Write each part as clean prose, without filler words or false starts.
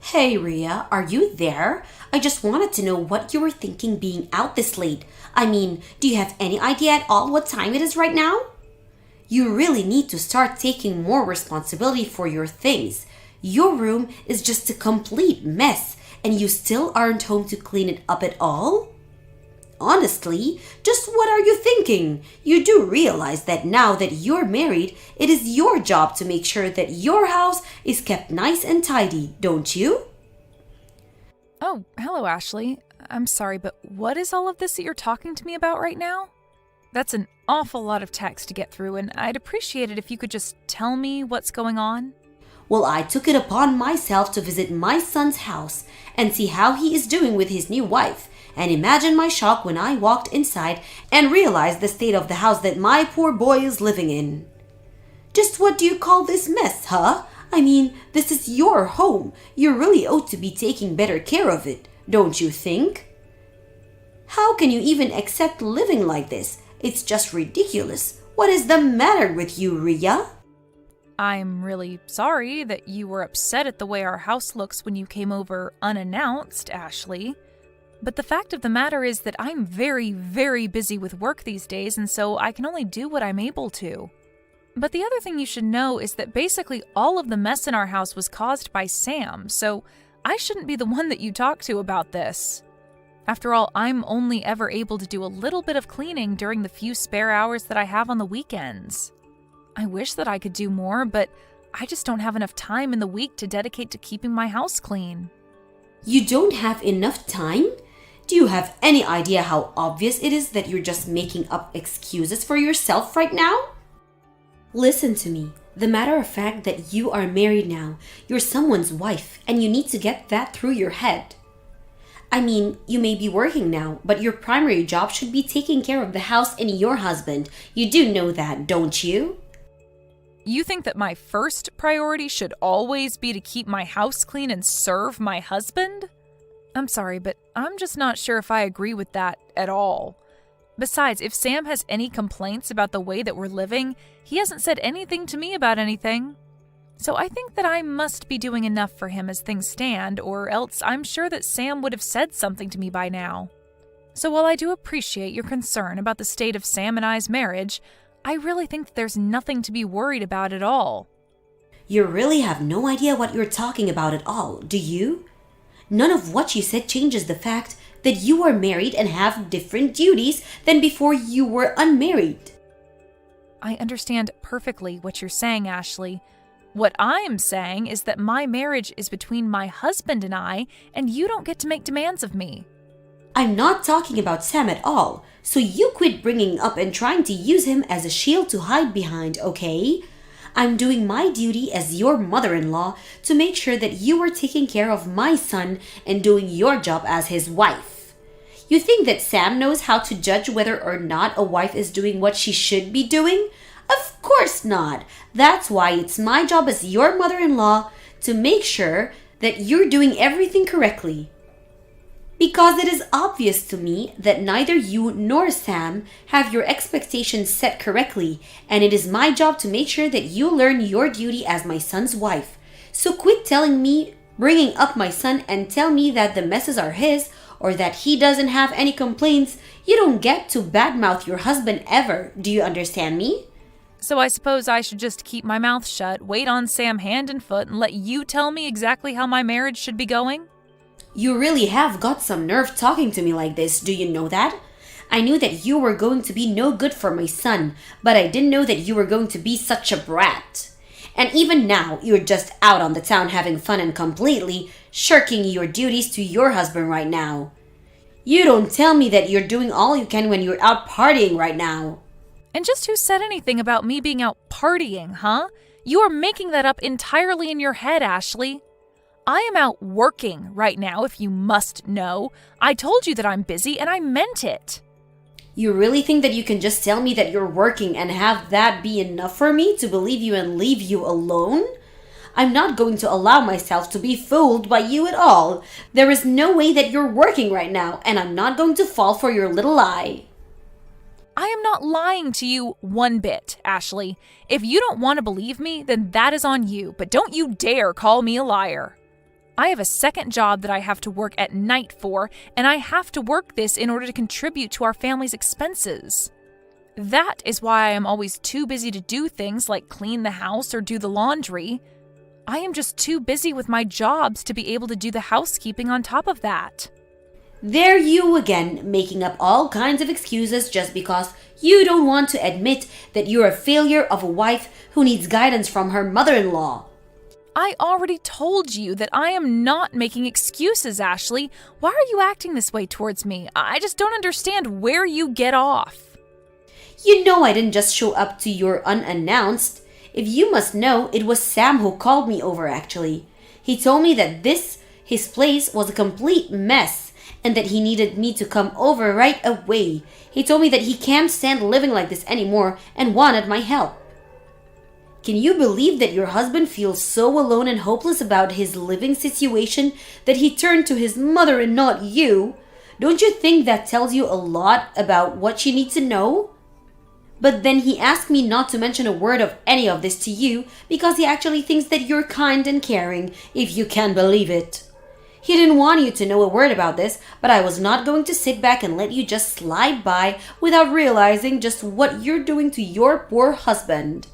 Hey Ria, are you there? I just wanted to know what you were thinking being out this late. I mean, do you have any idea at all what time it is right now? You really need to start taking more responsibility for your things. Your room is just a complete mess, and you still aren't home to clean it up at all? Honestly, just what are you thinking? You do realize that now that you're married, it is your job to make sure that your house is kept nice and tidy, don't you? Oh, hello, Ashley. I'm sorry, but what is all of this that you're talking to me about right now? That's an awful lot of text to get through, and I'd appreciate it if you could just tell me what's going on. Well, I took it upon myself to visit my son's house and see how he is doing with his new wife. And imagine my shock when I walked inside and realized the state of the house that my poor boy is living in. Just what do you call this mess, huh? I mean, this is your home. You really ought to be taking better care of it, don't you think? How can you even accept living like this? It's just ridiculous. What is the matter with you, Ria? I'm really sorry that you were upset at the way our house looks when you came over unannounced, Ashley. But the fact of the matter is that I'm very, very busy with work these days, and so I can only do what I'm able to. But the other thing you should know is that basically all of the mess in our house was caused by Sam, so I shouldn't be the one that you talk to about this. After all, I'm only ever able to do a little bit of cleaning during the few spare hours that I have on the weekends. I wish that I could do more, but I just don't have enough time in the week to dedicate to keeping my house clean. You don't have enough time? Do you have any idea how obvious it is that you're just making up excuses for yourself right now? Listen to me. The matter of fact that you are married now, you're someone's wife, and you need to get that through your head. I mean, you may be working now, but your primary job should be taking care of the house and your husband. You do know that, don't you? You think that my first priority should always be to keep my house clean and serve my husband? I'm sorry, but I'm just not sure if I agree with that at all. Besides, if Sam has any complaints about the way that we're living, he hasn't said anything to me about anything. So I think that I must be doing enough for him as things stand, or else I'm sure that Sam would have said something to me by now. So while I do appreciate your concern about the state of Sam and I's marriage, I really think that there's nothing to be worried about at all. You really have no idea what you're talking about at all, do you? None of what you said changes the fact that you are married and have different duties than before you were unmarried. I understand perfectly what you're saying, Ashley. What I'm saying is that my marriage is between my husband and you don't get to make demands of me. I'm not talking about Sam at all, so you quit bringing up and trying to use him as a shield to hide behind, okay? I'm doing my duty as your mother-in-law to make sure that you are taking care of my son and doing your job as his wife. You think that Sam knows how to judge whether or not a wife is doing what she should be doing? Of course not. That's why it's my job as your mother-in-law to make sure that you're doing everything correctly. Because it is obvious to me that neither you nor Sam have your expectations set correctly, and it is my job to make sure that you learn your duty as my son's wife. So quit telling me, bringing up my son and tell me that the messes are his or that he doesn't have any complaints. You don't get to badmouth your husband ever. Do you understand me? So I suppose I should just keep my mouth shut, wait on Sam hand and foot, and let you tell me exactly how my marriage should be going? You really have got some nerve talking to me like this, do you know that? I knew that you were going to be no good for my son, but I didn't know that you were going to be such a brat. And even now, you're just out on the town having fun and completely shirking your duties to your husband right now. You don't tell me that you're doing all you can when you're out partying right now. And just who said anything about me being out partying, huh? You are making that up entirely in your head, Ashley. I am out working right now, if you must know. I told you that I'm busy, and I meant it. You really think that you can just tell me that you're working and have that be enough for me to believe you and leave you alone? I'm not going to allow myself to be fooled by you at all. There is no way that you're working right now, and I'm not going to fall for your little lie. I am not lying to you one bit, Ashley. If you don't want to believe me, then that is on you, but don't you dare call me a liar. I have a second job that I have to work at night for, and I have to work this in order to contribute to our family's expenses. That is why I am always too busy to do things like clean the house or do the laundry. I am just too busy with my jobs to be able to do the housekeeping on top of that. There you again, making up all kinds of excuses just because you don't want to admit that you're a failure of a wife who needs guidance from her mother-in-law. I already told you that I am not making excuses, Ashley. Why are you acting this way towards me? I just don't understand where you get off. You know I didn't just show up to your unannounced. If you must know, it was Sam who called me over actually. He told me that his place was a complete mess and that he needed me to come over right away. He told me that he can't stand living like this anymore and wanted my help. Can you believe that your husband feels so alone and hopeless about his living situation that he turned to his mother and not you? Don't you think that tells you a lot about what you need to know? But then he asked me not to mention a word of any of this to you because he actually thinks that you're kind and caring, if you can believe it. He didn't want you to know a word about this, but I was not going to sit back and let you just slide by without realizing just what you're doing to your poor husband.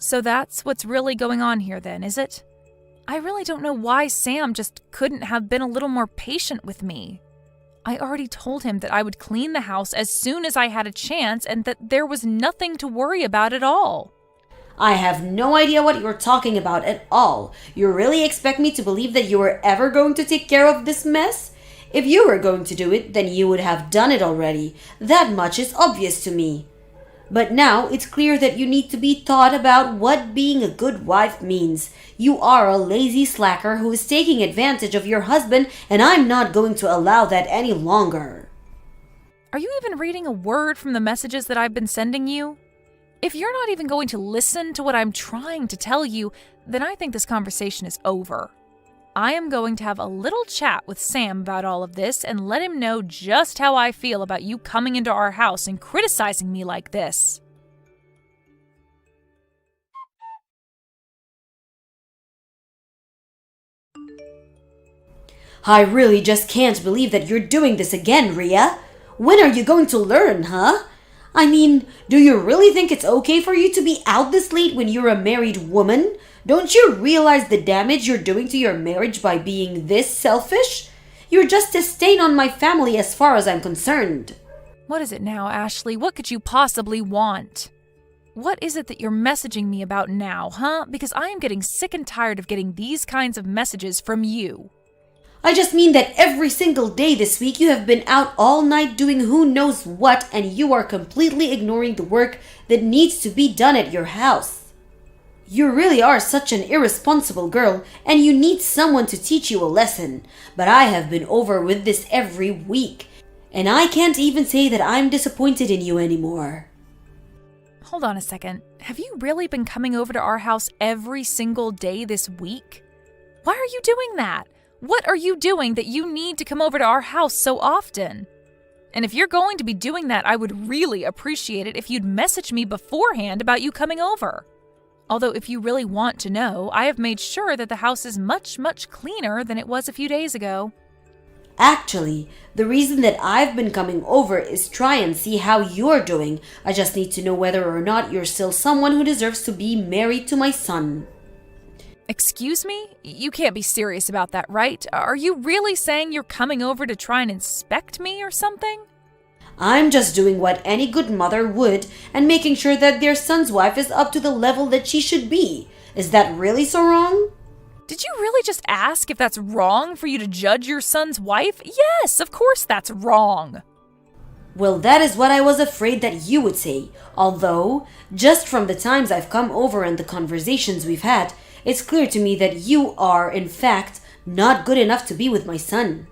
So that's what's really going on here then, is it? I really don't know why Sam just couldn't have been a little more patient with me. I already told him that I would clean the house as soon as I had a chance and that there was nothing to worry about at all. I have no idea what you're talking about at all. You really expect me to believe that you were ever going to take care of this mess? If you were going to do it, then you would have done it already. That much is obvious to me. But now it's clear that you need to be taught about what being a good wife means. You are a lazy slacker who is taking advantage of your husband, and I'm not going to allow that any longer. Are you even reading a word from the messages that I've been sending you? If you're not even going to listen to what I'm trying to tell you, then I think this conversation is over. I am going to have a little chat with Sam about all of this and let him know just how I feel about you coming into our house and criticizing me like this. I really just can't believe that you're doing this again, Rhea. When are you going to learn, huh? I mean, do you really think it's okay for you to be out this late when you're a married woman? Don't you realize the damage you're doing to your marriage by being this selfish? You're just a stain on my family as far as I'm concerned. What is it now, Ashley? What could you possibly want? What is it that you're messaging me about now, huh? Because I am getting sick and tired of getting these kinds of messages from you. I just mean that every single day this week you have been out all night doing who knows what, and you are completely ignoring the work that needs to be done at your house. You really are such an irresponsible girl, and you need someone to teach you a lesson. But I have been over with this every week, and I can't even say that I'm disappointed in you anymore. Hold on a second. Have you really been coming over to our house every single day this week? Why are you doing that? What are you doing that you need to come over to our house so often? And if you're going to be doing that, I would really appreciate it if you'd message me beforehand about you coming over. Although if you really want to know, I have made sure that the house is much, much cleaner than it was a few days ago. Actually, the reason that I've been coming over is try and see how you're doing. I just need to know whether or not you're still someone who deserves to be married to my son. Excuse me? You can't be serious about that, right? Are you really saying you're coming over to try and inspect me or something? I'm just doing what any good mother would and making sure that their son's wife is up to the level that she should be. Is that really so wrong? Did you really just ask if that's wrong for you to judge your son's wife? Yes, of course that's wrong. Well, that is what I was afraid that you would say. Although, just from the times I've come over and the conversations we've had, it's clear to me that you are, in fact, not good enough to be with my son.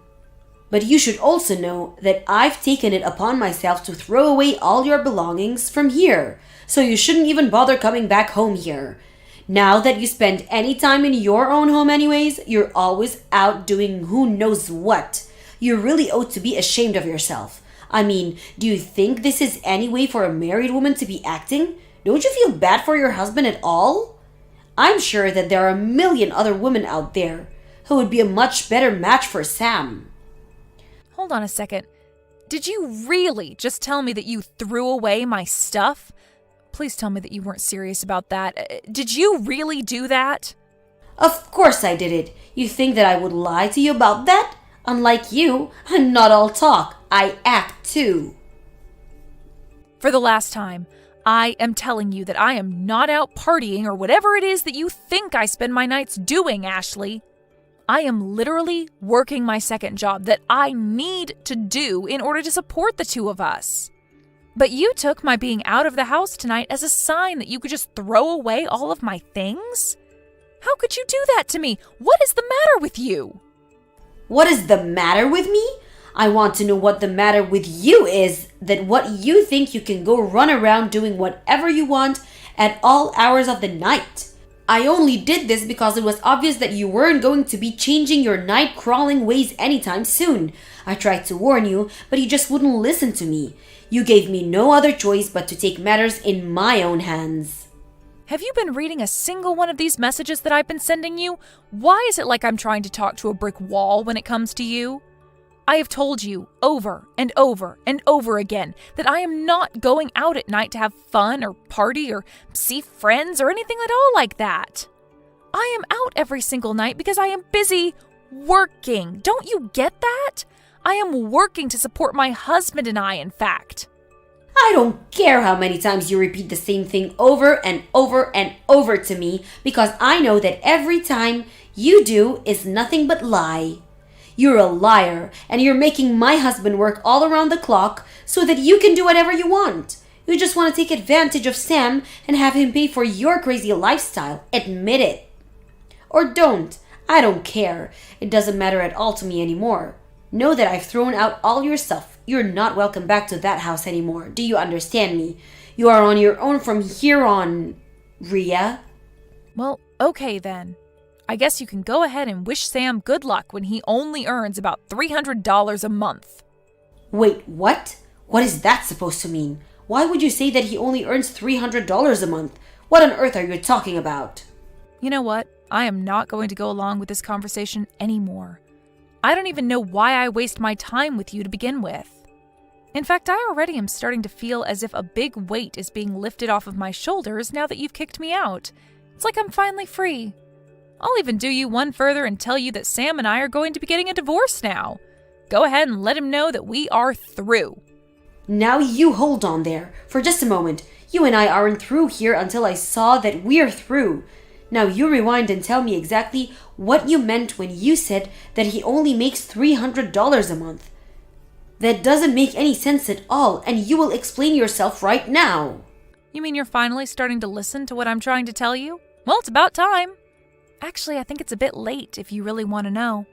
But you should also know that I've taken it upon myself to throw away all your belongings from here, so you shouldn't even bother coming back home here. Now that you spend any time in your own home anyways, you're always out doing who knows what. You really ought to be ashamed of yourself. I mean, do you think this is any way for a married woman to be acting? Don't you feel bad for your husband at all? I'm sure that there are a million other women out there who would be a much better match for Sam. Hold on a second. Did you really just tell me that you threw away my stuff? Please tell me that you weren't serious about that. Did you really do that? Of course I did it. You think that I would lie to you about that? Unlike you, I'm not all talk. I act too. For the last time, I am telling you that I am not out partying or whatever it is that you think I spend my nights doing, Ashley. I am literally working my second job that I need to do in order to support the two of us. But you took my being out of the house tonight as a sign that you could just throw away all of my things? How could you do that to me? What is the matter with you? What is the matter with me? I want to know what the matter with you is, that what you think you can go run around doing whatever you want at all hours of the night. I only did this because it was obvious that you weren't going to be changing your night-crawling ways anytime soon. I tried to warn you, but you just wouldn't listen to me. You gave me no other choice but to take matters in my own hands. Have you been reading a single one of these messages that I've been sending you? Why is it like I'm trying to talk to a brick wall when it comes to you? I have told you over and over and over again that I am not going out at night to have fun or party or see friends or anything at all like that. I am out every single night because I am busy working. Don't you get that? I am working to support my husband and I, in fact. I don't care how many times you repeat the same thing over and over and over to me, because I know that every time you do is nothing but lie. You're a liar, and you're making my husband work all around the clock so that you can do whatever you want. You just want to take advantage of Sam and have him pay for your crazy lifestyle. Admit it. Or don't. I don't care. It doesn't matter at all to me anymore. Know that I've thrown out all your stuff. You're not welcome back to that house anymore. Do you understand me? You are on your own from here on, Rhea. Well, okay then. I guess you can go ahead and wish Sam good luck when he only earns about $300 a month. Wait, what? What is that supposed to mean? Why would you say that he only earns $300 a month? What on earth are you talking about? You know what? I am not going to go along with this conversation anymore. I don't even know why I waste my time with you to begin with. In fact, I already am starting to feel as if a big weight is being lifted off of my shoulders now that you've kicked me out. It's like I'm finally free. I'll even do you one further and tell you that Sam and I are going to be getting a divorce now. Go ahead and let him know that we are through. Now you hold on there for just a moment. You and I aren't through here until I saw that we're through. Now you rewind and tell me exactly what you meant when you said that he only makes $300 a month. That doesn't make any sense at all, and you will explain yourself right now. You mean you're finally starting to listen to what I'm trying to tell you? Well, it's about time. Actually, I think it's a bit late if you really want to know.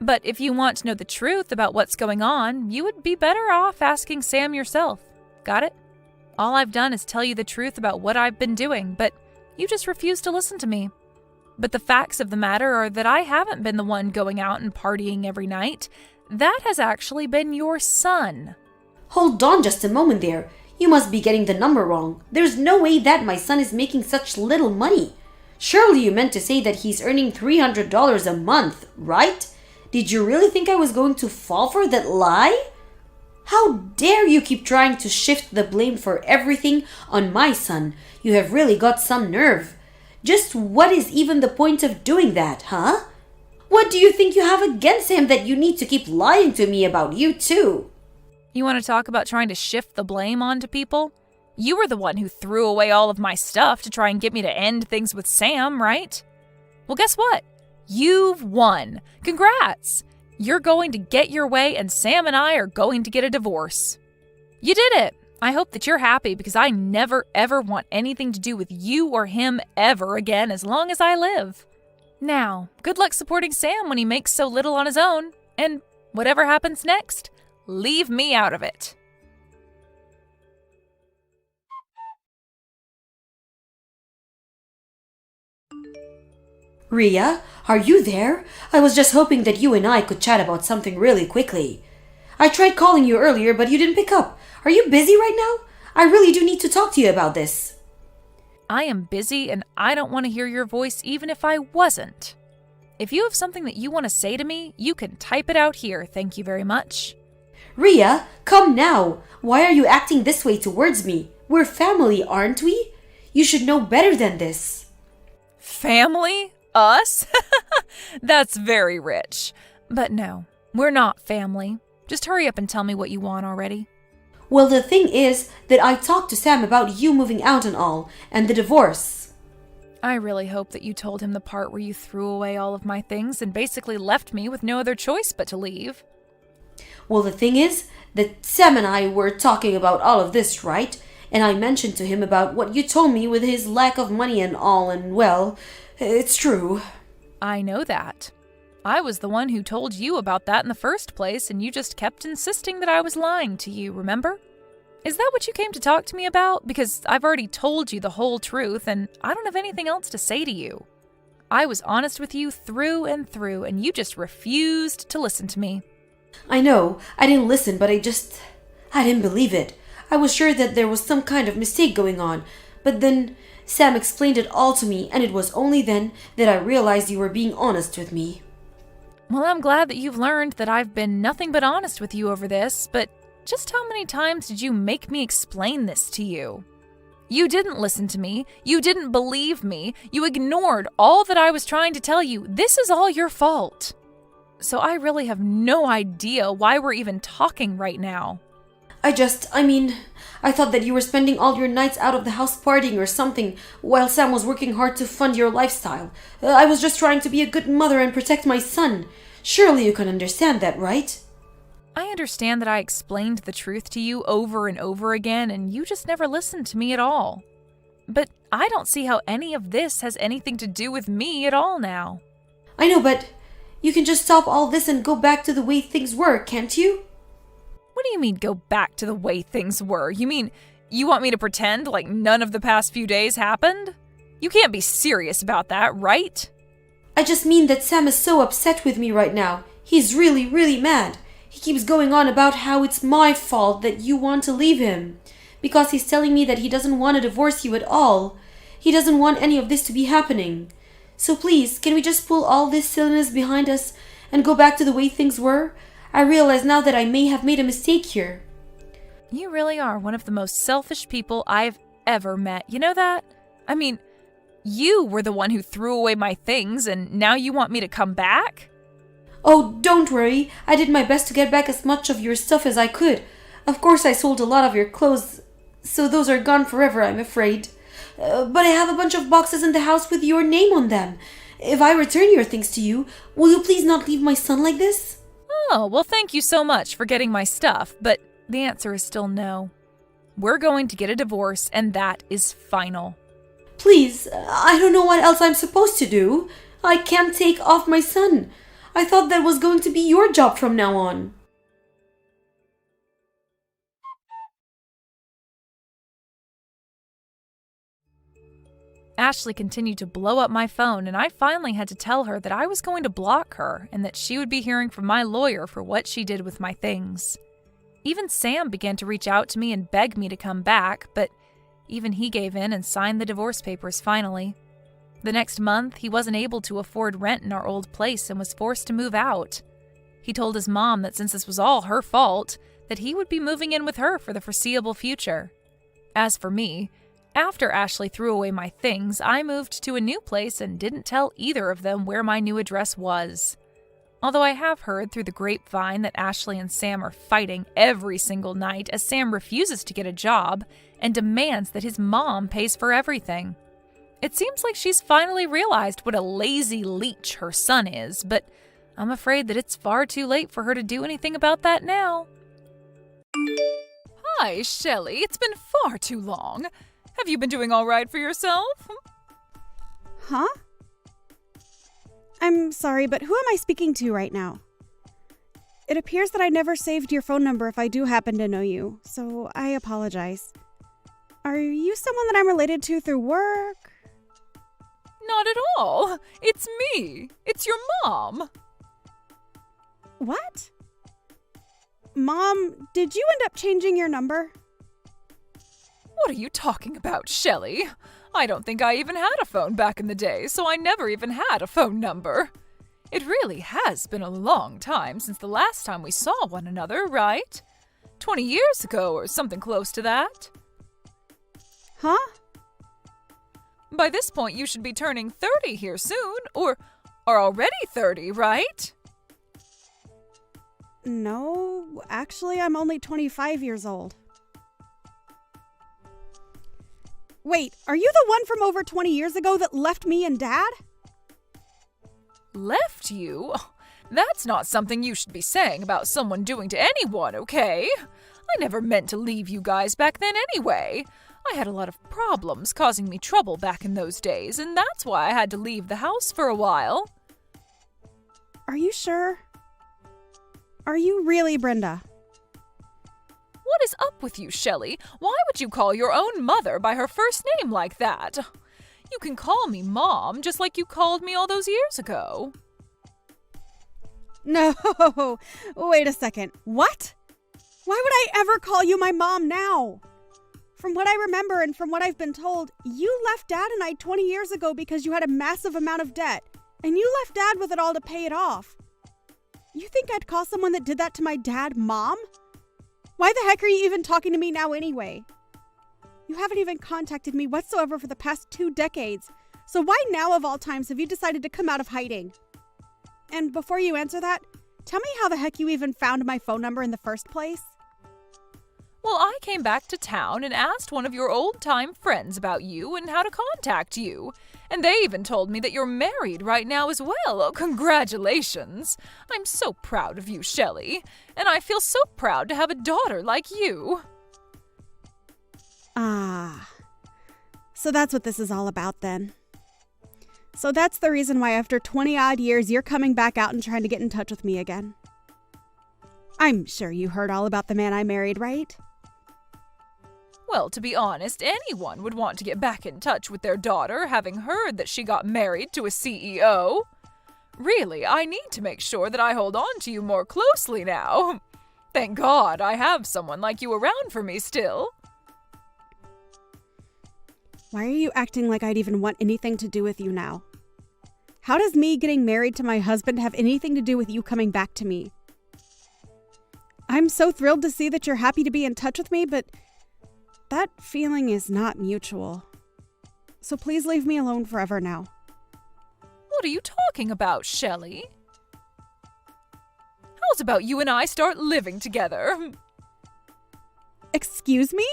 But if you want to know the truth about what's going on, you would be better off asking Sam yourself. Got it? All I've done is tell you the truth about what I've been doing, but you just refuse to listen to me. But the facts of the matter are that I haven't been the one going out and partying every night. That has actually been your son. Hold on just a moment there. You must be getting the number wrong. There's no way that my son is making such little money. Surely you meant to say that he's earning $300 a month, right? Did you really think I was going to fall for that lie? How dare you keep trying to shift the blame for everything on my son? You have really got some nerve. Just what is even the point of doing that, huh? What do you think you have against him that you need to keep lying to me about you too? You want to talk about trying to shift the blame onto people? You were the one who threw away all of my stuff to try and get me to end things with Sam, right? Well, guess what? You've won. Congrats! You're going to get your way, and Sam and I are going to get a divorce. You did it! I hope that you're happy, because I never ever want anything to do with you or him ever again as long as I live. Now, good luck supporting Sam when he makes so little on his own, and whatever happens next, leave me out of it. Rhea, are you there? I was just hoping that you and I could chat about something really quickly. I tried calling you earlier, but you didn't pick up. Are you busy right now? I really do need to talk to you about this. I am busy and I don't want to hear your voice even if I wasn't. If you have something that you want to say to me, you can type it out here, thank you very much. Ria, come now. Why are you acting this way towards me? We're family, aren't we? You should know better than this. Family? Us? That's very rich. But no, we're not family. Just hurry up and tell me what you want already. Well, the thing is that I talked to Sam about you moving out and all, and the divorce. I really hope that you told him the part where you threw away all of my things and basically left me with no other choice but to leave. Well, the thing is that Sam and I were talking about all of this, right? And I mentioned to him about what you told me with his lack of money and all, and well, it's true. I know that. I was the one who told you about that in the first place, and you just kept insisting that I was lying to you, remember? Is that what you came to talk to me about? Because I've already told you the whole truth, and I don't have anything else to say to you. I was honest with you through and through, and you just refused to listen to me. I know, I didn't listen, but I didn't believe it. I was sure that there was some kind of mistake going on, but then Sam explained it all to me, and it was only then that I realized you were being honest with me. Well, I'm glad that you've learned that I've been nothing but honest with you over this, but just how many times did you make me explain this to you? You didn't listen to me. You didn't believe me. You ignored all that I was trying to tell you. This is all your fault. So I really have no idea why we're even talking right now. I thought that you were spending all your nights out of the house partying or something while Sam was working hard to fund your lifestyle. I was just trying to be a good mother and protect my son. Surely you can understand that, right? I understand that I explained the truth to you over and over again, and you just never listened to me at all. But I don't see how any of this has anything to do with me at all now. I know, but you can just stop all this and go back to the way things were, can't you? What do you mean, go back to the way things were? You mean you want me to pretend like none of the past few days happened? You can't be serious about that, right? I just mean that Sam is so upset with me right now. He's really, really mad. He keeps going on about how it's my fault that you want to leave him. Because he's telling me that he doesn't want to divorce you at all. He doesn't want any of this to be happening. So please, can we just pull all this silliness behind us and go back to the way things were? I realize now that I may have made a mistake here. You really are one of the most selfish people I've ever met. You know that? I mean, you were the one who threw away my things, and now you want me to come back? Oh, don't worry. I did my best to get back as much of your stuff as I could. Of course, I sold a lot of your clothes, so those are gone forever, I'm afraid. But I have a bunch of boxes in the house with your name on them. If I return your things to you, will you please not leave my son like this? Oh, well, thank you so much for getting my stuff, but the answer is still no. We're going to get a divorce, and that is final. Please, I don't know what else I'm supposed to do. I can't take off my son. I thought that was going to be your job from now on. Ashley continued to blow up my phone, and I finally had to tell her that I was going to block her and that she would be hearing from my lawyer for what she did with my things. Even Sam began to reach out to me and beg me to come back, but even he gave in and signed the divorce papers finally. The next month, he wasn't able to afford rent in our old place and was forced to move out. He told his mom that since this was all her fault, that he would be moving in with her for the foreseeable future. As for me, after Ashley threw away my things, I moved to a new place and didn't tell either of them where my new address was. Although I have heard through the grapevine that Ashley and Sam are fighting every single night as Sam refuses to get a job and demands that his mom pays for everything. It seems like she's finally realized what a lazy leech her son is, but I'm afraid that it's far too late for her to do anything about that now. Hi, Shelley. It's been far too long. Have you been doing all right for yourself? Huh? I'm sorry, but who am I speaking to right now? It appears that I never saved your phone number if I do happen to know you, so I apologize. Are you someone that I'm related to through work? Not at all. It's me. It's your mom. What? Mom, did you end up changing your number? What are you talking about, Shelley? I don't think I even had a phone back in the day, so I never even had a phone number. It really has been a long time since the last time we saw one another, right? 20 years ago or something close to that. Huh? By this point, you should be turning 30 here soon, or are already 30, right? No, actually, I'm only 25 years old. Wait, are you the one from over 20 years ago that left me and Dad? Left you? That's not something you should be saying about someone doing to anyone, okay? I never meant to leave you guys back then anyway. I had a lot of problems causing me trouble back in those days, and that's why I had to leave the house for a while. Are you sure? Are you really Brenda? What is up with you, Shelley? Why would you call your own mother by her first name like that? You can call me Mom, just like you called me all those years ago. No, wait a second. What? Why would I ever call you my mom now? From what I remember and from what I've been told, you left Dad and I 20 years ago because you had a massive amount of debt, and you left Dad with it all to pay it off. You think I'd call someone that did that to my dad Mom? Why the heck are you even talking to me now anyway? You haven't even contacted me whatsoever for the past 2 decades, so why now of all times have you decided to come out of hiding? And before you answer that, tell me how the heck you even found my phone number in the first place? Well, I came back to town and asked one of your old-time friends about you and how to contact you. And they even told me that you're married right now as well. Oh, congratulations! I'm so proud of you, Shelley. And I feel so proud to have a daughter like you. Ah. So that's what this is all about then. So that's the reason why after 20-odd years you're coming back out and trying to get in touch with me again. I'm sure you heard all about the man I married, right? Well, to be honest, anyone would want to get back in touch with their daughter, having heard that she got married to a CEO. Really, I need to make sure that I hold on to you more closely now. Thank God I have someone like you around for me still. Why are you acting like I'd even want anything to do with you now? How does me getting married to my husband have anything to do with you coming back to me? I'm so thrilled to see that you're happy to be in touch with me, but that feeling is not mutual. So please leave me alone forever now. What are you talking about, Shelley? How's about you and I start living together? Excuse me?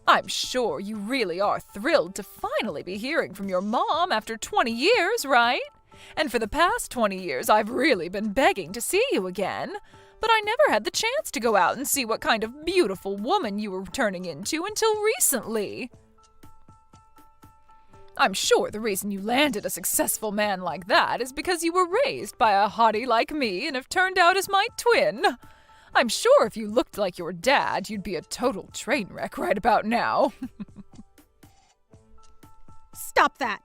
I'm sure you really are thrilled to finally be hearing from your mom after 20 years, right? And for the past 20 years, I've really been begging to see you again. But I never had the chance to go out and see what kind of beautiful woman you were turning into until recently. I'm sure the reason you landed a successful man like that is because you were raised by a hottie like me and have turned out as my twin. I'm sure if you looked like your dad, you'd be a total train wreck right about now. Stop that!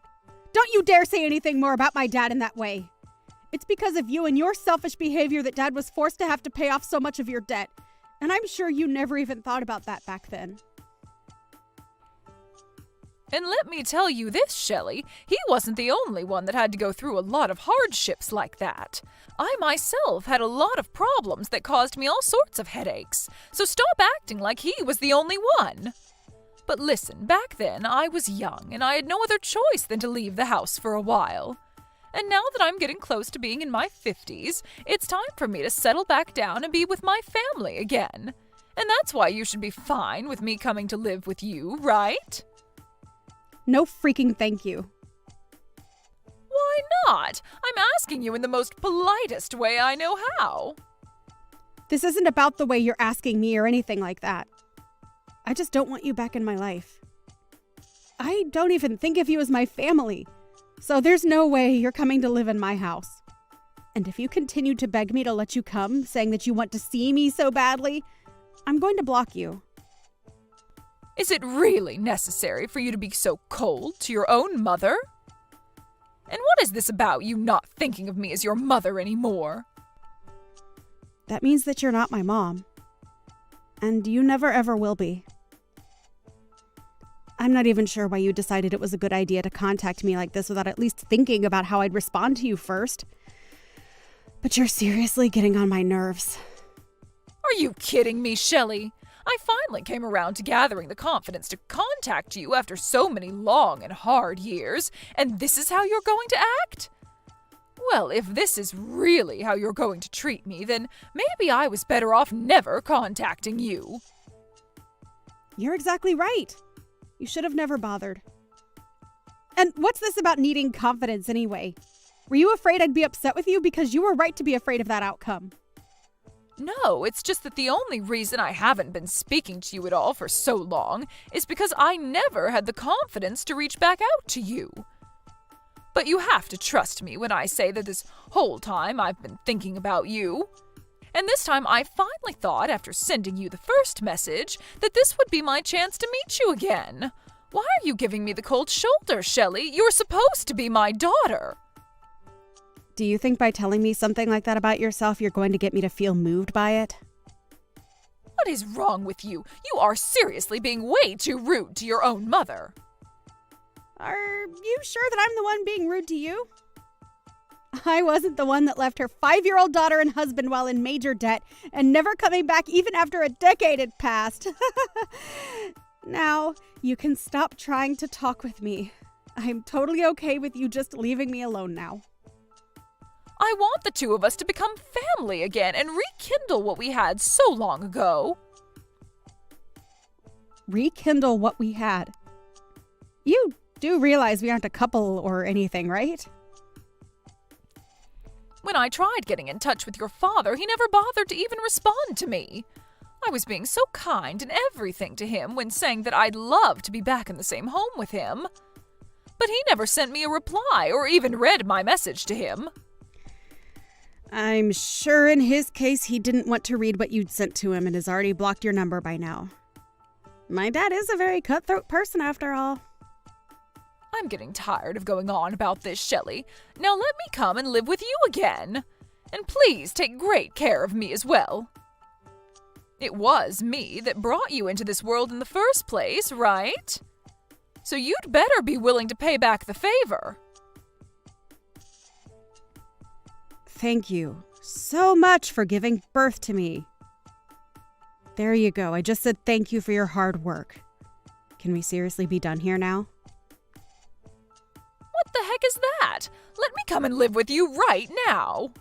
Don't you dare say anything more about my dad in that way. It's because of you and your selfish behavior that Dad was forced to have to pay off so much of your debt. And I'm sure you never even thought about that back then. And let me tell you this, Shelley, he wasn't the only one that had to go through a lot of hardships like that. I myself had a lot of problems that caused me all sorts of headaches, so stop acting like he was the only one. But listen, back then I was young and I had no other choice than to leave the house for a while. And now that I'm getting close to being in my 50s, it's time for me to settle back down and be with my family again. And that's why you should be fine with me coming to live with you, right? No freaking thank you. Why not? I'm asking you in the most politest way I know how. This isn't about the way you're asking me or anything like that. I just don't want you back in my life. I don't even think of you as my family. So there's no way you're coming to live in my house. And if you continue to beg me to let you come, saying that you want to see me so badly, I'm going to block you. Is it really necessary for you to be so cold to your own mother? And what is this about you not thinking of me as your mother anymore? That means that you're not my mom. And you never ever will be. I'm not even sure why you decided it was a good idea to contact me like this without at least thinking about how I'd respond to you first. But you're seriously getting on my nerves. Are you kidding me, Shelley? I finally came around to gathering the confidence to contact you after so many long and hard years, and this is how you're going to act? Well, if this is really how you're going to treat me, then maybe I was better off never contacting you. You're exactly right. You should have never bothered. And what's this about needing confidence anyway? Were you afraid I'd be upset with you? Because you were right to be afraid of that outcome. No, it's just that the only reason I haven't been speaking to you at all for so long is because I never had the confidence to reach back out to you. But you have to trust me when I say that this whole time I've been thinking about you. And this time I finally thought, after sending you the first message, that this would be my chance to meet you again. Why are you giving me the cold shoulder, Shelley? You're supposed to be my daughter. Do you think by telling me something like that about yourself, you're going to get me to feel moved by it? What is wrong with you? You are seriously being way too rude to your own mother. Are you sure that I'm the one being rude to you? I wasn't the one that left her 5-year-old daughter and husband while in major debt and never coming back even after a decade had passed. Now, you can stop trying to talk with me. I'm totally okay with you just leaving me alone now. I want the two of us to become family again and rekindle what we had so long ago. Rekindle what we had? You do realize we aren't a couple or anything, right? When I tried getting in touch with your father, he never bothered to even respond to me. I was being so kind and everything to him when saying that I'd love to be back in the same home with him. But he never sent me a reply or even read my message to him. I'm sure in his case he didn't want to read what you'd sent to him and has already blocked your number by now. My dad is a very cutthroat person after all. I'm getting tired of going on about this, Shelley. Now let me come and live with you again. And please take great care of me as well. It was me that brought you into this world in the first place, right? So you'd better be willing to pay back the favor. Thank you so much for giving birth to me. There you go. I just said thank you for your hard work. Can we seriously be done here now? What the heck is that? Let me come and live with you right now.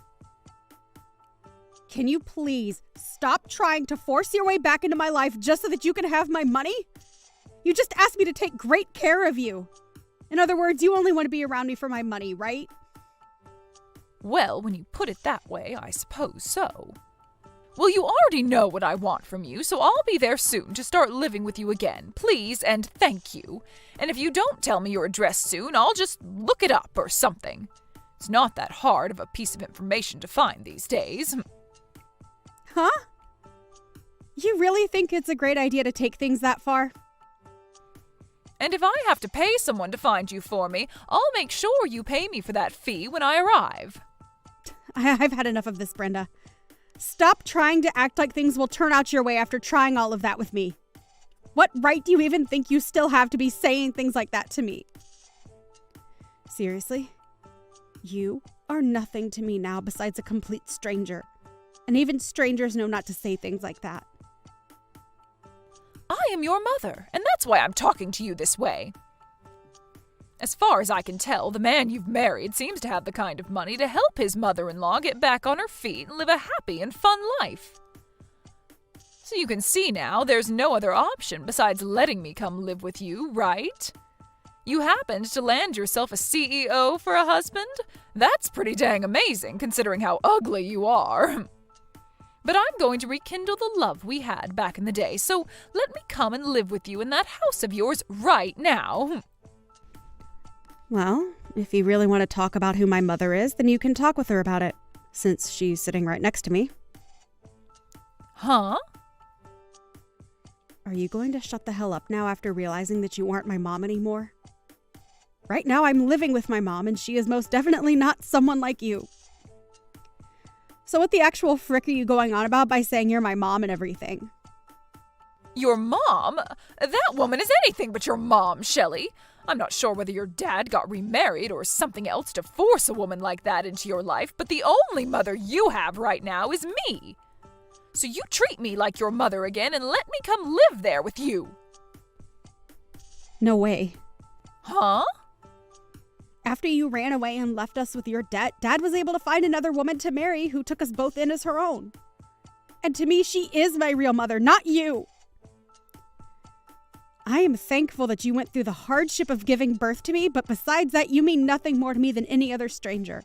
Can you please stop trying to force your way back into my life just so that you can have my money? You just asked me to take great care of you. In other words, you only want to be around me for my money, right? Well, when you put it that way, I suppose so. Well, you already know what I want from you, so I'll be there soon to start living with you again, please and thank you. And if you don't tell me your address soon, I'll just look it up or something. It's not that hard of a piece of information to find these days. Huh? You really think it's a great idea to take things that far? And if I have to pay someone to find you for me, I'll make sure you pay me for that fee when I arrive. I've had enough of this, Brenda. Stop trying to act like things will turn out your way after trying all of that with me. What right do you even think you still have to be saying things like that to me? Seriously? You are nothing to me now besides a complete stranger. And even strangers know not to say things like that. I am your mother, and that's why I'm talking to you this way. As far as I can tell, the man you've married seems to have the kind of money to help his mother-in-law get back on her feet and live a happy and fun life. So you can see now there's no other option besides letting me come live with you, right? You happened to land yourself a CEO for a husband? That's pretty dang amazing considering how ugly you are. But I'm going to rekindle the love we had back in the day, so let me come and live with you in that house of yours right now. Well, if you really want to talk about who my mother is, then you can talk with her about it, since she's sitting right next to me. Huh? Are you going to shut the hell up now after realizing that you aren't my mom anymore? Right now, I'm living with my mom, and she is most definitely not someone like you. So what the actual frick are you going on about by saying you're my mom and everything? Your mom? That woman is anything but your mom, Shelley. I'm not sure whether your dad got remarried or something else to force a woman like that into your life, but the only mother you have right now is me. So you treat me like your mother again and let me come live there with you. No way. Huh? After you ran away and left us with your debt, Dad was able to find another woman to marry who took us both in as her own. And to me, she is my real mother, not you. I am thankful that you went through the hardship of giving birth to me, but besides that, you mean nothing more to me than any other stranger.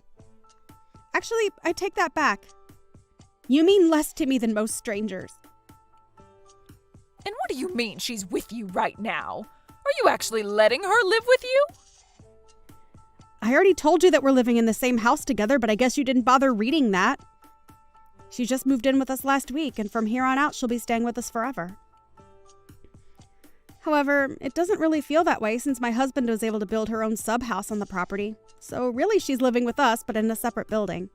Actually, I take that back. You mean less to me than most strangers. And what do you mean she's with you right now? Are you actually letting her live with you? I already told you that we're living in the same house together, but I guess you didn't bother reading that. She just moved in with us last week, and from here on out, she'll be staying with us forever. However, it doesn't really feel that way since my husband was able to build her own sub-house on the property. So really, she's living with us, but in a separate building.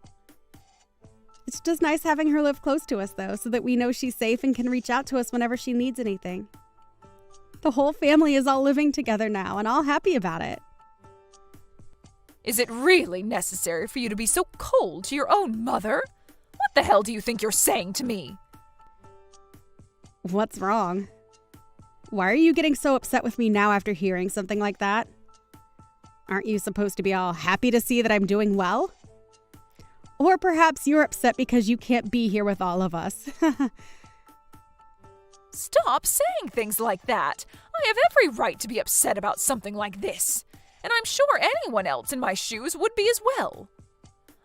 It's just nice having her live close to us, though, so that we know she's safe and can reach out to us whenever she needs anything. The whole family is all living together now, and all happy about it. Is it really necessary for you to be so cold to your own mother? What the hell do you think you're saying to me? What's wrong? Why are you getting so upset with me now after hearing something like that? Aren't you supposed to be all happy to see that I'm doing well? Or perhaps you're upset because you can't be here with all of us. Stop saying things like that. I have every right to be upset about something like this. And I'm sure anyone else in my shoes would be as well.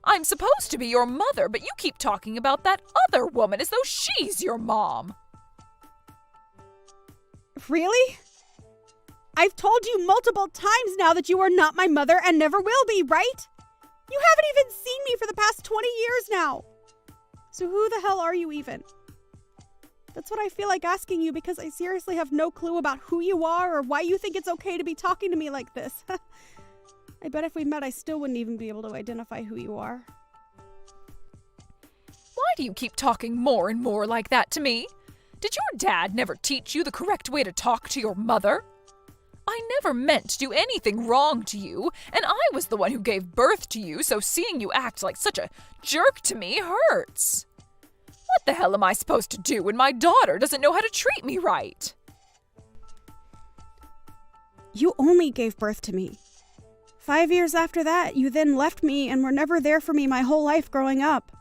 I'm supposed to be your mother, but you keep talking about that other woman as though she's your mom. Really? I've told you multiple times now that you are not my mother and never will be, right? You haven't even seen me for the past 20 years now. So who the hell are you even? That's what I feel like asking you because I seriously have no clue about who you are or why you think it's okay to be talking to me like this. I bet if we met, I still wouldn't even be able to identify who you are. Why do you keep talking more and more like that to me? Did your dad never teach you the correct way to talk to your mother? I never meant to do anything wrong to you, and I was the one who gave birth to you, so seeing you act like such a jerk to me hurts. What the hell am I supposed to do when my daughter doesn't know how to treat me right? You only gave birth to me. 5 years after that, you then left me and were never there for me my whole life growing up.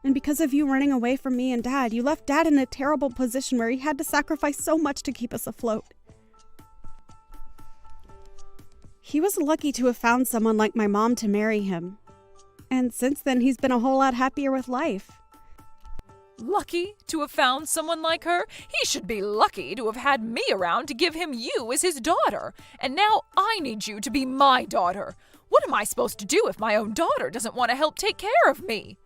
And because of you running away from me and Dad, you left Dad in a terrible position where he had to sacrifice so much to keep us afloat. He was lucky to have found someone like my mom to marry him. And since then, he's been a whole lot happier with life. Lucky to have found someone like her? He should be lucky to have had me around to give him you as his daughter. And now I need you to be my daughter. What am I supposed to do if my own daughter doesn't want to help take care of me?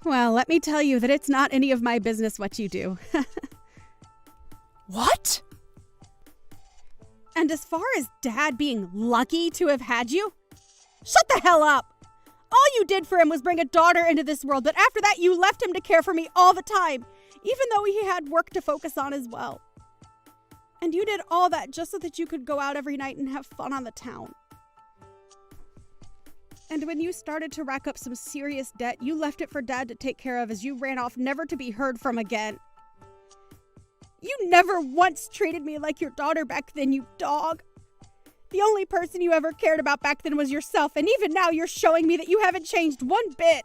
Well, let me tell you that it's not any of my business what you do. What? And as far as Dad being lucky to have had you, shut the hell up! All you did for him was bring a daughter into this world, but after that you left him to care for me all the time, even though he had work to focus on as well. And you did all that just so that you could go out every night and have fun on the town. And when you started to rack up some serious debt, you left it for Dad to take care of as you ran off never to be heard from again. You never once treated me like your daughter back then, you dog. The only person you ever cared about back then was yourself, and even now you're showing me that you haven't changed one bit.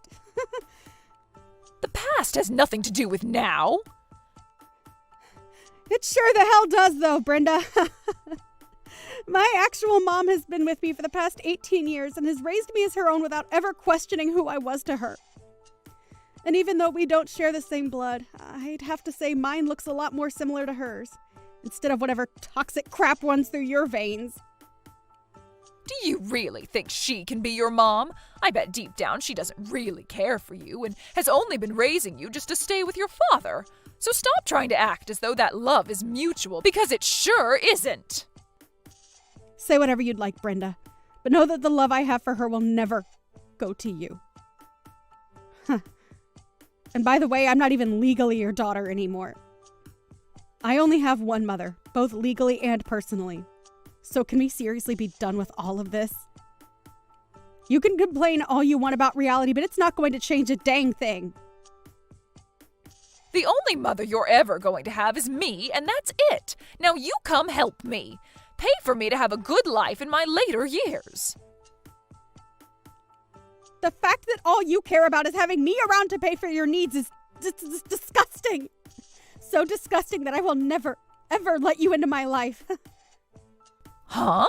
The past has nothing to do with now. It sure the hell does, though, Brenda. My actual mom has been with me for the past 18 years and has raised me as her own without ever questioning who I was to her. And even though we don't share the same blood, I'd have to say mine looks a lot more similar to hers, instead of whatever toxic crap runs through your veins. Do you really think she can be your mom? I bet deep down she doesn't really care for you and has only been raising you just to stay with your father. So stop trying to act as though that love is mutual, because it sure isn't. Say whatever you'd like, Brenda, but know that the love I have for her will never go to you. Huh. And by the way, I'm not even legally your daughter anymore. I only have one mother, both legally and personally. So can we seriously be done with all of this? You can complain all you want about reality, but it's not going to change a dang thing. The only mother you're ever going to have is me, and that's it. Now you come help me. Pay for me to have a good life in my later years. The fact that all you care about is having me around to pay for your needs is disgusting. So disgusting that I will never, ever let you into my life. Huh?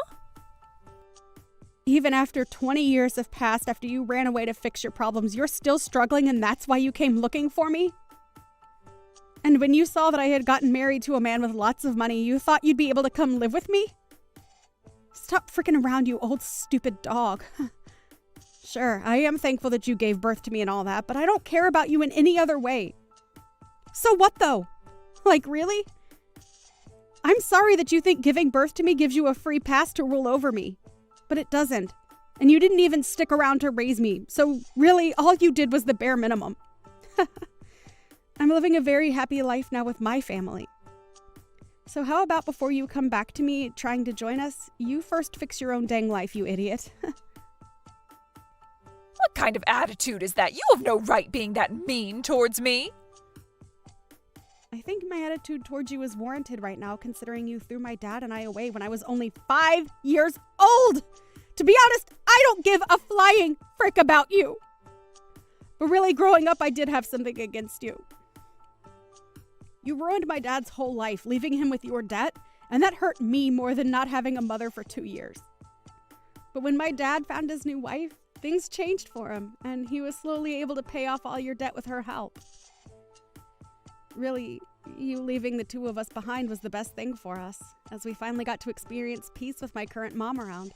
Even after 20 years have passed after you ran away to fix your problems, you're still struggling and that's why you came looking for me? And when you saw that I had gotten married to a man with lots of money, you thought you'd be able to come live with me? Stop freaking around, you old stupid dog. Sure, I am thankful that you gave birth to me and all that, but I don't care about you in any other way. So what though? Like, really? I'm sorry that you think giving birth to me gives you a free pass to rule over me. But it doesn't. And you didn't even stick around to raise me. So really, all you did was the bare minimum. I'm living a very happy life now with my family. So how about before you come back to me trying to join us, you first fix your own dang life, you idiot. What kind of attitude is that? You have no right being that mean towards me. I think my attitude towards you is warranted right now, considering you threw my dad and I away when I was only 5 years old. To be honest, I don't give a flying frick about you. But really, growing up, I did have something against you. You ruined my dad's whole life, leaving him with your debt, and that hurt me more than not having a mother for 2 years. But when my dad found his new wife, things changed for him, and he was slowly able to pay off all your debt with her help. Really, you leaving the two of us behind was the best thing for us, as we finally got to experience peace with my current mom around.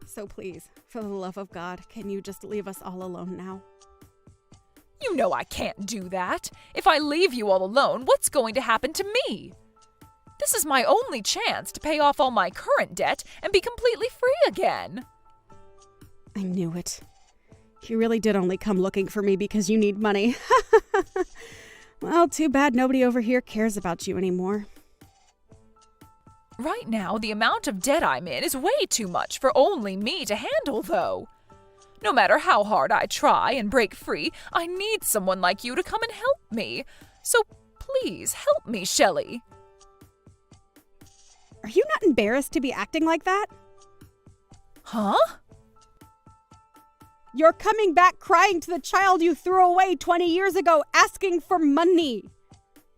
So please, for the love of God, can you just leave us all alone now? You know I can't do that. If I leave you all alone, what's going to happen to me? This is my only chance to pay off all my current debt and be completely free again. I knew it. You really did only come looking for me because you need money. Well, too bad nobody over here cares about you anymore. Right now, the amount of debt I'm in is way too much for only me to handle, though. No matter how hard I try and break free, I need someone like you to come and help me. So please help me, Shelley. Are you not embarrassed to be acting like that? Huh? You're coming back crying to the child you threw away 20 years ago, asking for money.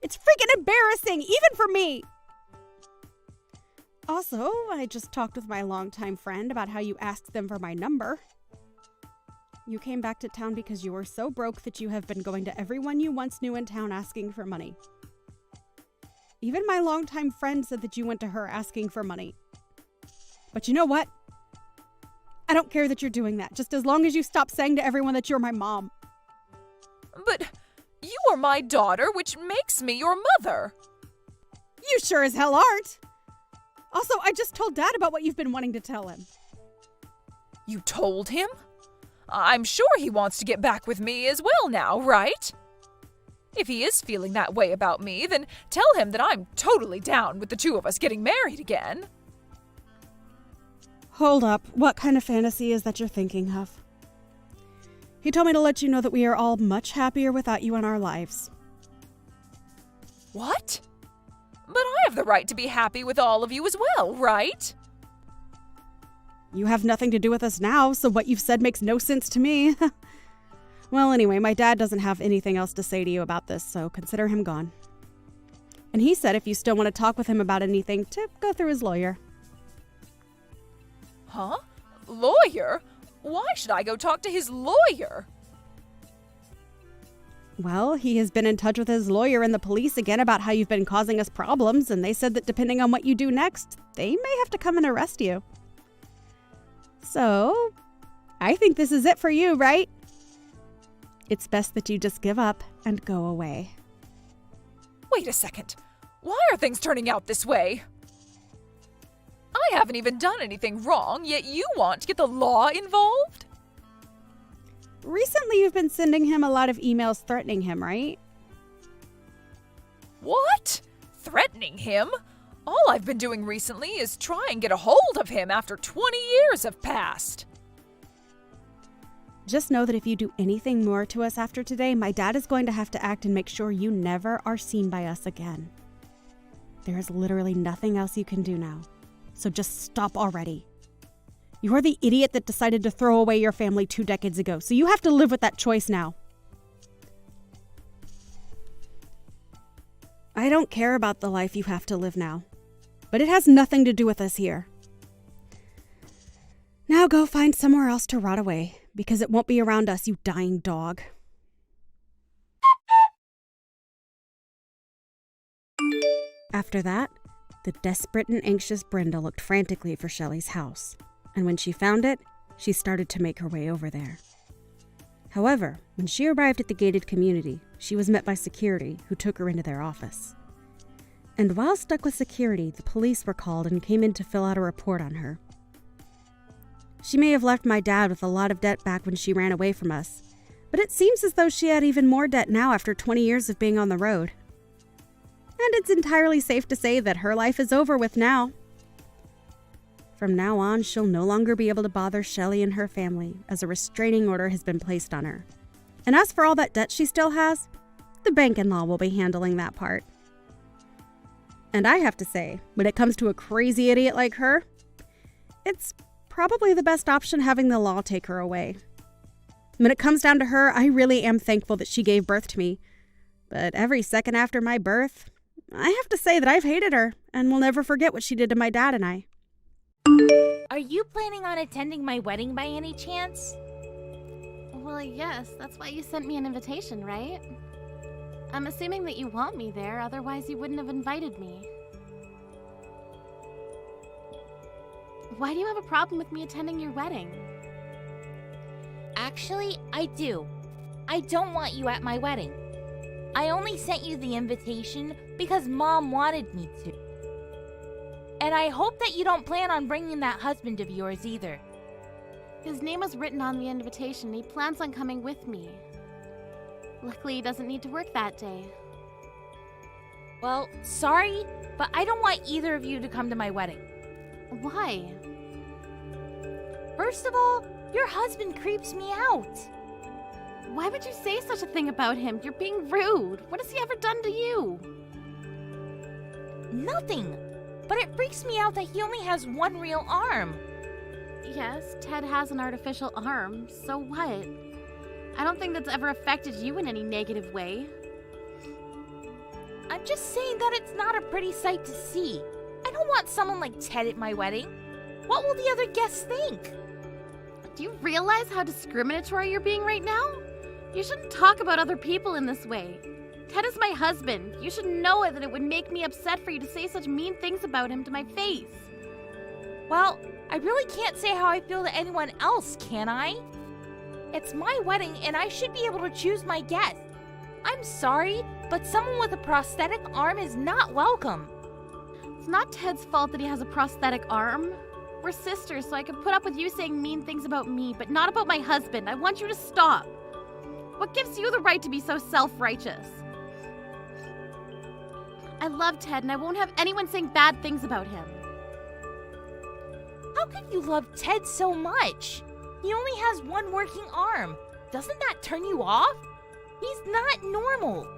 It's freaking embarrassing, even for me. Also, I just talked with my longtime friend about how you asked them for my number. You came back to town because you were so broke that you have been going to everyone you once knew in town asking for money. Even my longtime friend said that you went to her asking for money. But you know what? I don't care that you're doing that, just as long as you stop saying to everyone that you're my mom. But you are my daughter, which makes me your mother. You sure as hell aren't. Also, I just told Dad about what you've been wanting to tell him. You told him? I'm sure he wants to get back with me as well now, right? If he is feeling that way about me, then tell him that I'm totally down with the two of us getting married again. Hold up. What kind of fantasy is that you're thinking of? He told me to let you know that we are all much happier without you in our lives. What? But I have the right to be happy with all of you as well, right? You have nothing to do with us now, so what you've said makes no sense to me. Well, anyway, my dad doesn't have anything else to say to you about this, so consider him gone. And he said if you still want to talk with him about anything, to go through his lawyer. Huh? Lawyer? Why should I go talk to his lawyer? Well, he has been in touch with his lawyer and the police again about how you've been causing us problems, and they said that depending on what you do next, they may have to come and arrest you. So, I think this is it for you, right? It's best that you just give up and go away. Wait a second. Why are things turning out this way? I haven't even done anything wrong, yet you want to get the law involved? Recently, you've been sending him a lot of emails threatening him, right? What? Threatening him? All I've been doing recently is try and get a hold of him after 20 years have passed. Just know that if you do anything more to us after today, my dad is going to have to act and make sure you never are seen by us again. There is literally nothing else you can do now, so just stop already. You are the idiot that decided to throw away your family 2 decades ago, so you have to live with that choice now. I don't care about the life you have to live now, but it has nothing to do with us here. Now go find somewhere else to rot away, because it won't be around us, you dying dog. After that, the desperate and anxious Brenda looked frantically for Shelley's house, and when she found it, she started to make her way over there. However, when she arrived at the gated community, she was met by security, who took her into their office. And while stuck with security, the police were called and came in to fill out a report on her. She may have left my dad with a lot of debt back when she ran away from us, but it seems as though she had even more debt now after 20 years of being on the road. And it's entirely safe to say that her life is over with now. From now on, she'll no longer be able to bother Shelley and her family, as a restraining order has been placed on her. And as for all that debt she still has, the bank-in-law will be handling that part. And I have to say, when it comes to a crazy idiot like her, it's probably the best option having the law take her away. When it comes down to her, I really am thankful that she gave birth to me. But every second after my birth, I have to say that I've hated her and will never forget what she did to my dad and I. Are you planning on attending my wedding by any chance? Well, yes, that's why you sent me an invitation, right? I'm assuming that you want me there, otherwise you wouldn't have invited me. Why do you have a problem with me attending your wedding? Actually, I do. I don't want you at my wedding. I only sent you the invitation because Mom wanted me to. And I hope that you don't plan on bringing that husband of yours either. His name was written on the invitation. He plans on coming with me. Luckily, he doesn't need to work that day. Well, sorry, but I don't want either of you to come to my wedding. Why? First of all, your husband creeps me out. Why would you say such a thing about him? You're being rude. What has he ever done to you? Nothing. But it freaks me out that he only has one real arm. Yes, Ted has an artificial arm. So what? I don't think that's ever affected you in any negative way. I'm just saying that it's not a pretty sight to see. I don't want someone like Ted at my wedding. What will the other guests think? Do you realize how discriminatory you're being right now? You shouldn't talk about other people in this way. Ted is my husband. You should know it that it would make me upset for you to say such mean things about him to my face. Well, I really can't say how I feel to anyone else, can I? It's my wedding and I should be able to choose my guests. I'm sorry, but someone with a prosthetic arm is not welcome. It's not Ted's fault that he has a prosthetic arm. We're sisters, so I can put up with you saying mean things about me, but not about my husband. I want you to stop. What gives you the right to be so self-righteous? I love Ted, and I won't have anyone saying bad things about him. How could you love Ted so much? He only has one working arm. Doesn't that turn you off? He's not normal.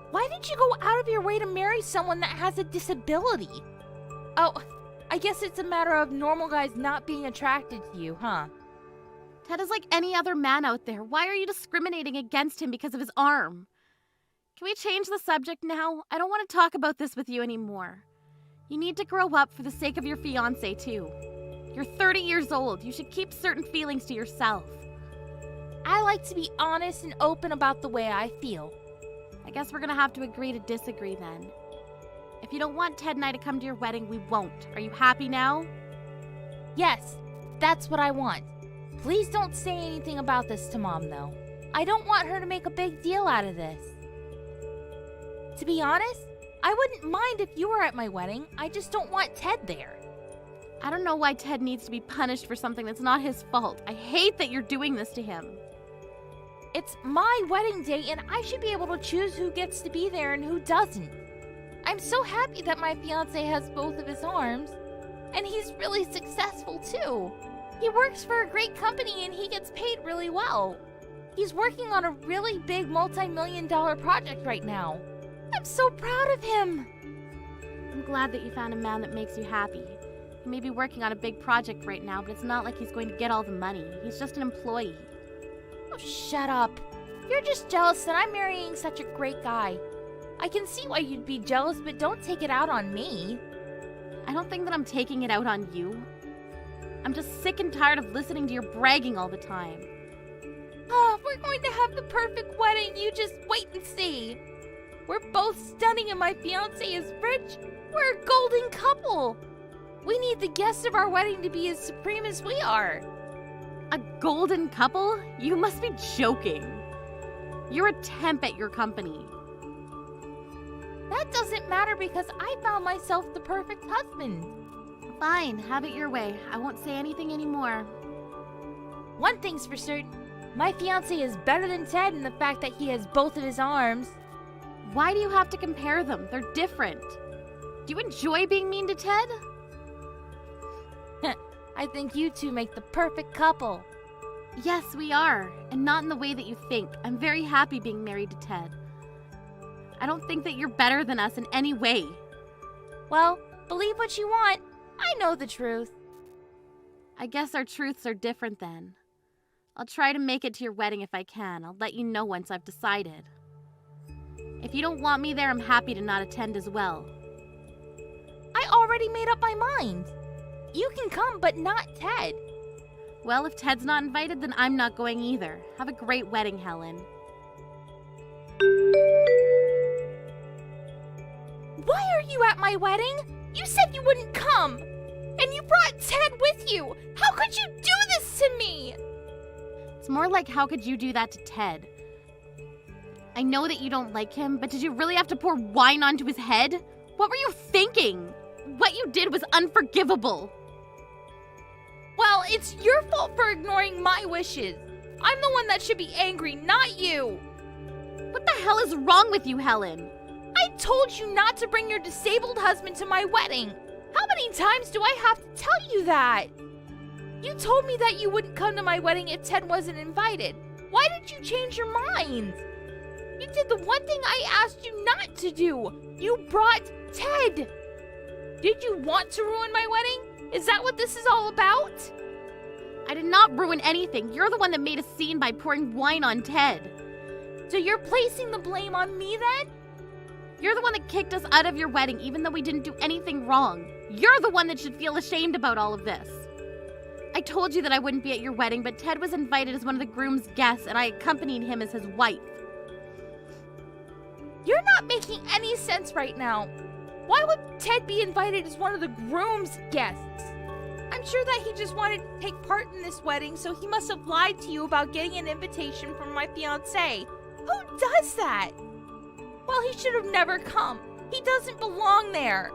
Why did you go out of your way to marry someone that has a disability? Oh, I guess it's a matter of normal guys not being attracted to you, huh? Ted is like any other man out there. Why are you discriminating against him because of his arm? Can we change the subject now? I don't want to talk about this with you anymore. You need to grow up for the sake of your fiancé, too. You're 30 years old. You should keep certain feelings to yourself. I like to be honest and open about the way I feel. I guess we're gonna have to agree to disagree then. If you don't want Ted and I to come to your wedding, we won't. Are you happy now? Yes, that's what I want. Please don't say anything about this to Mom, though. I don't want her to make a big deal out of this. To be honest, I wouldn't mind if you were at my wedding. I just don't want Ted there. I don't know why Ted needs to be punished for something that's not his fault. I hate that you're doing this to him. It's my wedding day, and I should be able to choose who gets to be there and who doesn't. I'm so happy that my fiancé has both of his arms. And he's really successful too. He works for a great company and he gets paid really well. He's working on a really big multi-million-dollar project right now. I'm so proud of him. I'm glad that you found a man that makes you happy. He may be working on a big project right now, but it's not like he's going to get all the money. He's just an employee. Oh, shut up. You're just jealous that I'm marrying such a great guy. I can see why you'd be jealous, but don't take it out on me. I don't think that I'm taking it out on you. I'm just sick and tired of listening to your bragging all the time. Oh, we're going to have the perfect wedding. You just wait and see. We're both stunning and my fiancé is rich. We're a golden couple. We need the guests of our wedding to be as supreme as we are. A golden couple? You must be joking. You're a temp at your company. That doesn't matter because I found myself the perfect husband. Fine, have it your way. I won't say anything anymore. One thing's for certain. My fiancé is better than Ted in the fact that he has both of his arms. Why do you have to compare them? They're different. Do you enjoy being mean to Ted? I think you two make the perfect couple. Yes, we are, and not in the way that you think. I'm very happy being married to Ted. I don't think that you're better than us in any way. Well, believe what you want. I know the truth. I guess our truths are different then. I'll try to make it to your wedding if I can. I'll let you know once I've decided. If you don't want me there, I'm happy to not attend as well. I already made up my mind. You can come, but not Ted. Well, if Ted's not invited, then I'm not going either. Have a great wedding, Helen. Why are you at my wedding? You said you wouldn't come. And you brought Ted with you. How could you do this to me? It's more like, how could you do that to Ted? I know that you don't like him, but did you really have to pour wine onto his head? What were you thinking? What you did was unforgivable. Well, it's your fault for ignoring my wishes. I'm the one that should be angry, not you. What the hell is wrong with you, Helen? I told you not to bring your disabled husband to my wedding. How many times do I have to tell you that? You told me that you wouldn't come to my wedding if Ted wasn't invited. Why did you change your mind? You did the one thing I asked you not to do. You brought Ted. Did you want to ruin my wedding? Is that what this is all about? I did not ruin anything. You're the one that made a scene by pouring wine on Ted. So you're placing the blame on me then? You're the one that kicked us out of your wedding even though we didn't do anything wrong. You're the one that should feel ashamed about all of this. I told you that I wouldn't be at your wedding, but Ted was invited as one of the groom's guests and I accompanied him as his wife. You're not making any sense right now. Why would Ted be invited as one of the groom's guests? I'm sure that he just wanted to take part in this wedding, so he must have lied to you about getting an invitation from my fiancé. Who does that? Well, he should have never come. He doesn't belong there.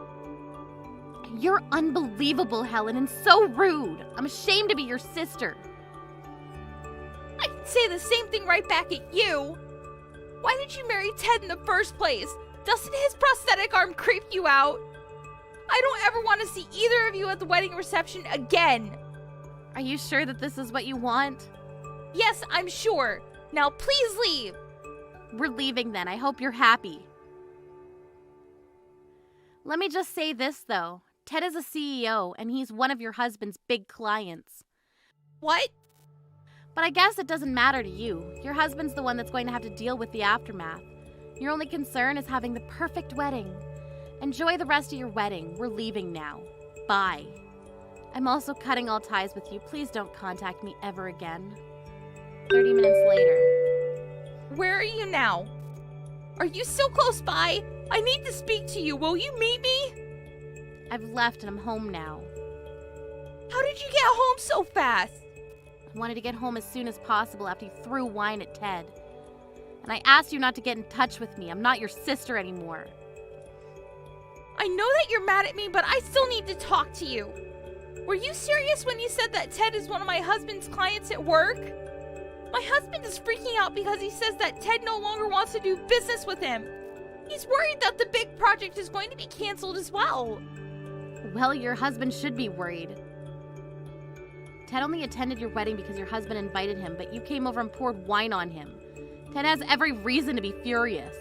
You're unbelievable, Helen, and so rude. I'm ashamed to be your sister. I can say the same thing right back at you. Why did you marry Ted in the first place? Doesn't his prosthetic arm creep you out? I don't ever want to see either of you at the wedding reception again. Are you sure that this is what you want? Yes, I'm sure. Now please leave. We're leaving then. I hope you're happy. Let me just say this, though. Ted is a CEO, and he's one of your husband's big clients. What? But I guess it doesn't matter to you. Your husband's the one that's going to have to deal with the aftermath. Your only concern is having the perfect wedding. Enjoy the rest of your wedding. We're leaving now. Bye. I'm also cutting all ties with you. Please don't contact me ever again. 30 minutes later. Where are you now? Are you still close by? I need to speak to you. Will you meet me? I've left and I'm home now. How did you get home so fast? I wanted to get home as soon as possible after you threw wine at Ted. And I asked you not to get in touch with me. I'm not your sister anymore. I know that you're mad at me, but I still need to talk to you. Were you serious when you said that Ted is one of my husband's clients at work? My husband is freaking out because he says that Ted no longer wants to do business with him. He's worried that the big project is going to be canceled as well. Well, your husband should be worried. Ted only attended your wedding because your husband invited him, but you came over and poured wine on him. Ted has every reason to be furious.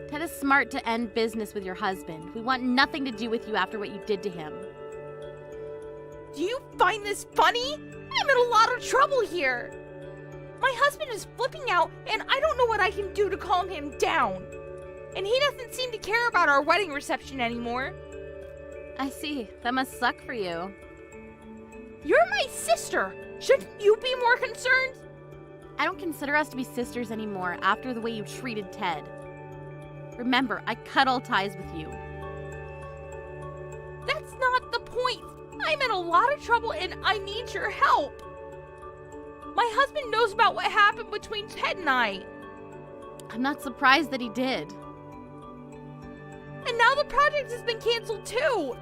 Ted is smart to end business with your husband. We want nothing to do with you after what you did to him. Do you find this funny? I'm in a lot of trouble here. My husband is flipping out, and I don't know what I can do to calm him down. And he doesn't seem to care about our wedding reception anymore. I see. That must suck for you. You're my sister. Shouldn't you be more concerned? I don't consider us to be sisters anymore after the way you treated Ted. Remember, I cut all ties with you. That's not the point. I'm in a lot of trouble and I need your help. My husband knows about what happened between Ted and I. I'm not surprised that he did. And now the project has been canceled too.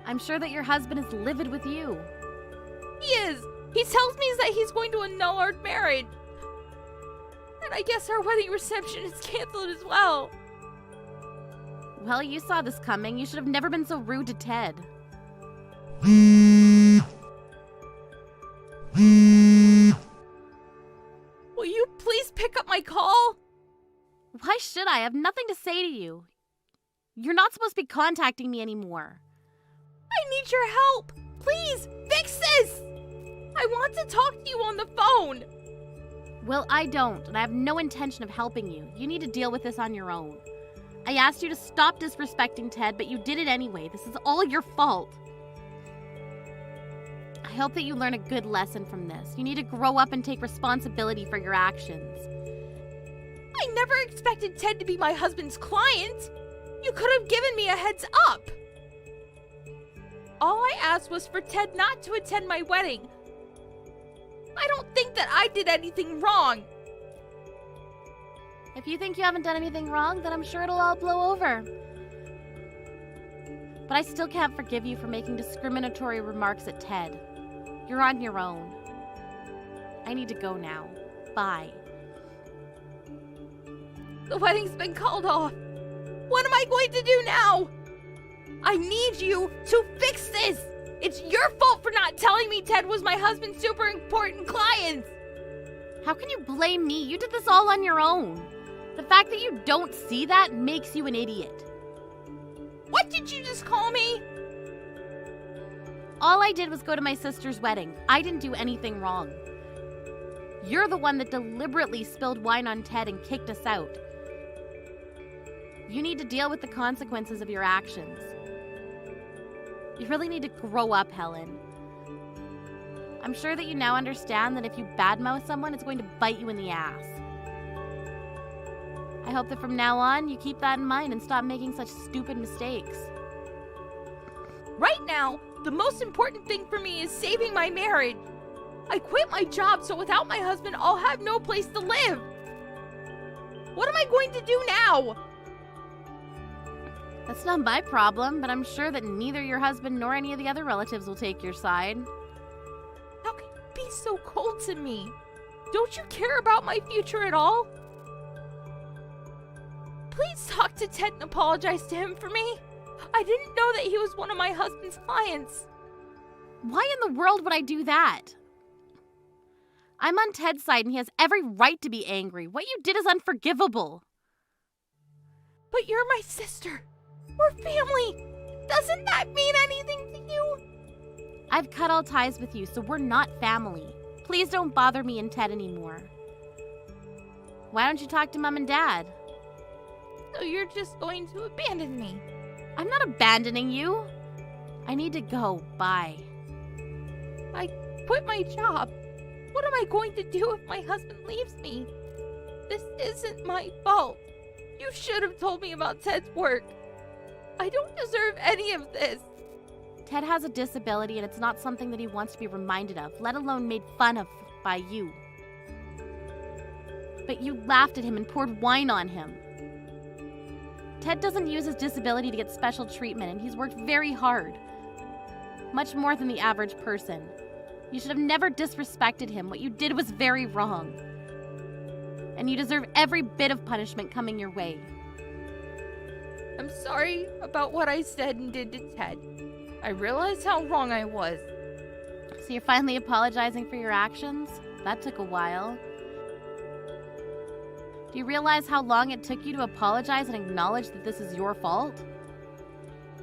I'm sure that your husband is livid with you. He is. He tells me that he's going to annul our marriage. And I guess our wedding reception is canceled as well. Well, you saw this coming. You should have never been so rude to Ted. Will you please pick up my call? Why should I? I have nothing to say to you. You're not supposed to be contacting me anymore. I need your help. Please, fix this. I want to talk to you on the phone. Well, I don't, and I have no intention of helping you. You need to deal with this on your own. I asked you to stop disrespecting Ted, but you did it anyway. This is all your fault. I hope that you learn a good lesson from this. You need to grow up and take responsibility for your actions. I never expected Ted to be my husband's client. You could have given me a heads up. All I asked was for Ted not to attend my wedding. I don't think that I did anything wrong. If you think you haven't done anything wrong, then I'm sure it'll all blow over. But I still can't forgive you for making discriminatory remarks at Ted. You're on your own. I need to go now. Bye. The wedding's been called off. What am I going to do now? I need you to fix this. It's your fault for not telling me Ted was my husband's super important client. How can you blame me? You did this all on your own. The fact that you don't see that makes you an idiot. What did you just call me? All I did was go to my sister's wedding. I didn't do anything wrong. You're the one that deliberately spilled wine on Ted and kicked us out. You need to deal with the consequences of your actions. You really need to grow up, Helen. I'm sure that you now understand that if you badmouth someone, it's going to bite you in the ass. I hope that from now on, you keep that in mind and stop making such stupid mistakes. Right now, the most important thing for me is saving my marriage. I quit my job so without my husband, I'll have no place to live. What am I going to do now? That's not my problem, but I'm sure that neither your husband nor any of the other relatives will take your side. How can you be so cold to me? Don't you care about my future at all? Please talk to Ted and apologize to him for me. I didn't know that he was one of my husband's clients. Why in the world would I do that? I'm on Ted's side and he has every right to be angry. What you did is unforgivable. But you're my sister. We're family. Doesn't that mean anything to you? I've cut all ties with you, so we're not family. Please don't bother me and Ted anymore. Why don't you talk to Mom and Dad? So you're just going to abandon me? I'm not abandoning you. I need to go. Bye. I quit my job. What am I going to do if my husband leaves me? This isn't my fault. You should have told me about Ted's work. I don't deserve any of this. Ted has a disability and it's not something that he wants to be reminded of, let alone made fun of by you. But you laughed at him and poured wine on him. Ted doesn't use his disability to get special treatment, and he's worked very hard. Much more than the average person. You should have never disrespected him. What you did was very wrong. And you deserve every bit of punishment coming your way. I'm sorry about what I said and did to Ted. I realized how wrong I was. So you're finally apologizing for your actions? That took a while. Do you realize how long it took you to apologize and acknowledge that this is your fault?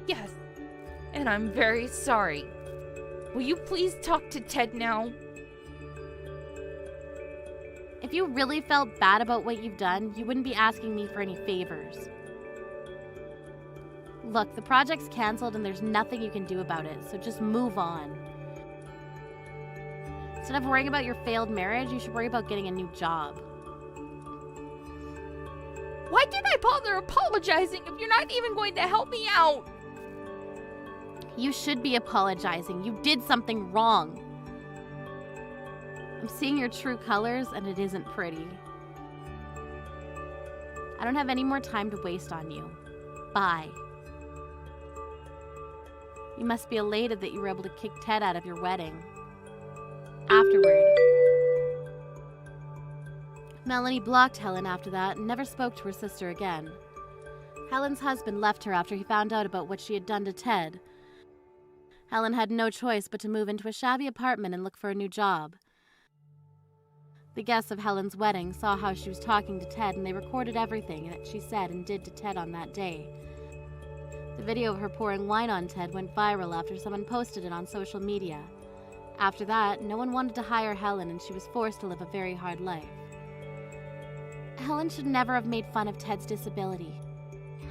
Yes, and I'm very sorry. Will you please talk to Ted now? If you really felt bad about what you've done, you wouldn't be asking me for any favors. Look, the project's canceled and there's nothing you can do about it, so just move on. Instead of worrying about your failed marriage, you should worry about getting a new job. Why did I bother apologizing if you're not even going to help me out? You should be apologizing. You did something wrong. I'm seeing your true colors, and it isn't pretty. I don't have any more time to waste on you. Bye. You must be elated that you were able to kick Ted out of your wedding. Afterward, Melanie blocked Helen after that and never spoke to her sister again. Helen's husband left her after he found out about what she had done to Ted. Helen had no choice but to move into a shabby apartment and look for a new job. The guests of Helen's wedding saw how she was talking to Ted, and they recorded everything that she said and did to Ted on that day. The video of her pouring wine on Ted went viral after someone posted it on social media. After that, no one wanted to hire Helen, and she was forced to live a very hard life. Helen should never have made fun of Ted's disability.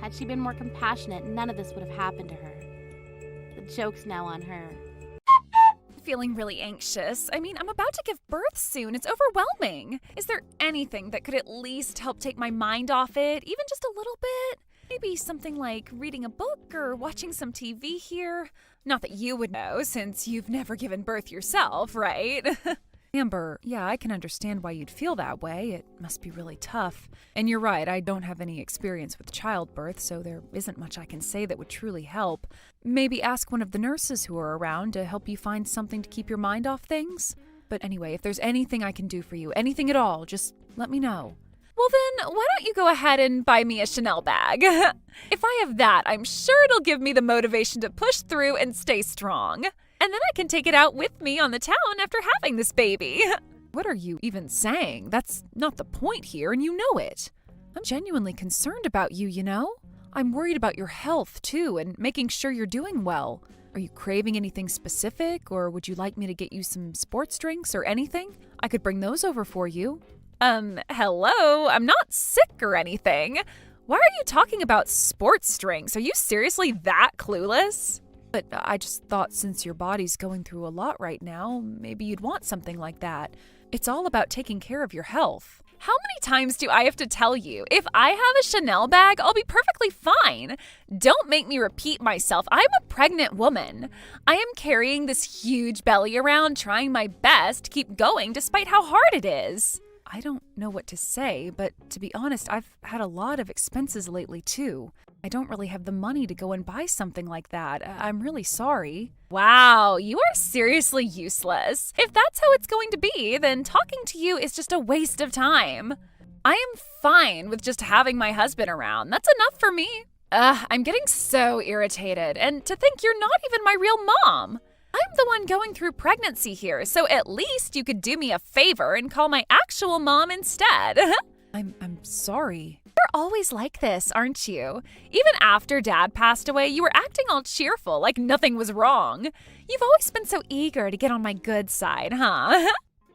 Had she been more compassionate, none of this would have happened to her. The joke's now on her. Feeling really anxious. I mean, I'm about to give birth soon. It's overwhelming. Is there anything that could at least help take my mind off it, even just a little bit? Maybe something like reading a book or watching some TV here? Not that you would know, since you've never given birth yourself, right? Amber, yeah, I can understand why you'd feel that way. It must be really tough. And you're right, I don't have any experience with childbirth, so there isn't much I can say that would truly help. Maybe ask one of the nurses who are around to help you find something to keep your mind off things. But anyway, if there's anything I can do for you, anything at all, just let me know. Well then, why don't you go ahead and buy me a Chanel bag? If I have that, I'm sure it'll give me the motivation to push through and stay strong. And then I can take it out with me on the town after having this baby. What are you even saying? That's not the point here, and you know it. I'm genuinely concerned about you, you know? I'm worried about your health, too, and making sure you're doing well. Are you craving anything specific, or would you like me to get you some sports drinks or anything? I could bring those over for you. Hello? I'm not sick or anything. Why are you talking about sports drinks? Are you seriously that clueless? But I just thought since your body's going through a lot right now, maybe you'd want something like that. It's all about taking care of your health. How many times do I have to tell you? If I have a Chanel bag, I'll be perfectly fine. Don't make me repeat myself. I'm a pregnant woman. I am carrying this huge belly around, trying my best to keep going despite how hard it is. I don't know what to say, but to be honest, I've had a lot of expenses lately too. I don't really have the money to go and buy something like that. I'm really sorry. Wow, you are seriously useless. If that's how it's going to be, then talking to you is just a waste of time. I am fine with just having my husband around. That's enough for me. I'm getting so irritated, and to think you're not even my real mom. I'm the one going through pregnancy here, so at least you could do me a favor and call my actual mom instead. I'm sorry. You're always like this, aren't you? Even after Dad passed away, you were acting all cheerful, like nothing was wrong. You've always been so eager to get on my good side, huh?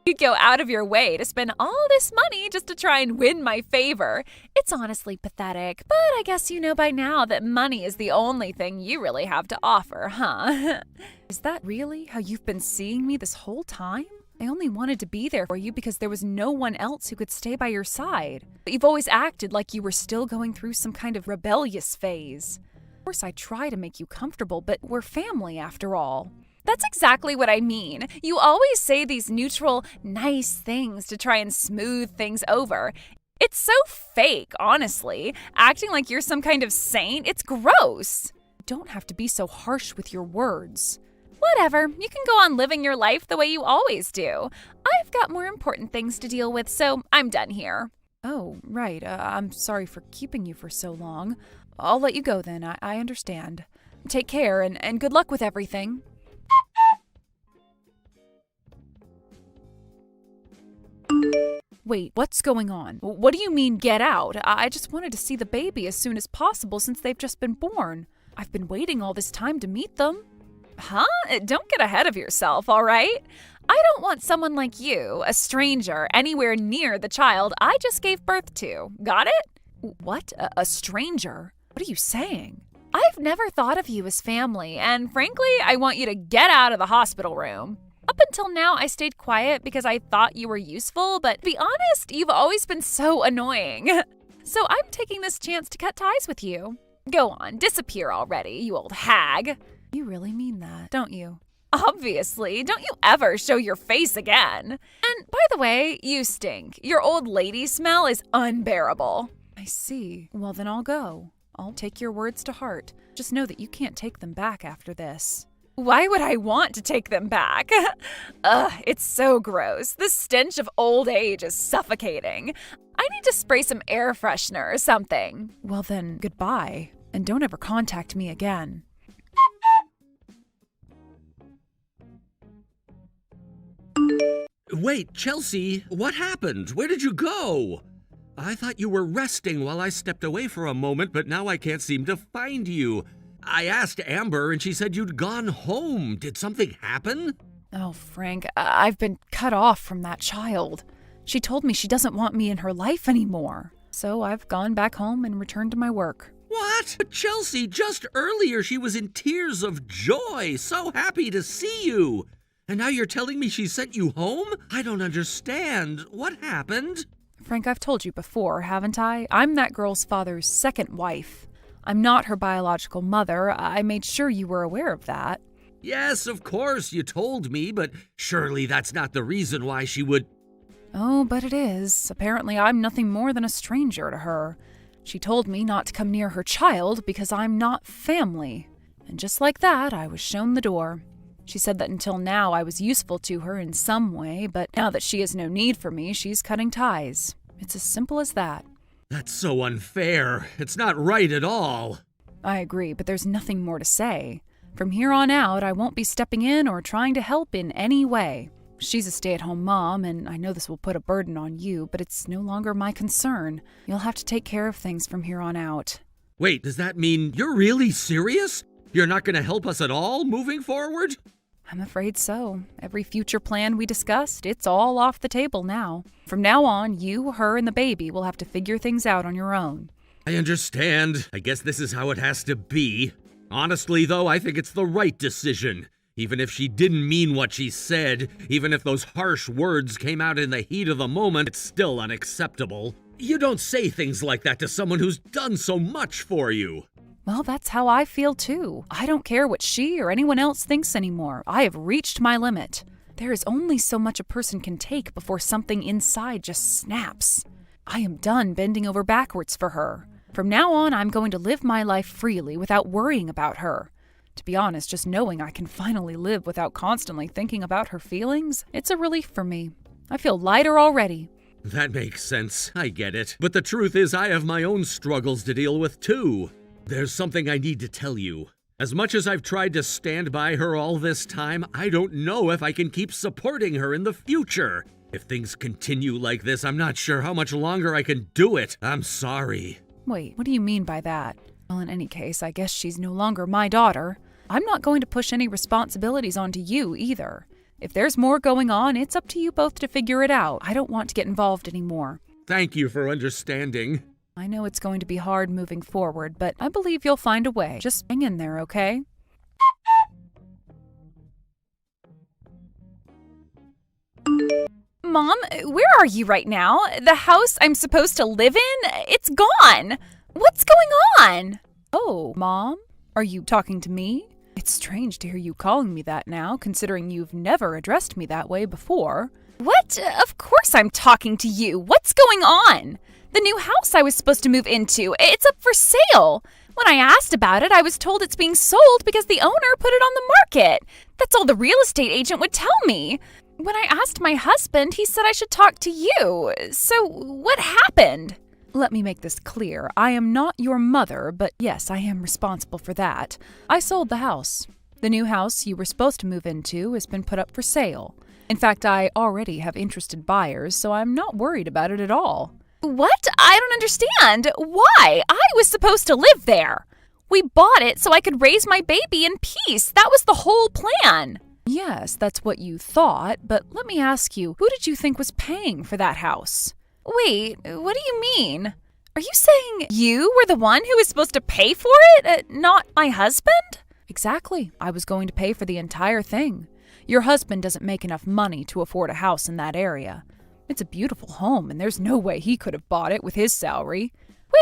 You go out of your way to spend all this money just to try and win my favor. It's honestly pathetic, but I guess you know by now that money is the only thing you really have to offer, huh? Is that really how you've been seeing me this whole time? I only wanted to be there for you because there was no one else who could stay by your side. But you've always acted like you were still going through some kind of rebellious phase. Of course, I try to make you comfortable, but we're family after all. That's exactly what I mean. You always say these neutral, nice things to try and smooth things over. It's so fake, honestly. Acting like you're some kind of saint, it's gross. You don't have to be so harsh with your words. Whatever, you can go on living your life the way you always do. I've got more important things to deal with, so I'm done here. Oh, right. I'm sorry for keeping you for so long. I'll let you go then. I understand. Take care and good luck with everything. Wait, what's going on? What do you mean, get out? I just wanted to see the baby as soon as possible since they've just been born. I've been waiting all this time to meet them. Huh? Don't get ahead of yourself, all right? I don't want someone like you, a stranger, anywhere near the child I just gave birth to. Got it? What? A stranger? What are you saying? I've never thought of you as family, and frankly, I want you to get out of the hospital room. Up until now, I stayed quiet because I thought you were useful, but to be honest, you've always been so annoying. So I'm taking this chance to cut ties with you. Go on, disappear already, you old hag. You really mean that, don't you? Obviously. Don't you ever show your face again. And by the way, you stink. Your old lady smell is unbearable. I see. Well, then I'll go. I'll take your words to heart. Just know that you can't take them back after this. Why would I want to take them back? Ugh, it's so gross. The stench of old age is suffocating. I need to spray some air freshener or something. Well then, goodbye. And don't ever contact me again. Wait, Chelsea, what happened? Where did you go? I thought you were resting while I stepped away for a moment, but now I can't seem to find you. I asked Amber and she said you'd gone home. Did something happen? Oh, Frank, I've been cut off from that child. She told me she doesn't want me in her life anymore. So I've gone back home and returned to my work. What? But Chelsea, just earlier she was in tears of joy, so happy to see you. And now you're telling me she sent you home? I don't understand. What happened? Frank, I've told you before, haven't I? I'm that girl's father's second wife. I'm not her biological mother. I made sure you were aware of that. Yes, of course, you told me, but surely that's not the reason why she would... Oh, but it is. Apparently I'm nothing more than a stranger to her. She told me not to come near her child because I'm not family. And just like that, I was shown the door. She said that until now I was useful to her in some way, but now that she has no need for me, she's cutting ties. It's as simple as that. That's so unfair. It's not right at all. I agree, but there's nothing more to say. From here on out, I won't be stepping in or trying to help in any way. She's a stay-at-home mom, and I know this will put a burden on you, but it's no longer my concern. You'll have to take care of things from here on out. Wait, does that mean you're really serious? You're not going to help us at all moving forward? I'm afraid so. Every future plan we discussed, it's all off the table now. From now on, you, her, and the baby will have to figure things out on your own. I understand. I guess this is how it has to be. Honestly, though, I think it's the right decision. Even if she didn't mean what she said, even if those harsh words came out in the heat of the moment, it's still unacceptable. You don't say things like that to someone who's done so much for you. Well, that's how I feel too. I don't care what she or anyone else thinks anymore. I have reached my limit. There is only so much a person can take before something inside just snaps. I am done bending over backwards for her. From now on, I'm going to live my life freely without worrying about her. To be honest, just knowing I can finally live without constantly thinking about her feelings, it's a relief for me. I feel lighter already. That makes sense. I get it. But the truth is, I have my own struggles to deal with too. There's something I need to tell you. As much as I've tried to stand by her all this time, I don't know if I can keep supporting her in the future. If things continue like this, I'm not sure how much longer I can do it. I'm sorry. Wait, what do you mean by that? Well, in any case, I guess she's no longer my daughter. I'm not going to push any responsibilities onto you either. If there's more going on, it's up to you both to figure it out. I don't want to get involved anymore. Thank you for understanding. I know it's going to be hard moving forward, but I believe you'll find a way. Just hang in there, okay? Mom, where are you right now? The house I'm supposed to live in? It's gone! What's going on? Oh, Mom? Are you talking to me? It's strange to hear you calling me that now, considering you've never addressed me that way before. What? Of course I'm talking to you. What's going on? The new house I was supposed to move into, it's up for sale. When I asked about it, I was told it's being sold because the owner put it on the market. That's all the real estate agent would tell me. When I asked my husband, he said I should talk to you. So what happened? Let me make this clear. I am not your mother, but yes, I am responsible for that. I sold the house. The new house you were supposed to move into has been put up for sale. In fact, I already have interested buyers, so I'm not worried about it at all. What? I don't understand. Why? I was supposed to live there. We bought it so I could raise my baby in peace. That was the whole plan. Yes, that's what you thought, but let me ask you, who did you think was paying for that house? Wait, what do you mean? Are you saying you were the one who was supposed to pay for it, not my husband? Exactly. I was going to pay for the entire thing. Your husband doesn't make enough money to afford a house in that area. It's a beautiful home, and there's no way he could have bought it with his salary.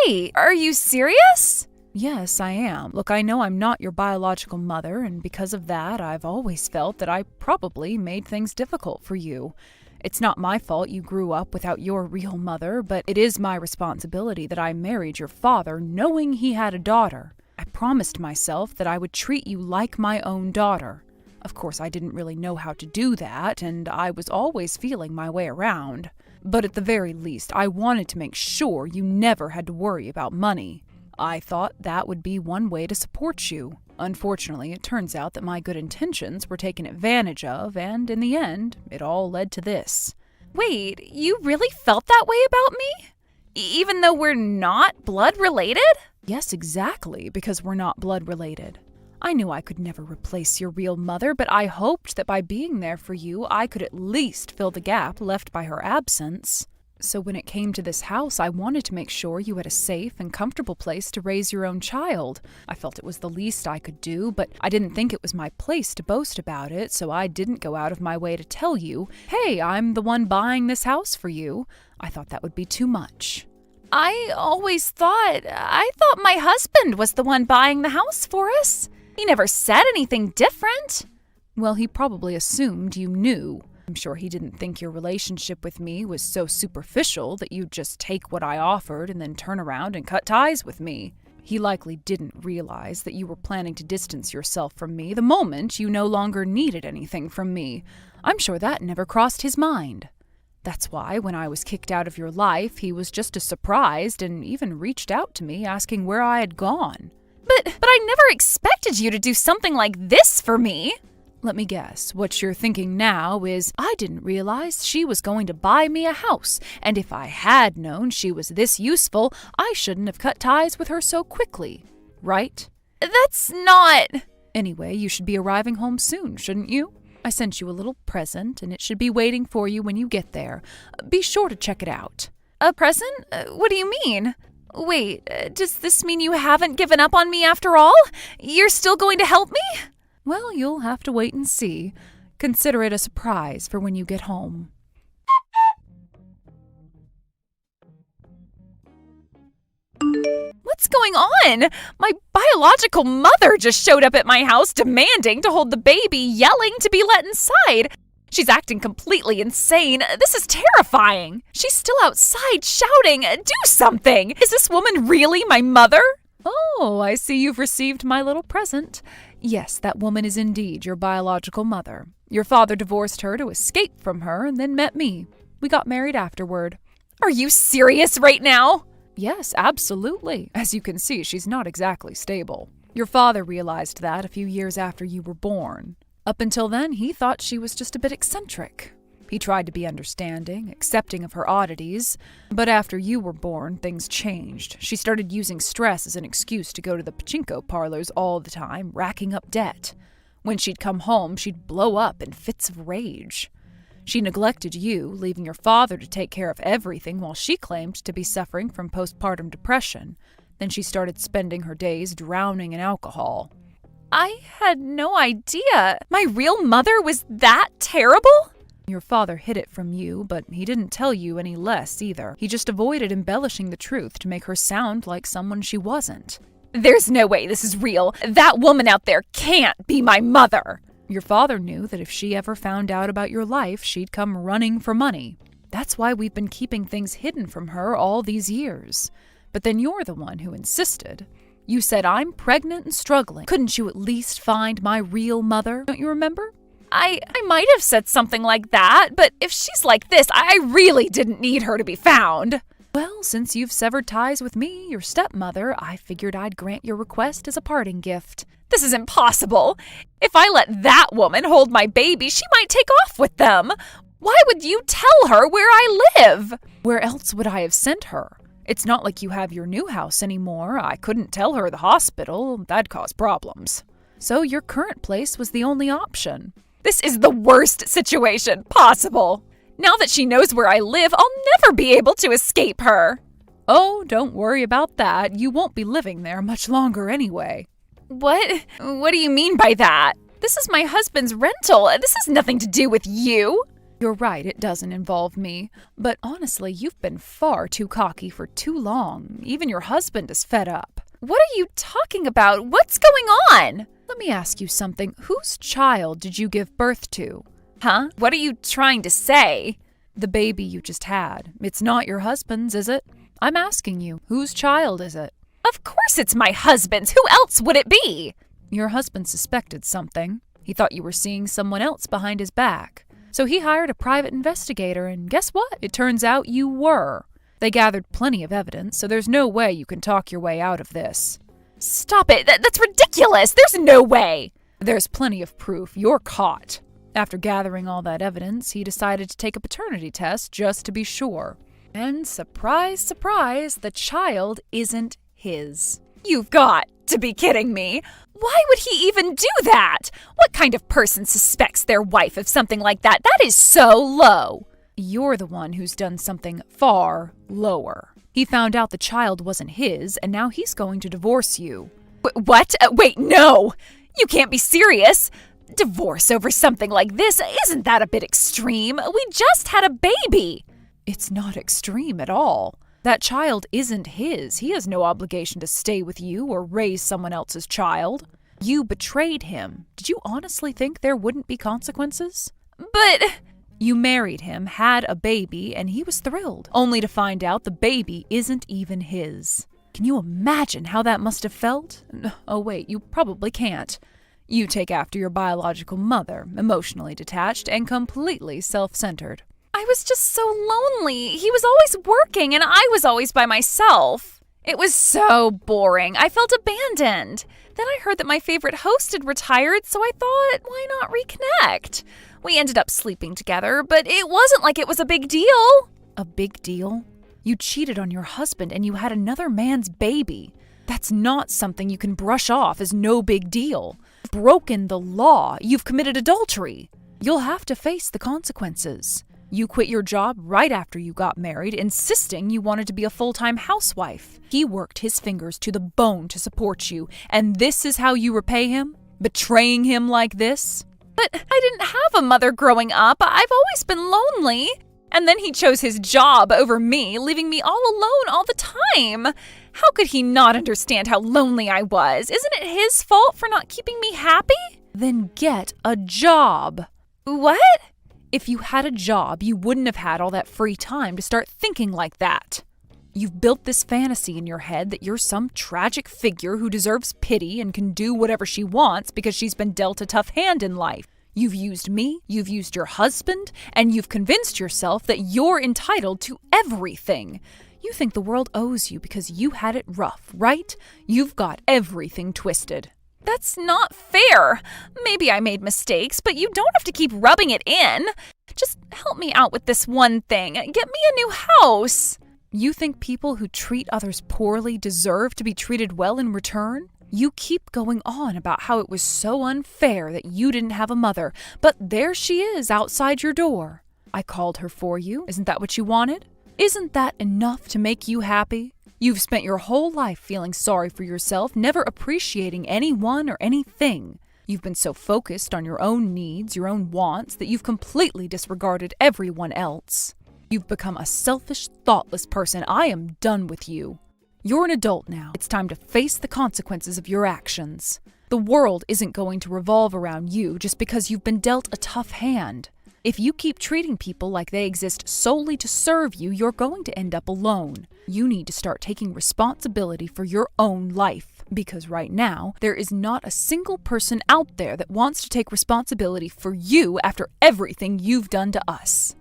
Wait, are you serious? Yes, I am. Look, I know I'm not your biological mother, and because of that, I've always felt that I probably made things difficult for you. It's not my fault you grew up without your real mother, but it is my responsibility that I married your father knowing he had a daughter. I promised myself that I would treat you like my own daughter. Of course, I didn't really know how to do that, and I was always feeling my way around. But at the very least, I wanted to make sure you never had to worry about money. I thought that would be one way to support you. Unfortunately, it turns out that my good intentions were taken advantage of, and in the end, it all led to this. Wait, you really felt that way about me? Even though we're not blood related? Yes, exactly, because we're not blood related. I knew I could never replace your real mother, but I hoped that by being there for you, I could at least fill the gap left by her absence. So when it came to this house, I wanted to make sure you had a safe and comfortable place to raise your own child. I felt it was the least I could do, but I didn't think it was my place to boast about it, so I didn't go out of my way to tell you, hey, I'm the one buying this house for you. I thought that would be too much. I thought my husband was the one buying the house for us. He never said anything different. Well, he probably assumed you knew. I'm sure he didn't think your relationship with me was so superficial that you'd just take what I offered and then turn around and cut ties with me. He likely didn't realize that you were planning to distance yourself from me the moment you no longer needed anything from me. I'm sure that never crossed his mind. That's why, when I was kicked out of your life, he was just as surprised and even reached out to me asking where I had gone. But I never expected you to do something like this for me. Let me guess, what you're thinking now is, I didn't realize she was going to buy me a house, and if I had known she was this useful, I shouldn't have cut ties with her so quickly, right? That's not... Anyway, you should be arriving home soon, shouldn't you? I sent you a little present, and it should be waiting for you when you get there. Be sure to check it out. A present? What do you mean? Wait, does this mean you haven't given up on me after all? You're still going to help me? Well, you'll have to wait and see. Consider it a surprise for when you get home. What's going on? My biological mother just showed up at my house demanding to hold the baby, yelling to be let inside. She's acting completely insane. This is terrifying. She's still outside shouting, "Do something! Is this woman really my mother?" Oh, I see you've received my little present. Yes, that woman is indeed your biological mother. Your father divorced her to escape from her and then met me. We got married afterward. Are you serious right now? Yes, absolutely. As you can see, she's not exactly stable. Your father realized that a few years after you were born. Up until then, he thought she was just a bit eccentric. He tried to be understanding, accepting of her oddities, but after you were born, things changed. She started using stress as an excuse to go to the pachinko parlors all the time, racking up debt. When she'd come home, she'd blow up in fits of rage. She neglected you, leaving your father to take care of everything while she claimed to be suffering from postpartum depression. Then she started spending her days drowning in alcohol. I had no idea. My real mother was that terrible? Your father hid it from you, but he didn't tell you any less either. He just avoided embellishing the truth to make her sound like someone she wasn't. There's no way this is real. That woman out there can't be my mother. Your father knew that if she ever found out about your life, she'd come running for money. That's why we've been keeping things hidden from her all these years. But then you're the one who insisted. You said, I'm pregnant and struggling. Couldn't you at least find my real mother? Don't you remember? I might have said something like that, but if she's like this, I really didn't need her to be found. Well, since you've severed ties with me, your stepmother, I figured I'd grant your request as a parting gift. This is impossible. If I let that woman hold my baby, she might take off with them. Why would you tell her where I live? Where else would I have sent her? It's not like you have your new house anymore. I couldn't tell her the hospital. That'd cause problems. So your current place was the only option. This is the worst situation possible. Now that she knows where I live, I'll never be able to escape her. Oh, don't worry about that. You won't be living there much longer anyway. What? What do you mean by that? This is my husband's rental. This has nothing to do with you. You're right, it doesn't involve me. But honestly, you've been far too cocky for too long. Even your husband is fed up. What are you talking about? What's going on? Let me ask you something. Whose child did you give birth to? Huh? What are you trying to say? The baby you just had. It's not your husband's, is it? I'm asking you, whose child is it? Of course it's my husband's. Who else would it be? Your husband suspected something. He thought you were seeing someone else behind his back. So he hired a private investigator, and guess what? It turns out you were. They gathered plenty of evidence, so there's no way you can talk your way out of this. Stop it! That's ridiculous! There's no way! There's plenty of proof. You're caught. After gathering all that evidence, he decided to take a paternity test just to be sure. And surprise, surprise, the child isn't his. You've got to be kidding me. Why would he even do that? What kind of person suspects their wife of something like that? That is so low. You're the one who's done something far lower. He found out the child wasn't his, and now he's going to divorce you. What? Wait, no! You can't be serious! Divorce over something like this? Isn't that a bit extreme? We just had a baby! It's not extreme at all. That child isn't his. He has no obligation to stay with you or raise someone else's child. You betrayed him. Did you honestly think there wouldn't be consequences? But... You married him, had a baby, and he was thrilled, only to find out the baby isn't even his. Can you imagine how that must have felt? Oh wait, you probably can't. You take after your biological mother, emotionally detached and completely self-centered. I was just so lonely. He was always working and I was always by myself. It was so boring. I felt abandoned. Then I heard that my favorite host had retired, so I thought, why not reconnect? We ended up sleeping together, but it wasn't like it was a big deal. A big deal? You cheated on your husband and you had another man's baby. That's not something you can brush off as no big deal. You've broken the law. You've committed adultery. You'll have to face the consequences. You quit your job right after you got married, insisting you wanted to be a full-time housewife. He worked his fingers to the bone to support you, and this is how you repay him? Betraying him like this? But I didn't have a mother growing up. I've always been lonely. And then he chose his job over me, leaving me all alone all the time. How could he not understand how lonely I was? Isn't it his fault for not keeping me happy? Then get a job. What? If you had a job, you wouldn't have had all that free time to start thinking like that. You've built this fantasy in your head that you're some tragic figure who deserves pity and can do whatever she wants because she's been dealt a tough hand in life. You've used me, you've used your husband, and you've convinced yourself that you're entitled to everything. You think the world owes you because you had it rough, right? You've got everything twisted. That's not fair. Maybe I made mistakes, but you don't have to keep rubbing it in. Just help me out with this one thing. Get me a new house. You think people who treat others poorly deserve to be treated well in return? You keep going on about how it was so unfair that you didn't have a mother, but there she is outside your door. I called her for you. Isn't that what you wanted? Isn't that enough to make you happy? You've spent your whole life feeling sorry for yourself, never appreciating anyone or anything. You've been so focused on your own needs, your own wants, that you've completely disregarded everyone else. You've become a selfish, thoughtless person. I am done with you. You're an adult now. It's time to face the consequences of your actions. The world isn't going to revolve around you just because you've been dealt a tough hand. If you keep treating people like they exist solely to serve you, you're going to end up alone. You need to start taking responsibility for your own life. Because right now, there is not a single person out there that wants to take responsibility for you after everything you've done to us.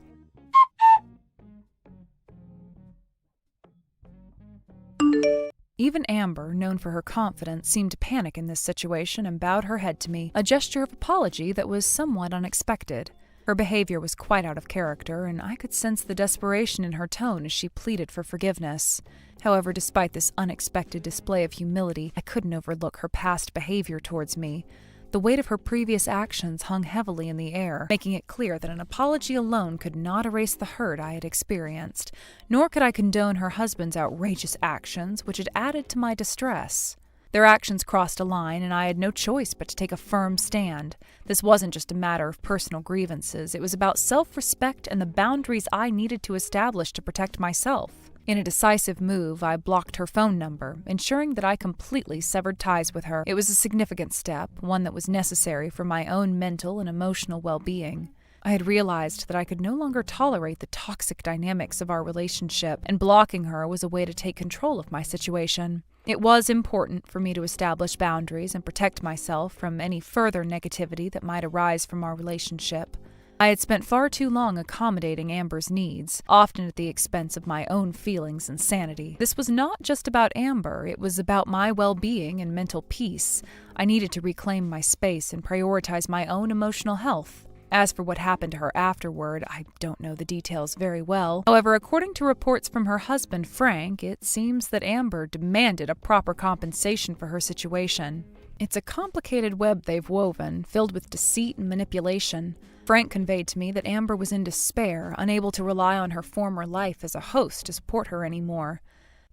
Even Amber, known for her confidence, seemed to panic in this situation and bowed her head to me, a gesture of apology that was somewhat unexpected. Her behavior was quite out of character, and I could sense the desperation in her tone as she pleaded for forgiveness. However, despite this unexpected display of humility, I couldn't overlook her past behavior towards me. The weight of her previous actions hung heavily in the air, making it clear that an apology alone could not erase the hurt I had experienced, nor could I condone her husband's outrageous actions, which had added to my distress. Their actions crossed a line, and I had no choice but to take a firm stand. This wasn't just a matter of personal grievances, it was about self-respect and the boundaries I needed to establish to protect myself. In a decisive move, I blocked her phone number, ensuring that I completely severed ties with her. It was a significant step, one that was necessary for my own mental and emotional well-being. I had realized that I could no longer tolerate the toxic dynamics of our relationship, and blocking her was a way to take control of my situation. It was important for me to establish boundaries and protect myself from any further negativity that might arise from our relationship. I had spent far too long accommodating Amber's needs, often at the expense of my own feelings and sanity. This was not just about Amber, it was about my well-being and mental peace. I needed to reclaim my space and prioritize my own emotional health. As for what happened to her afterward, I don't know the details very well. However, according to reports from her husband, Frank, it seems that Amber demanded a proper compensation for her situation. It's a complicated web they've woven, filled with deceit and manipulation. Frank conveyed to me that Amber was in despair, unable to rely on her former life as a host to support her anymore.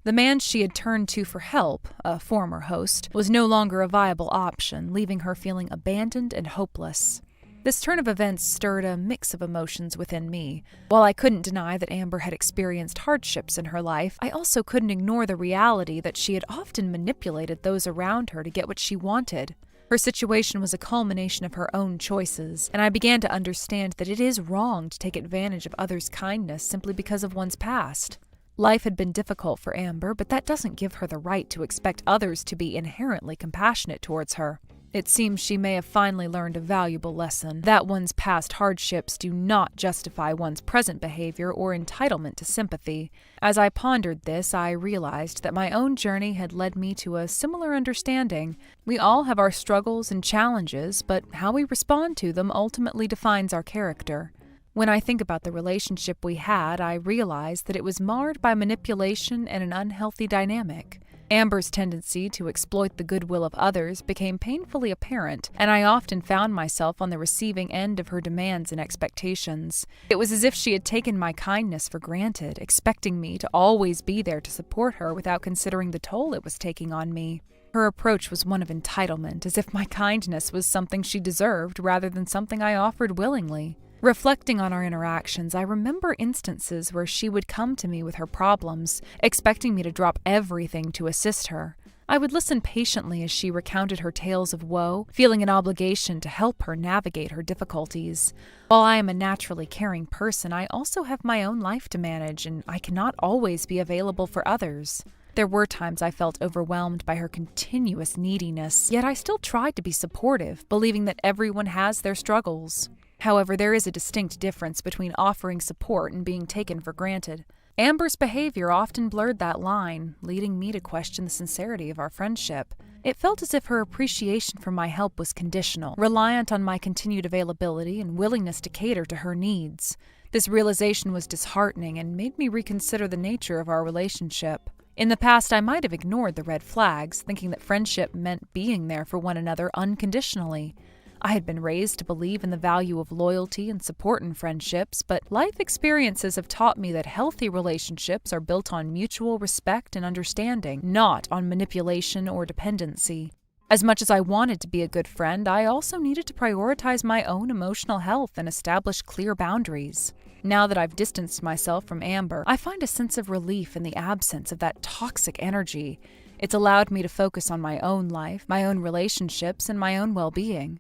The man she had turned to for help, a former host, was no longer a viable option, leaving her feeling abandoned and hopeless. This turn of events stirred a mix of emotions within me. While I couldn't deny that Amber had experienced hardships in her life, I also couldn't ignore the reality that she had often manipulated those around her to get what she wanted. Her situation was a culmination of her own choices, and I began to understand that it is wrong to take advantage of others' kindness simply because of one's past. Life had been difficult for Amber, but that doesn't give her the right to expect others to be inherently compassionate towards her. It seems she may have finally learned a valuable lesson, that one's past hardships do not justify one's present behavior or entitlement to sympathy. As I pondered this, I realized that my own journey had led me to a similar understanding. We all have our struggles and challenges, but how we respond to them ultimately defines our character. When I think about the relationship we had, I realize that it was marred by manipulation and an unhealthy dynamic. Amber's tendency to exploit the goodwill of others became painfully apparent, and I often found myself on the receiving end of her demands and expectations. It was as if she had taken my kindness for granted, expecting me to always be there to support her without considering the toll it was taking on me. Her approach was one of entitlement, as if my kindness was something she deserved rather than something I offered willingly. Reflecting on our interactions, I remember instances where she would come to me with her problems, expecting me to drop everything to assist her. I would listen patiently as she recounted her tales of woe, feeling an obligation to help her navigate her difficulties. While I am a naturally caring person, I also have my own life to manage, and I cannot always be available for others. There were times I felt overwhelmed by her continuous neediness, yet I still tried to be supportive, believing that everyone has their struggles. However, there is a distinct difference between offering support and being taken for granted. Amber's behavior often blurred that line, leading me to question the sincerity of our friendship. It felt as if her appreciation for my help was conditional, reliant on my continued availability and willingness to cater to her needs. This realization was disheartening and made me reconsider the nature of our relationship. In the past, I might have ignored the red flags, thinking that friendship meant being there for one another unconditionally. I had been raised to believe in the value of loyalty and support in friendships, but life experiences have taught me that healthy relationships are built on mutual respect and understanding, not on manipulation or dependency. As much as I wanted to be a good friend, I also needed to prioritize my own emotional health and establish clear boundaries. Now that I've distanced myself from Amber, I find a sense of relief in the absence of that toxic energy. It's allowed me to focus on my own life, my own relationships, and my own well-being.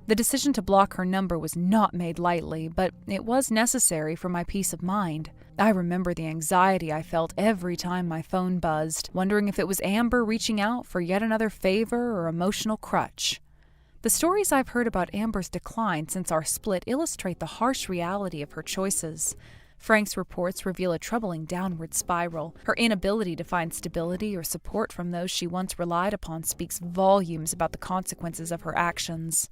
The decision to block her number was not made lightly, but it was necessary for my peace of mind. I remember the anxiety I felt every time my phone buzzed, wondering if it was Amber reaching out for yet another favor or emotional crutch. The stories I've heard about Amber's decline since our split illustrate the harsh reality of her choices. Frank's reports reveal a troubling downward spiral. Her inability to find stability or support from those she once relied upon speaks volumes about the consequences of her actions.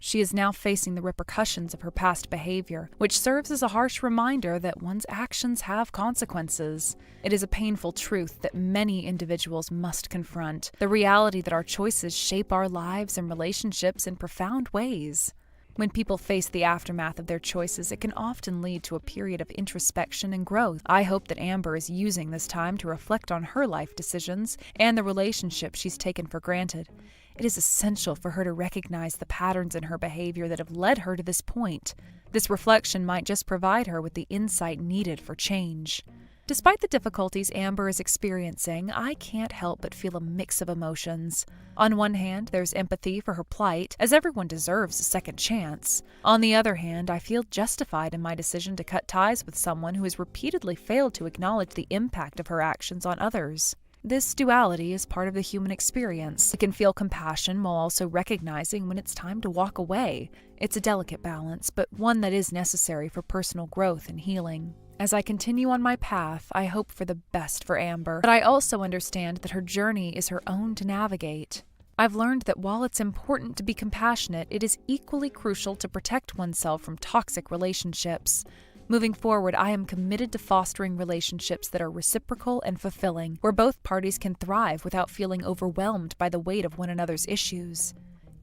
She is now facing the repercussions of her past behavior, which serves as a harsh reminder that one's actions have consequences. It is a painful truth that many individuals must confront, the reality that our choices shape our lives and relationships in profound ways. When people face the aftermath of their choices, it can often lead to a period of introspection and growth. I hope that Amber is using this time to reflect on her life decisions and the relationship she's taken for granted. It is essential for her to recognize the patterns in her behavior that have led her to this point. This reflection might just provide her with the insight needed for change. Despite the difficulties Amber is experiencing, I can't help but feel a mix of emotions. On one hand, there's empathy for her plight, as everyone deserves a second chance. On the other hand, I feel justified in my decision to cut ties with someone who has repeatedly failed to acknowledge the impact of her actions on others. This duality is part of the human experience. We can feel compassion while also recognizing when it's time to walk away. It's a delicate balance, but one that is necessary for personal growth and healing. As I continue on my path, I hope for the best for Amber, but I also understand that her journey is her own to navigate. I've learned that while it's important to be compassionate, it is equally crucial to protect oneself from toxic relationships. Moving forward, I am committed to fostering relationships that are reciprocal and fulfilling, where both parties can thrive without feeling overwhelmed by the weight of one another's issues.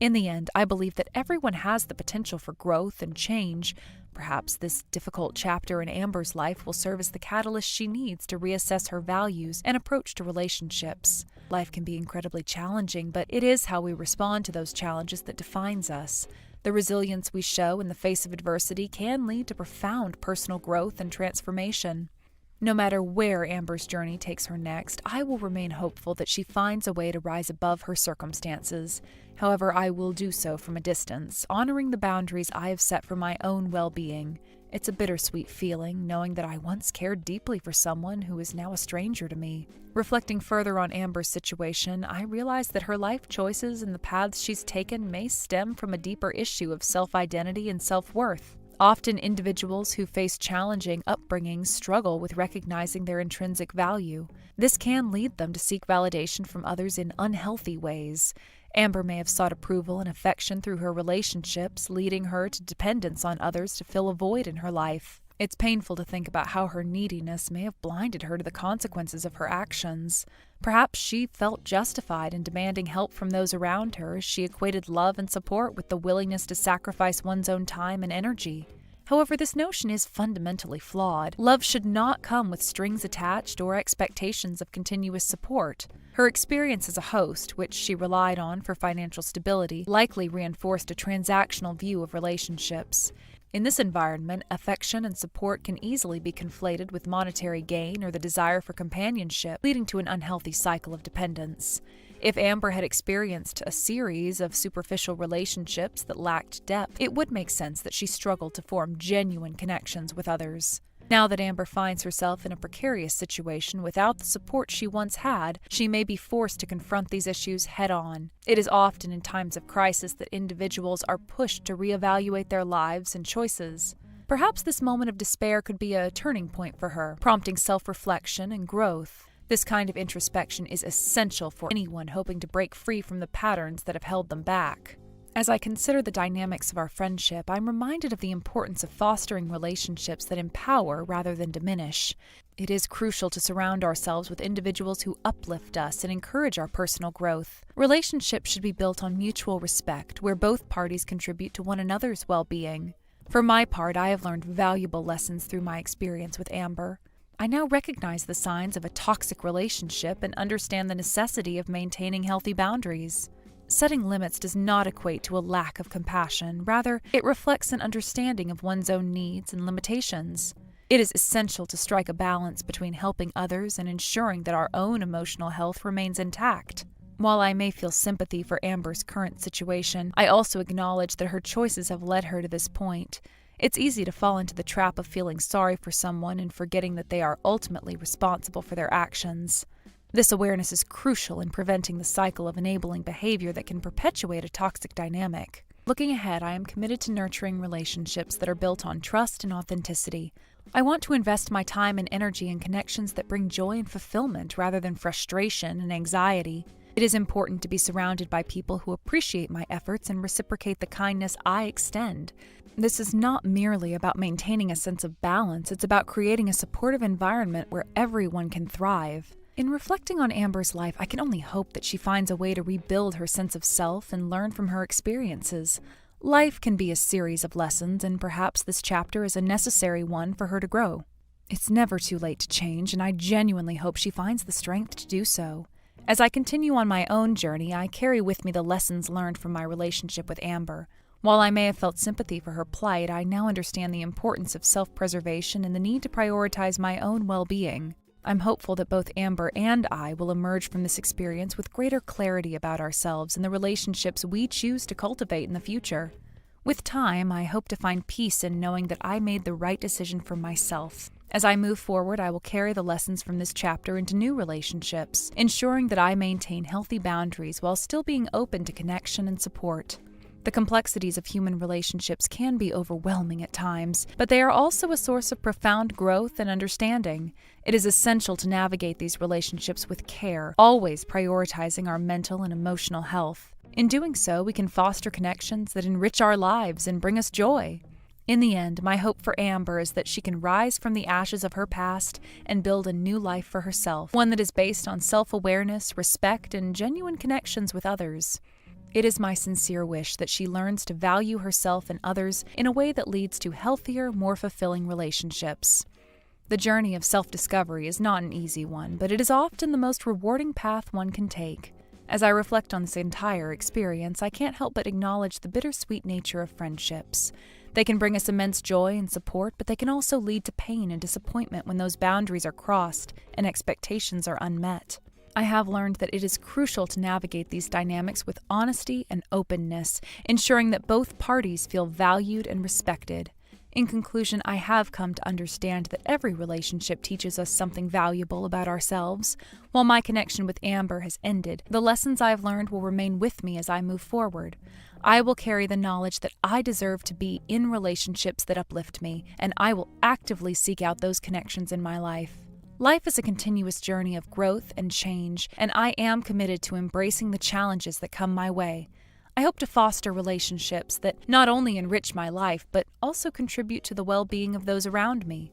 In the end, I believe that everyone has the potential for growth and change. Perhaps this difficult chapter in Amber's life will serve as the catalyst she needs to reassess her values and approach to relationships. Life can be incredibly challenging, but it is how we respond to those challenges that defines us. The resilience we show in the face of adversity can lead to profound personal growth and transformation. No matter where Amber's journey takes her next, I will remain hopeful that she finds a way to rise above her circumstances. However, I will do so from a distance, honoring the boundaries I have set for my own well-being. It's a bittersweet feeling, knowing that I once cared deeply for someone who is now a stranger to me. Reflecting further on Amber's situation, I realize that her life choices and the paths she's taken may stem from a deeper issue of self-identity and self-worth. Often individuals who face challenging upbringings struggle with recognizing their intrinsic value. This can lead them to seek validation from others in unhealthy ways. Amber may have sought approval and affection through her relationships, leading her to dependence on others to fill a void in her life. It's painful to think about how her neediness may have blinded her to the consequences of her actions. Perhaps she felt justified in demanding help from those around her as she equated love and support with the willingness to sacrifice one's own time and energy. However, this notion is fundamentally flawed. Love should not come with strings attached or expectations of continuous support. Her experience as a host, which she relied on for financial stability, likely reinforced a transactional view of relationships. In this environment, affection and support can easily be conflated with monetary gain or the desire for companionship, leading to an unhealthy cycle of dependence. If Amber had experienced a series of superficial relationships that lacked depth, it would make sense that she struggled to form genuine connections with others. Now that Amber finds herself in a precarious situation without the support she once had, she may be forced to confront these issues head-on. It is often in times of crisis that individuals are pushed to reevaluate their lives and choices. Perhaps this moment of despair could be a turning point for her, prompting self-reflection and growth. This kind of introspection is essential for anyone hoping to break free from the patterns that have held them back. As I consider the dynamics of our friendship, I'm reminded of the importance of fostering relationships that empower rather than diminish. It is crucial to surround ourselves with individuals who uplift us and encourage our personal growth. Relationships should be built on mutual respect, where both parties contribute to one another's well-being. For my part, I have learned valuable lessons through my experience with Amber. I now recognize the signs of a toxic relationship and understand the necessity of maintaining healthy boundaries. Setting limits does not equate to a lack of compassion. Rather, it reflects an understanding of one's own needs and limitations. It is essential to strike a balance between helping others and ensuring that our own emotional health remains intact. While I may feel sympathy for Amber's current situation, I also acknowledge that her choices have led her to this point. It's easy to fall into the trap of feeling sorry for someone and forgetting that they are ultimately responsible for their actions. This awareness is crucial in preventing the cycle of enabling behavior that can perpetuate a toxic dynamic. Looking ahead, I am committed to nurturing relationships that are built on trust and authenticity. I want to invest my time and energy in connections that bring joy and fulfillment rather than frustration and anxiety. It is important to be surrounded by people who appreciate my efforts and reciprocate the kindness I extend. This is not merely about maintaining a sense of balance, it's about creating a supportive environment where everyone can thrive. In reflecting on Amber's life, I can only hope that she finds a way to rebuild her sense of self and learn from her experiences. Life can be a series of lessons, and perhaps this chapter is a necessary one for her to grow. It's never too late to change, and I genuinely hope she finds the strength to do so. As I continue on my own journey, I carry with me the lessons learned from my relationship with Amber. While I may have felt sympathy for her plight, I now understand the importance of self-preservation and the need to prioritize my own well-being. I'm hopeful that both Amber and I will emerge from this experience with greater clarity about ourselves and the relationships we choose to cultivate in the future. With time, I hope to find peace in knowing that I made the right decision for myself. As I move forward, I will carry the lessons from this chapter into new relationships, ensuring that I maintain healthy boundaries while still being open to connection and support. The complexities of human relationships can be overwhelming at times, but they are also a source of profound growth and understanding. It is essential to navigate these relationships with care, always prioritizing our mental and emotional health. In doing so, we can foster connections that enrich our lives and bring us joy. In the end, my hope for Amber is that she can rise from the ashes of her past and build a new life for herself, one that is based on self-awareness, respect, and genuine connections with others. It is my sincere wish that she learns to value herself and others in a way that leads to healthier, more fulfilling relationships. The journey of self-discovery is not an easy one, but it is often the most rewarding path one can take. As I reflect on this entire experience, I can't help but acknowledge the bittersweet nature of friendships. They can bring us immense joy and support, but they can also lead to pain and disappointment when those boundaries are crossed and expectations are unmet. I have learned that it is crucial to navigate these dynamics with honesty and openness, ensuring that both parties feel valued and respected. In conclusion, I have come to understand that every relationship teaches us something valuable about ourselves. While my connection with Amber has ended, the lessons I've learned will remain with me as I move forward. I will carry the knowledge that I deserve to be in relationships that uplift me, and I will actively seek out those connections in my life. Life is a continuous journey of growth and change, and I am committed to embracing the challenges that come my way. I hope to foster relationships that not only enrich my life, but also contribute to the well-being of those around me.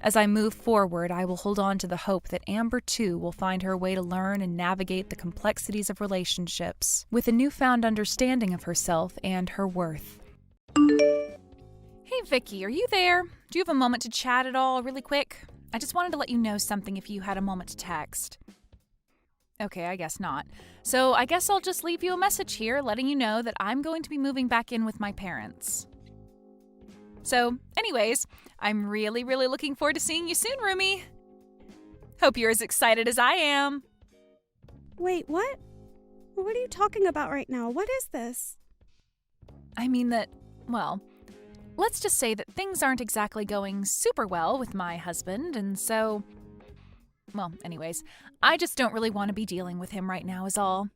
As I move forward, I will hold on to the hope that Amber, too, will find her way to learn and navigate the complexities of relationships with a newfound understanding of herself and her worth. Hey, Vicky, are you there? Do you have a moment to chat at all, really quick? I just wanted to let you know something if you had a moment to text. Okay, I guess not. So I guess I'll just leave you a message here letting you know that I'm going to be moving back in with my parents. So, anyways, I'm really looking forward to seeing you soon, Rumi. Hope you're as excited as I am. Wait, what? What are you talking about right now? What is this? I mean that, well, let's just say that things aren't exactly going super well with my husband, and so... Well, anyways, I just don't really want to be dealing with him right now is all.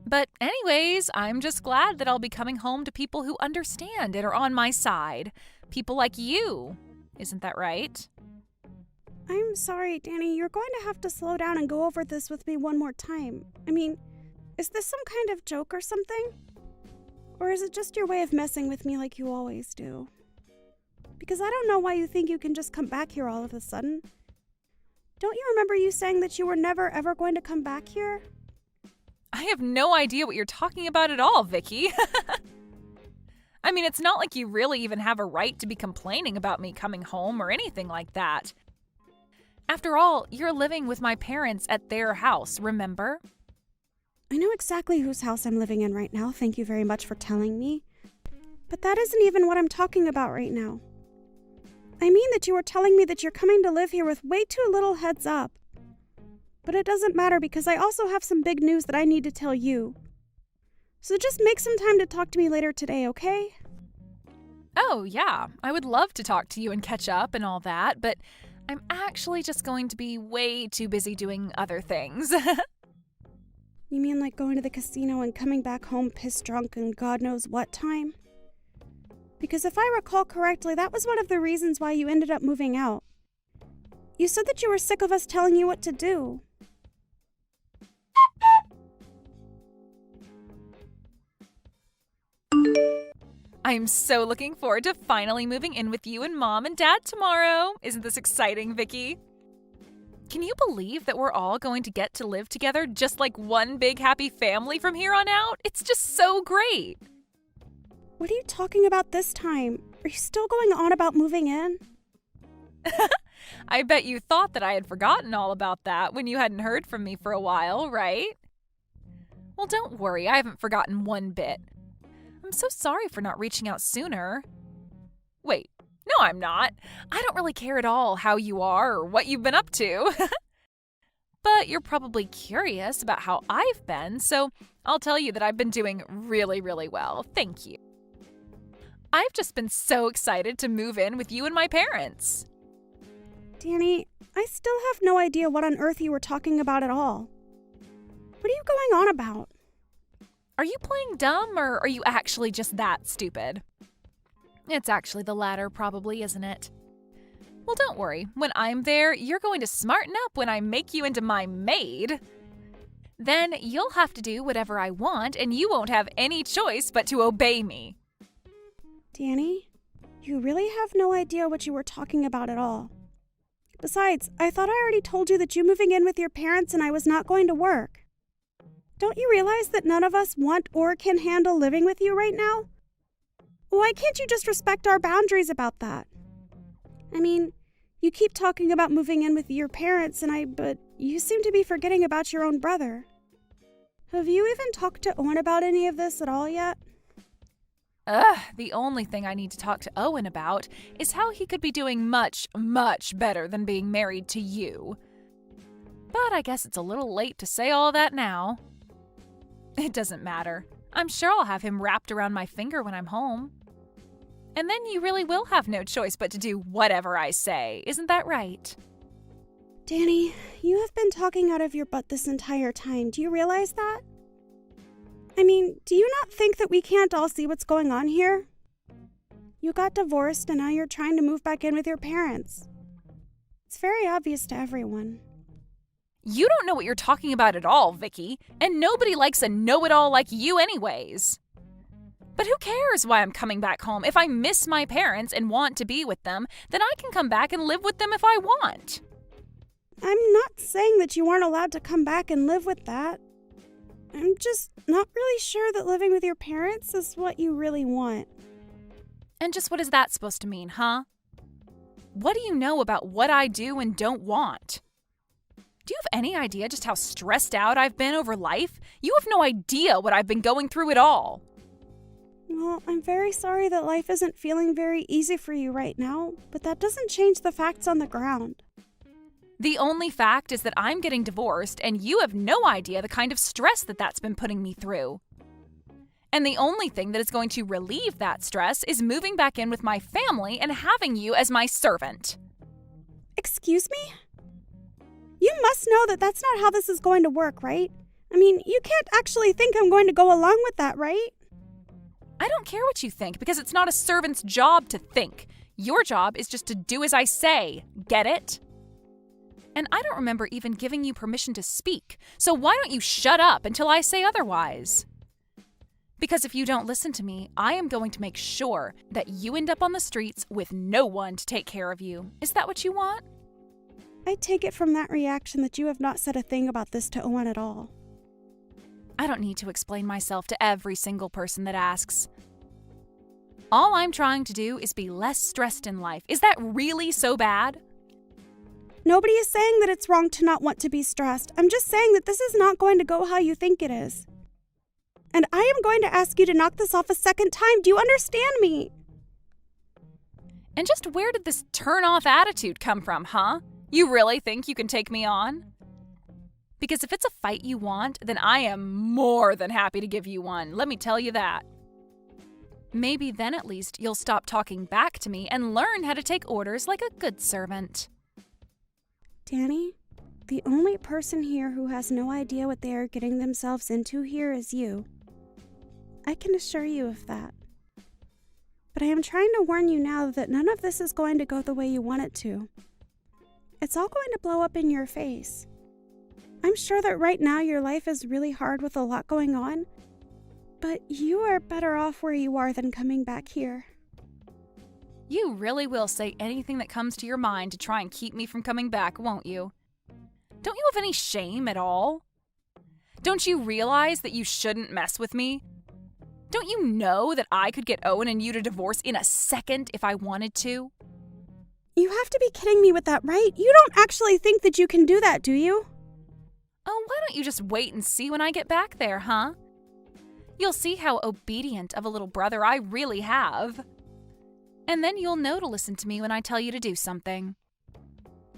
But anyways, I'm just glad that I'll be coming home to people who understand and are on my side. People like you. Isn't that right? I'm sorry, Danny. You're going to have to slow down and go over this with me one more time. I mean, is this some kind of joke or something? Or is it just your way of messing with me like you always do? Because I don't know why you think you can just come back here all of a sudden. Don't you remember you saying that you were never ever going to come back here? I have no idea what you're talking about at all, Vicky. I mean, it's not like you really even have a right to be complaining about me coming home or anything like that. After all, you're living with my parents at their house, remember? I know exactly whose house I'm living in right now, thank you very much for telling me. But that isn't even what I'm talking about right now. I mean that you were telling me that you're coming to live here with way too little heads up. But it doesn't matter because I also have some big news that I need to tell you. So just make some time to talk to me later today, okay? Oh, yeah, I would love to talk to you and catch up and all that, but I'm actually just going to be way too busy doing other things. You mean like going to the casino and coming back home pissed drunk and God knows what time? Because if I recall correctly, that was one of the reasons why you ended up moving out. You said that you were sick of us telling you what to do. I'm so looking forward to finally moving in with you and Mom and Dad tomorrow. Isn't this exciting, Vicky? Can you believe that we're all going to get to live together just like one big happy family from here on out? It's just so great. What are you talking about this time? Are you still going on about moving in? I bet you thought that I had forgotten all about that when you hadn't heard from me for a while, right? Well, don't worry, I haven't forgotten one bit. I'm so sorry for not reaching out sooner. Wait, no, I'm not. I don't really care at all how you are or what you've been up to. But you're probably curious about how I've been, so I'll tell you that I've been doing really, really well. Thank you. I've just been so excited to move in with you and my parents. Danny, I still have no idea what on earth you were talking about at all. What are you going on about? Are you playing dumb, or are you actually just that stupid? It's actually the latter, probably, isn't it? Well, don't worry. When I'm there, you're going to smarten up when I make you into my maid. Then you'll have to do whatever I want, and you won't have any choice but to obey me. Danny, you really have no idea what you were talking about at all. Besides, I thought I already told you that you moving in with your parents and I was not going to work. Don't you realize that none of us want or can handle living with you right now? Why can't you just respect our boundaries about that? I mean, you keep talking about moving in with your parents but you seem to be forgetting about your own brother. Have you even talked to Owen about any of this at all yet? The only thing I need to talk to Owen about is how he could be doing much, much better than being married to you. But I guess it's a little late to say all that now. It doesn't matter. I'm sure I'll have him wrapped around my finger when I'm home. And then you really will have no choice but to do whatever I say. Isn't that right? Danny, you have been talking out of your butt this entire time. Do you realize that? I mean, do you not think that we can't all see what's going on here? You got divorced and now you're trying to move back in with your parents. It's very obvious to everyone. You don't know what you're talking about at all, Vicky, and nobody likes a know-it-all like you anyways. But who cares why I'm coming back home? If I miss my parents and want to be with them, then I can come back and live with them if I want. I'm not saying that you aren't allowed to come back and live with that. I'm just not really sure that living with your parents is what you really want. And just what is that supposed to mean, huh? What do you know about what I do and don't want? Do you have any idea just how stressed out I've been over life? You have no idea what I've been going through at all. Well, I'm very sorry that life isn't feeling very easy for you right now, but that doesn't change the facts on the ground. The only fact is that I'm getting divorced, and you have no idea the kind of stress that's been putting me through. And the only thing that is going to relieve that stress is moving back in with my family and having you as my servant. Excuse me? You must know that that's not how this is going to work, right? I mean, you can't actually think I'm going to go along with that, right? I don't care what you think, because it's not a servant's job to think. Your job is just to do as I say. Get it? And I don't remember even giving you permission to speak, so why don't you shut up until I say otherwise? Because if you don't listen to me, I am going to make sure that you end up on the streets with no one to take care of you. Is that what you want? I take it from that reaction that you have not said a thing about this to Owen at all. I don't need to explain myself to every single person that asks. All I'm trying to do is be less stressed in life. Is that really so bad? Nobody is saying that it's wrong to not want to be stressed. I'm just saying that this is not going to go how you think it is. And I am going to ask you to knock this off a second time. Do you understand me? And just where did this turn-off attitude come from, huh? You really think you can take me on? Because if it's a fight you want, then I am more than happy to give you one. Let me tell you that. Maybe then at least you'll stop talking back to me and learn how to take orders like a good servant. Danny, the only person here who has no idea what they are getting themselves into here is you. I can assure you of that. But I am trying to warn you now that none of this is going to go the way you want it to. It's all going to blow up in your face. I'm sure that right now your life is really hard with a lot going on, but you are better off where you are than coming back here. You really will say anything that comes to your mind to try and keep me from coming back, won't you? Don't you have any shame at all? Don't you realize that you shouldn't mess with me? Don't you know that I could get Owen and you to divorce in a second if I wanted to? You have to be kidding me with that, right? You don't actually think that you can do that, do you? Oh, why don't you just wait and see when I get back there, huh? You'll see how obedient of a little brother I really have. And then you'll know to listen to me when I tell you to do something.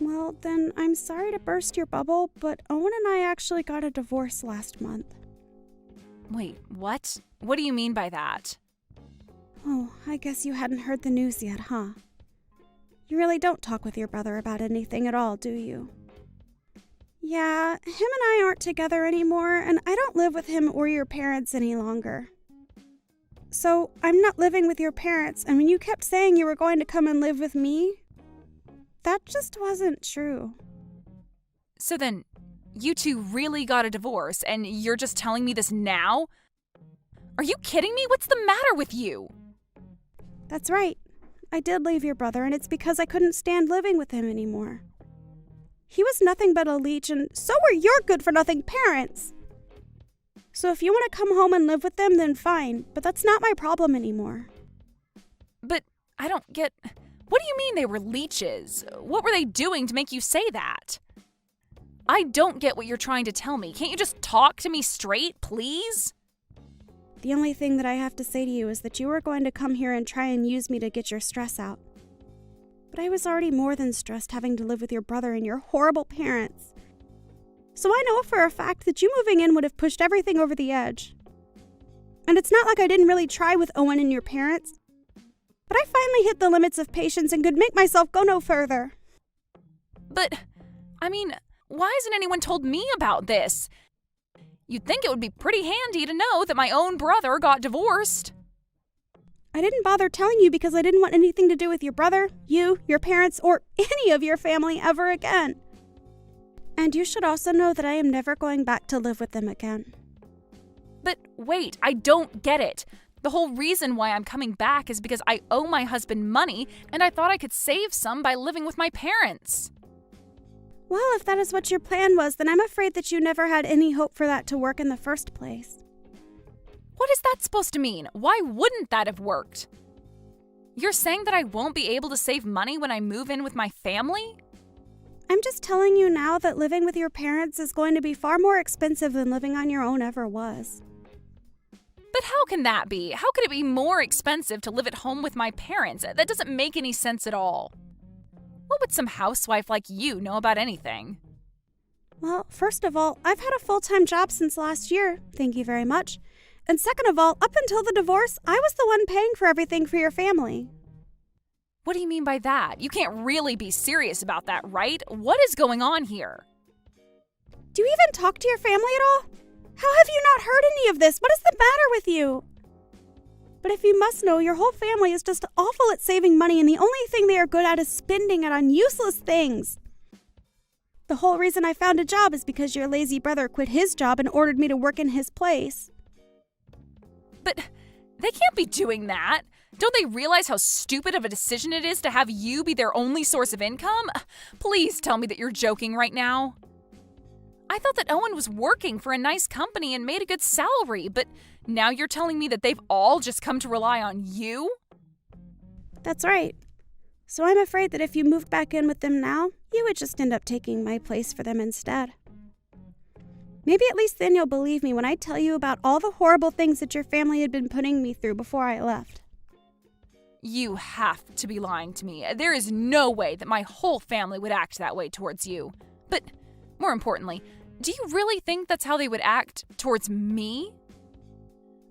Well, then I'm sorry to burst your bubble, but Owen and I actually got a divorce last month. Wait, what? What do you mean by that? Oh, I guess you hadn't heard the news yet, huh? You really don't talk with your brother about anything at all, do you? Yeah, him and I aren't together anymore, and I don't live with him or your parents any longer. So, I'm not living with your parents, and when you kept saying you were going to come and live with me, that just wasn't true. So then, you two really got a divorce, and you're just telling me this now? Are you kidding me? What's the matter with you? That's right. I did leave your brother, and it's because I couldn't stand living with him anymore. He was nothing but a leech, and so were your good-for-nothing parents. So if you want to come home and live with them, then fine, but that's not my problem anymore. But I don't get... What do you mean they were leeches? What were they doing to make you say that? I don't get what you're trying to tell me. Can't you just talk to me straight, please? The only thing that I have to say to you is that you were going to come here and try and use me to get your stress out. But I was already more than stressed having to live with your brother and your horrible parents. So I know for a fact that you moving in would have pushed everything over the edge. And it's not like I didn't really try with Owen and your parents. But I finally hit the limits of patience and could make myself go no further. But, I mean, why hasn't anyone told me about this? You'd think it would be pretty handy to know that my own brother got divorced. I didn't bother telling you because I didn't want anything to do with your brother, you, your parents, or any of your family ever again. And you should also know that I am never going back to live with them again. But wait, I don't get it. The whole reason why I'm coming back is because I owe my husband money, and I thought I could save some by living with my parents. Well, if that is what your plan was, then I'm afraid that you never had any hope for that to work in the first place. What is that supposed to mean? Why wouldn't that have worked? You're saying that I won't be able to save money when I move in with my family? I'm just telling you now that living with your parents is going to be far more expensive than living on your own ever was. But how can that be? How could it be more expensive to live at home with my parents? That doesn't make any sense at all. What would some housewife like you know about anything? Well, first of all, I've had a full-time job since last year, thank you very much. And second of all, up until the divorce, I was the one paying for everything for your family. What do you mean by that? You can't really be serious about that, right? What is going on here? Do you even talk to your family at all? How have you not heard any of this? What is the matter with you? But if you must know, your whole family is just awful at saving money, and the only thing they are good at is spending it on useless things. The whole reason I found a job is because your lazy brother quit his job and ordered me to work in his place. But they can't be doing that. Don't they realize how stupid of a decision it is to have you be their only source of income? Please tell me that you're joking right now. I thought that Owen was working for a nice company and made a good salary, but now you're telling me that they've all just come to rely on you? That's right. So I'm afraid that if you moved back in with them now, you would just end up taking my place for them instead. Maybe at least then you'll believe me when I tell you about all the horrible things that your family had been putting me through before I left. You have to be lying to me. There is no way that my whole family would act that way towards you. But more importantly, do you really think that's how they would act towards me?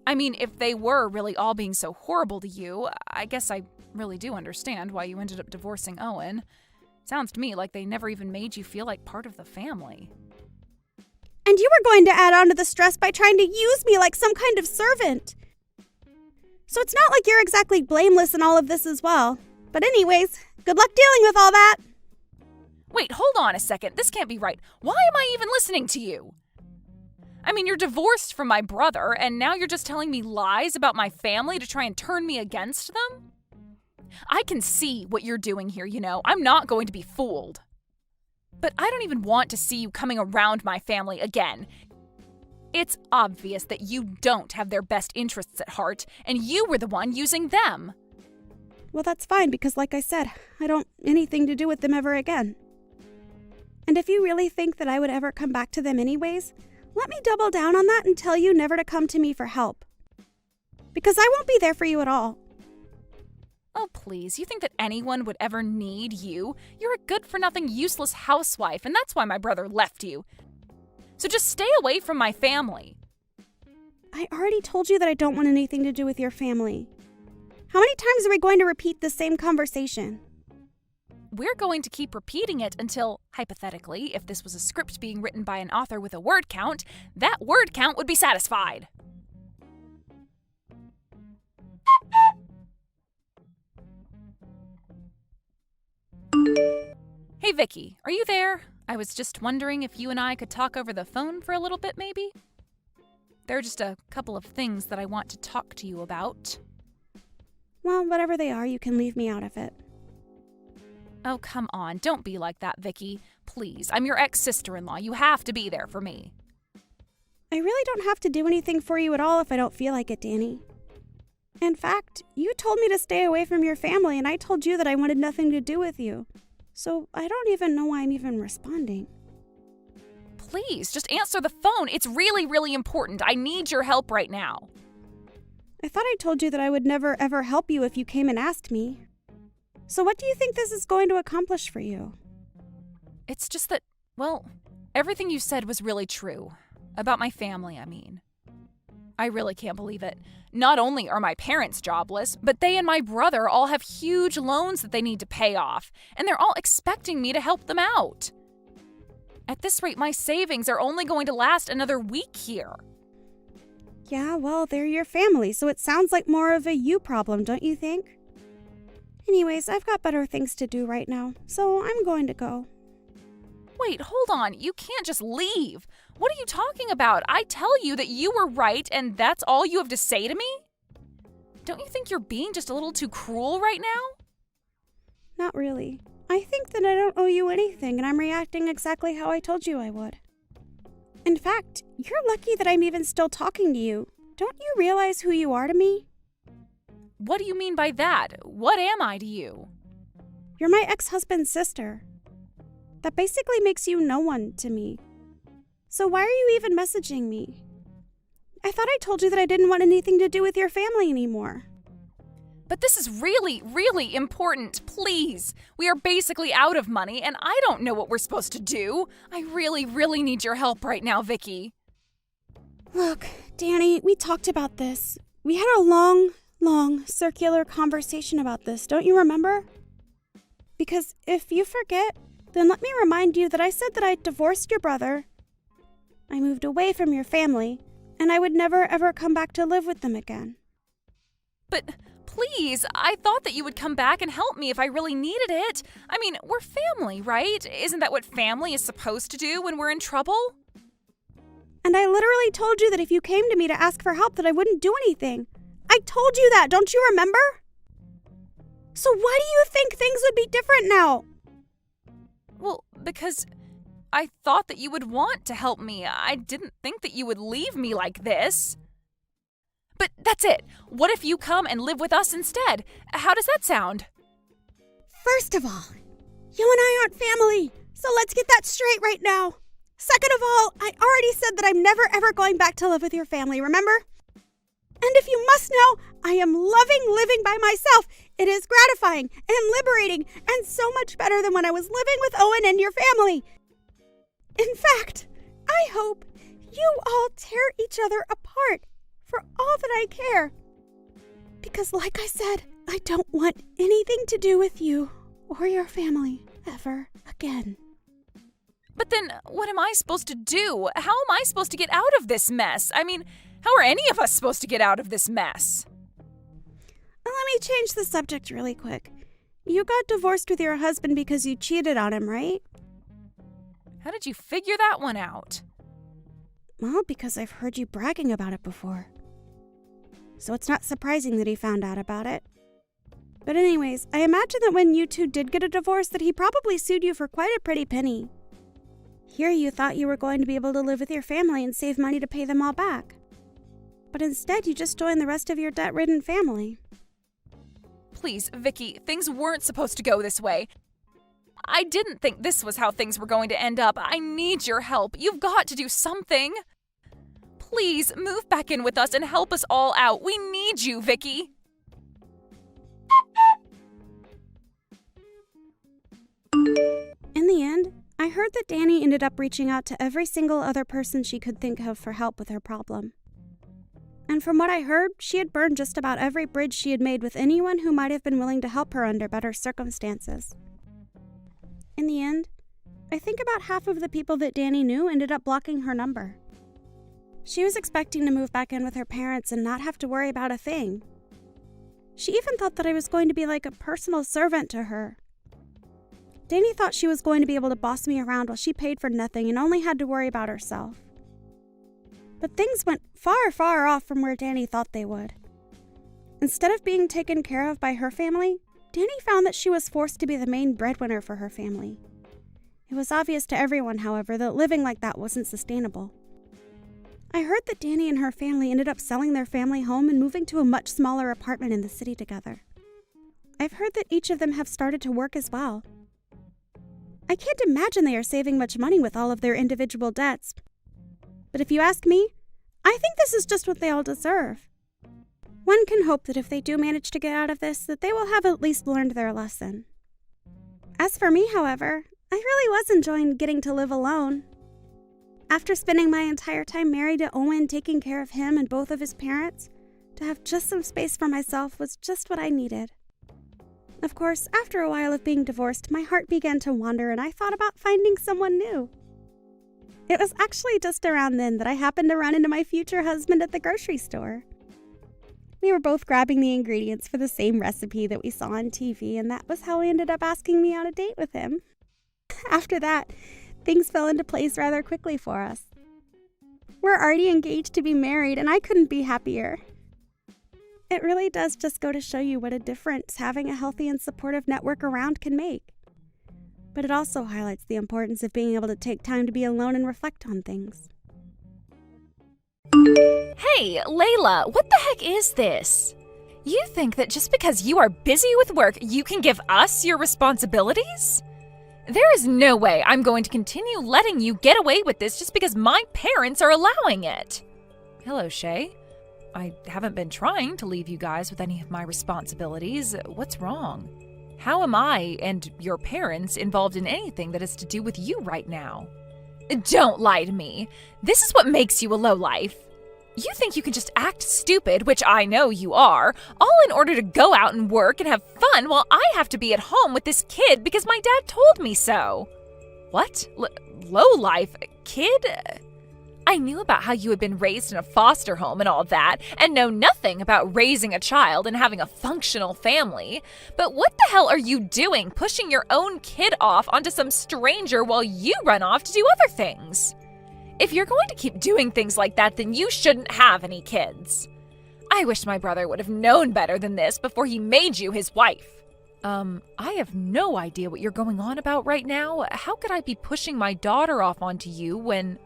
I mean, if they were really all being so horrible to you, I guess I really do understand why you ended up divorcing Owen. Sounds to me like they never even made you feel like part of the family. And you were going to add on to the stress by trying to use me like some kind of servant. So it's not like you're exactly blameless in all of this as well. But anyways, good luck dealing with all that. Wait, hold on a second. This can't be right. Why am I even listening to you? I mean, you're divorced from my brother, and now you're just telling me lies about my family to try and turn me against them? I can see what you're doing here, you know. I'm not going to be fooled. But I don't even want to see you coming around my family again. It's obvious that you don't have their best interests at heart, and you were the one using them. Well, that's fine, because like I said, I don't anything to do with them ever again. And if you really think that I would ever come back to them anyways, let me double down on that and tell you never to come to me for help. Because I won't be there for you at all. Oh, please, you think that anyone would ever need you? You're a good-for-nothing, useless housewife, and that's why my brother left you. So just stay away from my family. I already told you that I don't want anything to do with your family. How many times are we going to repeat the same conversation? We're going to keep repeating it until, hypothetically, if this was a script being written by an author with a word count, that word count would be satisfied. Hey, Vicky, are you there? I was just wondering if you and I could talk over the phone for a little bit, maybe? There are just a couple of things that I want to talk to you about. Well, whatever they are, you can leave me out of it. Oh, come on. Don't be like that, Vicky. Please, I'm your ex-sister-in-law. You have to be there for me. I really don't have to do anything for you at all if I don't feel like it, Danny. In fact, you told me to stay away from your family, and I told you that I wanted nothing to do with you. So I don't even know why I'm even responding. Please, just answer the phone. It's really, really important. I need your help right now. I thought I told you that I would never ever help you if you came and asked me. So what do you think this is going to accomplish for you? It's just that, well, everything you said was really true. About my family, I mean. I really can't believe it. Not only are my parents jobless, but they and my brother all have huge loans that they need to pay off, and they're all expecting me to help them out. At this rate, my savings are only going to last another week here. Yeah, well, they're your family, so it sounds like more of a you problem, don't you think? Anyways, I've got better things to do right now, so I'm going to go. Wait, hold on. You can't just leave. What are you talking about? I tell you that you were right, and that's all you have to say to me? Don't you think you're being just a little too cruel right now? Not really. I think that I don't owe you anything, and I'm reacting exactly how I told you I would. In fact, you're lucky that I'm even still talking to you. Don't you realize who you are to me? What do you mean by that? What am I to you? You're my ex-husband's sister. That basically makes you no one to me. So why are you even messaging me? I thought I told you that I didn't want anything to do with your family anymore. But this is really, really important. Please. We are basically out of money, and I don't know what we're supposed to do. I really, really need your help right now, Vicky. Look, Danny, we talked about this. We had a long circular conversation about this, don't you remember? Because if you forget, then let me remind you that I said that I divorced your brother, I moved away from your family, and I would never ever come back to live with them again. But please, I thought that you would come back and help me if I really needed it. I mean, we're family, right? Isn't that what family is supposed to do when we're in trouble? And I literally told you that if you came to me to ask for help that I wouldn't do anything. I told you that, don't you remember? So why do you think things would be different now? Well, because I thought that you would want to help me. I didn't think that you would leave me like this. But that's it. What if you come and live with us instead? How does that sound? First of all, you and I aren't family, so let's get that straight right now. Second of all, I already said that I'm never ever going back to live with your family, remember? And if you must know, I am loving living by myself. It is gratifying and liberating and so much better than when I was living with Owen and your family. In fact, I hope you all tear each other apart for all that I care. Because like I said, I don't want anything to do with you or your family ever again. But then, what am I supposed to do? How am I supposed to get out of this mess? I mean, how are any of us supposed to get out of this mess? Let me change the subject really quick. You got divorced with your husband because you cheated on him, right? How did you figure that one out? Well, because I've heard you bragging about it before. So it's not surprising that he found out about it. But anyways, I imagine that when you two did get a divorce that he probably sued you for quite a pretty penny. Here you thought you were going to be able to live with your family and save money to pay them all back. But instead you just joined the rest of your debt-ridden family. Please, Vicky, things weren't supposed to go this way. I didn't think this was how things were going to end up. I need your help. You've got to do something. Please, move back in with us and help us all out. We need you, Vicky. In the end, I heard that Danny ended up reaching out to every single other person she could think of for help with her problem. And from what I heard, she had burned just about every bridge she had made with anyone who might have been willing to help her under better circumstances. In the end, I think about half of the people that Danny knew ended up blocking her number. She was expecting to move back in with her parents and not have to worry about a thing. She even thought that I was going to be like a personal servant to her. Danny thought she was going to be able to boss me around while she paid for nothing and only had to worry about herself. But things went far, far off from where Danny thought they would. Instead of being taken care of by her family, Danny found that she was forced to be the main breadwinner for her family. It was obvious to everyone, however, that living like that wasn't sustainable. I heard that Danny and her family ended up selling their family home and moving to a much smaller apartment in the city together. I've heard that each of them have started to work as well. I can't imagine they are saving much money with all of their individual debts. But if you ask me, I think this is just what they all deserve. One can hope that if they do manage to get out of this, that they will have at least learned their lesson. As for me, however, I really was enjoying getting to live alone. After spending my entire time married to Owen, taking care of him and both of his parents, to have just some space for myself was just what I needed. Of course, after a while of being divorced, my heart began to wander and I thought about finding someone new. It was actually just around then that I happened to run into my future husband at the grocery store. We were both grabbing the ingredients for the same recipe that we saw on TV, and that was how he ended up asking me on a date with him. After that, things fell into place rather quickly for us. We're already engaged to be married, and I couldn't be happier. It really does just go to show you what a difference having a healthy and supportive network around can make. But it also highlights the importance of being able to take time to be alone and reflect on things. Hey, Layla, what the heck is this? You think that just because you are busy with work, you can give us your responsibilities? There is no way I'm going to continue letting you get away with this just because my parents are allowing it. Hello, Shay. I haven't been trying to leave you guys with any of my responsibilities. What's wrong? How am I and your parents involved in anything that has to do with you right now? Don't lie to me. This is what makes you a lowlife. You think you can just act stupid, which I know you are, all in order to go out and work and have fun while I have to be at home with this kid because my dad told me so. What? Lowlife? Kid? I knew about how you had been raised in a foster home and all that, and know nothing about raising a child and having a functional family. But what the hell are you doing, pushing your own kid off onto some stranger while you run off to do other things? If you're going to keep doing things like that, then you shouldn't have any kids. I wish my brother would have known better than this before he made you his wife. I have no idea what you're going on about right now. How could I be pushing my daughter off onto you when...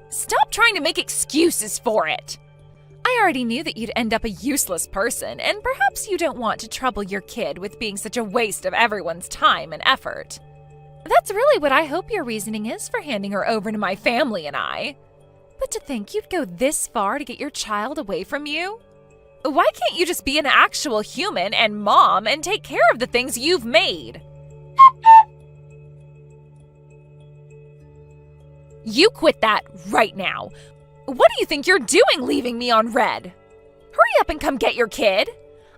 Stop trying to make excuses for it! I already knew that you'd end up a useless person, and perhaps you don't want to trouble your kid with being such a waste of everyone's time and effort. That's really what I hope your reasoning is for handing her over to my family and I. But to think you'd go this far to get your child away from you? Why can't you just be an actual human and mom and take care of the things you've made? You quit that right now. What do you think you're doing leaving me on red? up and come get your kid.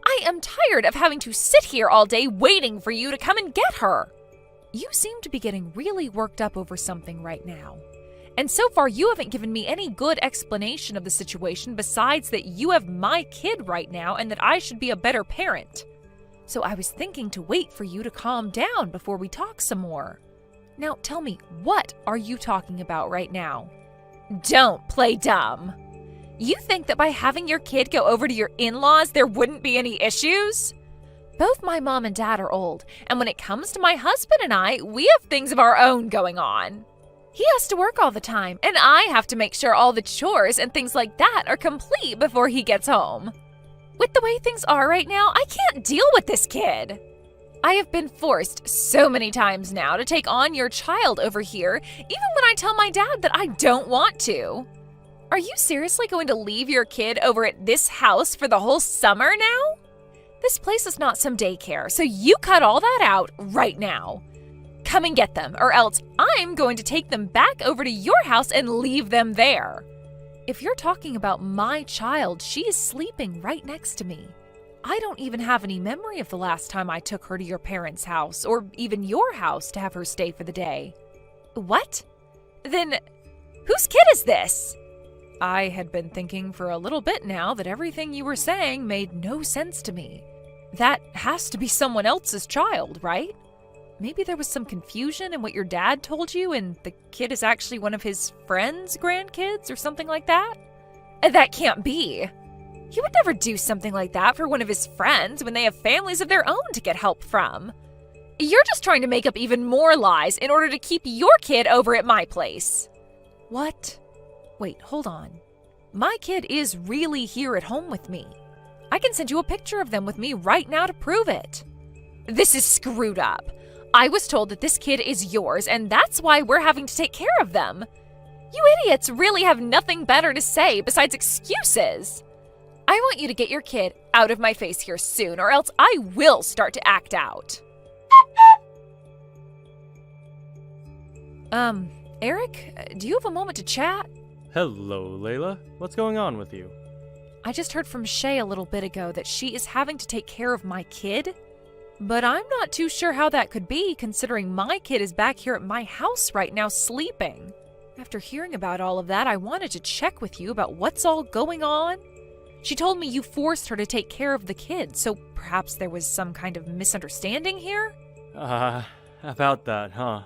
I am tired of having to sit here all day waiting for you to come and get her. You seem to be getting really worked up over something right now. And so far, you haven't given me any good explanation of the situation besides that you have my kid right now and that I should be a better parent. So I was thinking to wait for you to calm down before we talk some more. Now tell me, what are you talking about right now? Don't play dumb. You think that by having your kid go over to your in-laws, there wouldn't be any issues? Both my mom and dad are old, and when it comes to my husband and I, we have things of our own going on. He has to work all the time, and I have to make sure all the chores and things like that are complete before he gets home. With the way things are right now, I can't deal with this kid. I have been forced so many times now to take on your child over here, even when I tell my dad that I don't want to. Are you seriously going to leave your kid over at this house for the whole summer now? This place is not some daycare, so you cut all that out right now. Come and get them, or else I'm going to take them back over to your house and leave them there. If you're talking about my child, she is sleeping right next to me. I don't even have any memory of the last time I took her to your parents' house, or even your house to have her stay for the day. What? Then, whose kid is this? I had been thinking for a little bit now that everything you were saying made no sense to me. That has to be someone else's child, right? Maybe there was some confusion in what your dad told you and the kid is actually one of his friends' grandkids or something like that? That can't be. He would never do something like that for one of his friends when they have families of their own to get help from. You're just trying to make up even more lies in order to keep your kid over at my place. What? Wait, hold on. My kid is really here at home with me. I can send you a picture of them with me right now to prove it. This is screwed up. I was told that this kid is yours, and that's why we're having to take care of them. You idiots really have nothing better to say besides excuses. I want you to get your kid out of my face here soon, or else I will start to act out. Eric, do you have a moment to chat? Hello, Layla. What's going on with you? I just heard from Shay a little bit ago that she is having to take care of my kid. But I'm not too sure how that could be, considering my kid is back here at my house right now sleeping. After hearing about all of that, I wanted to check with you about what's all going on. She told me you forced her to take care of the kid, so perhaps there was some kind of misunderstanding here? About that, huh?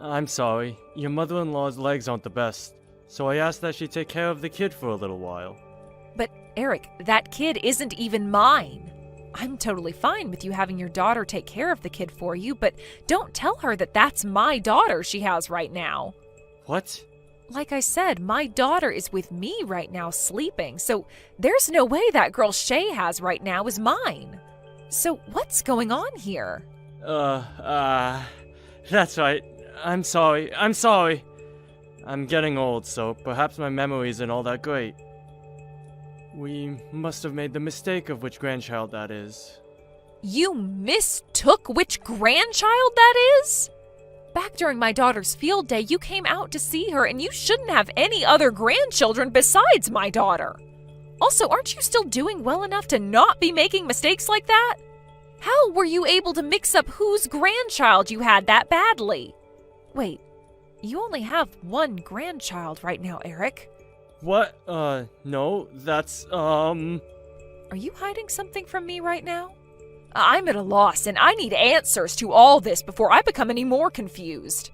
I'm sorry. Your mother-in-law's legs aren't the best, so I asked that she take care of the kid for a little while. But, Eric, that kid isn't even mine. I'm totally fine with you having your daughter take care of the kid for you, but don't tell her that that's my daughter she has right now. What? Like I said, my daughter is with me right now sleeping, so there's no way that girl Shay has right now is mine. So what's going on here? That's right. I'm sorry. I'm getting old, so perhaps my memory isn't all that great. We must have made the mistake of which grandchild that is. You mistook which grandchild that is? Back during my daughter's field day, you came out to see her, and you shouldn't have any other grandchildren besides my daughter. Also, aren't you still doing well enough to not be making mistakes like that? How were you able to mix up whose grandchild you had that badly? Wait, you only have one grandchild right now, Eric. What? No, that's, Are you hiding something from me right now? I'm at a loss, and I need answers to all this before I become any more confused.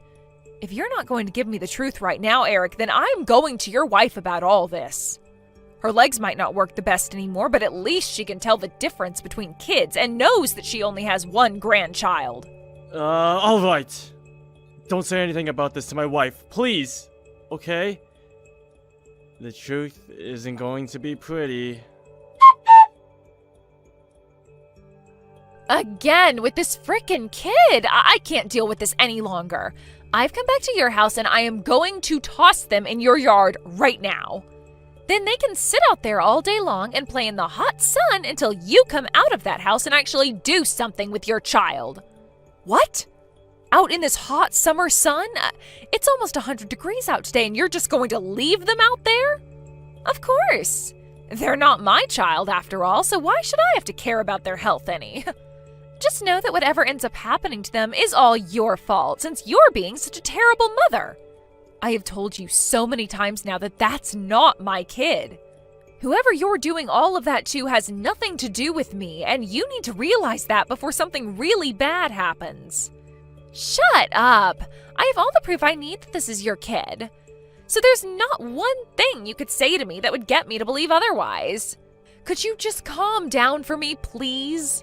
If you're not going to give me the truth right now, Eric, then I'm going to your wife about all this. Her legs might not work the best anymore, but at least she can tell the difference between kids and knows that she only has one grandchild. Alright. Don't say anything about this to my wife, please. Okay? The truth isn't going to be pretty. Again, with this frickin' kid! I can't deal with this any longer. I've come back to your house and I am going to toss them in your yard right now. Then they can sit out there all day long and play in the hot sun until you come out of that house and actually do something with your child. What? Out in this hot summer sun? It's almost 100 degrees out today and you're just going to leave them out there? Of course. They're not my child after all, so why should I have to care about their health any? Just know that whatever ends up happening to them is all your fault, since you're being such a terrible mother. I have told you so many times now that that's not my kid. Whoever you're doing all of that to has nothing to do with me, and you need to realize that before something really bad happens. Shut up! I have all the proof I need that this is your kid. So there's not one thing you could say to me that would get me to believe otherwise. Could you just calm down for me, please?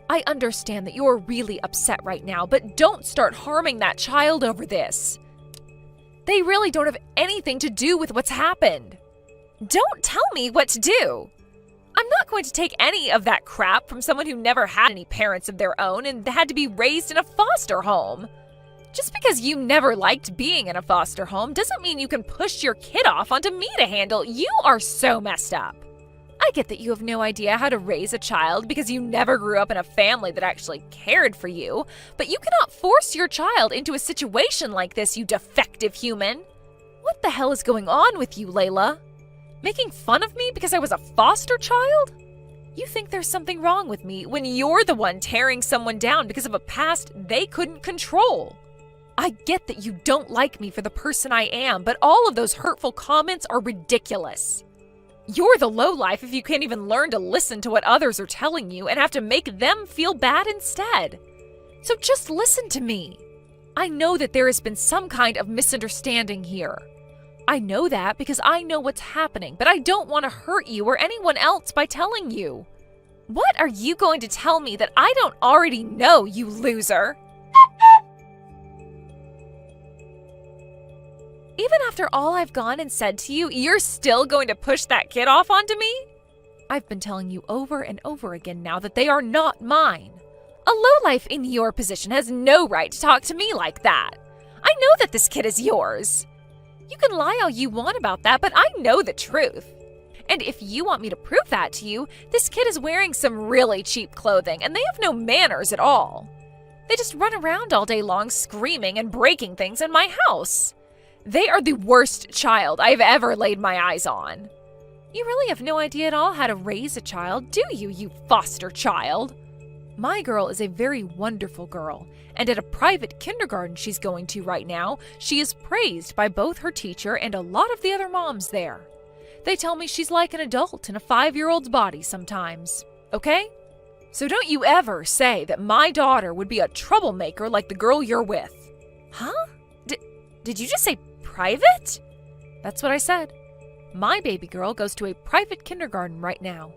I understand that you're really upset right now, but don't start harming that child over this. They really don't have anything to do with what's happened. Don't tell me what to do. I'm not going to take any of that crap from someone who never had any parents of their own and had to be raised in a foster home. Just because you never liked being in a foster home doesn't mean you can push your kid off onto me to handle. You are so messed up. I get that you have no idea how to raise a child because you never grew up in a family that actually cared for you, but you cannot force your child into a situation like this, you defective human. What the hell is going on with you, Layla? Making fun of me because I was a foster child? You think there's something wrong with me when you're the one tearing someone down because of a past they couldn't control. I get that you don't like me for the person I am, but all of those hurtful comments are ridiculous. You're the lowlife if you can't even learn to listen to what others are telling you and have to make them feel bad instead. So just listen to me. I know that there has been some kind of misunderstanding here. I know that because I know what's happening, but I don't want to hurt you or anyone else by telling you. What are you going to tell me that I don't already know, you loser? Even after all I've gone and said to you, you're still going to push that kid off onto me? I've been telling you over and over again now that they are not mine. A lowlife in your position has no right to talk to me like that. I know that this kid is yours. You can lie all you want about that, but I know the truth. And if you want me to prove that to you, this kid is wearing some really cheap clothing, and they have no manners at all. They just run around all day long screaming and breaking things in my house. They are the worst child I've ever laid my eyes on. You really have no idea at all how to raise a child, do you, you foster child? My girl is a very wonderful girl, and at a private kindergarten she's going to right now, she is praised by both her teacher and a lot of the other moms there. They tell me she's like an adult in a 5-year-old's body sometimes, okay? So don't you ever say that my daughter would be a troublemaker like the girl you're with. Huh? Did you just say private? That's what I said. My baby girl goes to a private kindergarten right now.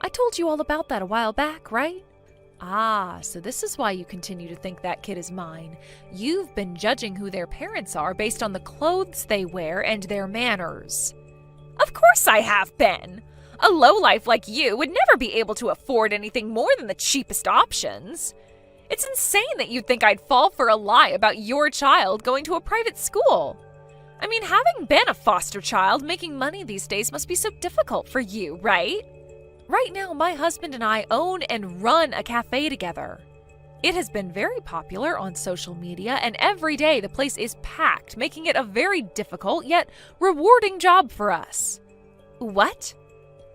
I told you all about that a while back, right? Ah, so this is why you continue to think that kid is mine. You've been judging who their parents are based on the clothes they wear and their manners. Of course I have been. A lowlife like you would never be able to afford anything more than the cheapest options. It's insane that you'd think I'd fall for a lie about your child going to a private school. I mean, having been a foster child, making money these days must be so difficult for you, right? Right now, my husband and I own and run a cafe together. It has been very popular on social media, and every day the place is packed, making it a very difficult yet rewarding job for us. What?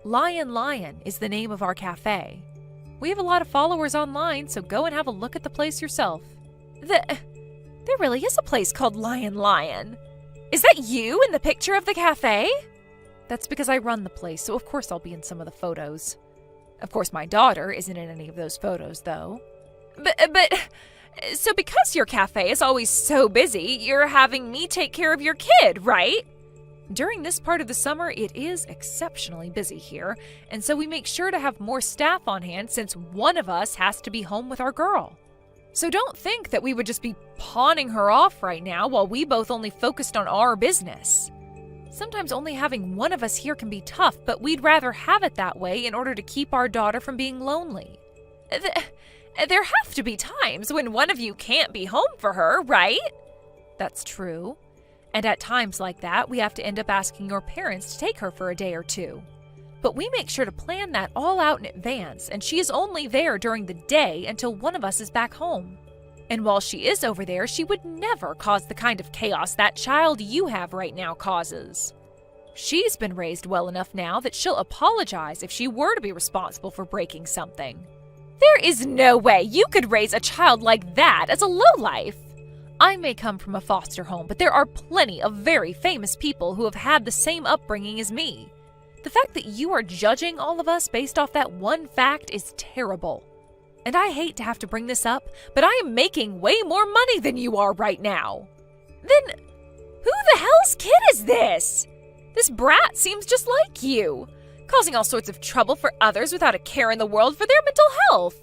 Lion is the name of our cafe. We have a lot of followers online, so go and have a look at the place yourself. There really is a place called Lion. Is that you in the picture of the cafe? That's because I run the place, so of course I'll be in some of the photos. Of course my daughter isn't in any of those photos, though. So because your cafe is always so busy, you're having me take care of your kid, right? During this part of the summer, it is exceptionally busy here, and so we make sure to have more staff on hand since one of us has to be home with our girl. So don't think that we would just be pawning her off right now while we both only focused on our business. Sometimes only having one of us here can be tough, but we'd rather have it that way in order to keep our daughter from being lonely. There have to be times when one of you can't be home for her, right? That's true. And at times like that, we have to end up asking your parents to take her for a day or two. But we make sure to plan that all out in advance, and she is only there during the day until one of us is back home. And while she is over there, she would never cause the kind of chaos that child you have right now causes. She's been raised well enough now that she'll apologize if she were to be responsible for breaking something. There is no way you could raise a child like that as a lowlife. I may come from a foster home, but there are plenty of very famous people who have had the same upbringing as me. The fact that you are judging all of us based off that one fact is terrible. And I hate to have to bring this up, but I am making way more money than you are right now. Then, who the hell's kid is this? This brat seems just like you, causing all sorts of trouble for others without a care in the world for their mental health.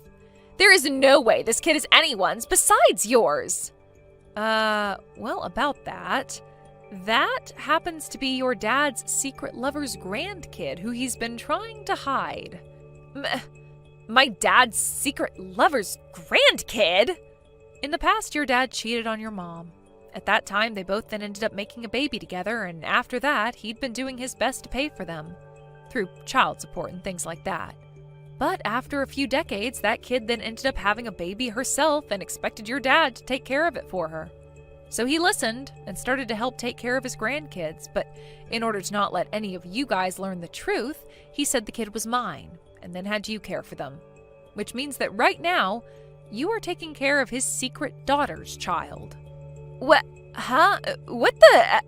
There is no way this kid is anyone's besides yours. Well, about that. That happens to be your dad's secret lover's grandkid who he's been trying to hide. My dad's secret lover's grandkid? In the past, your dad cheated on your mom. At that time, they both then ended up making a baby together, and after that, he'd been doing his best to pay for them, through child support and things like that. But after a few decades, that kid then ended up having a baby herself and expected your dad to take care of it for her. So he listened and started to help take care of his grandkids, but in order to not let any of you guys learn the truth, he said the kid was mine, and then had you care for them. Which means that right now, you are taking care of his secret daughter's child. What? Huh? What the?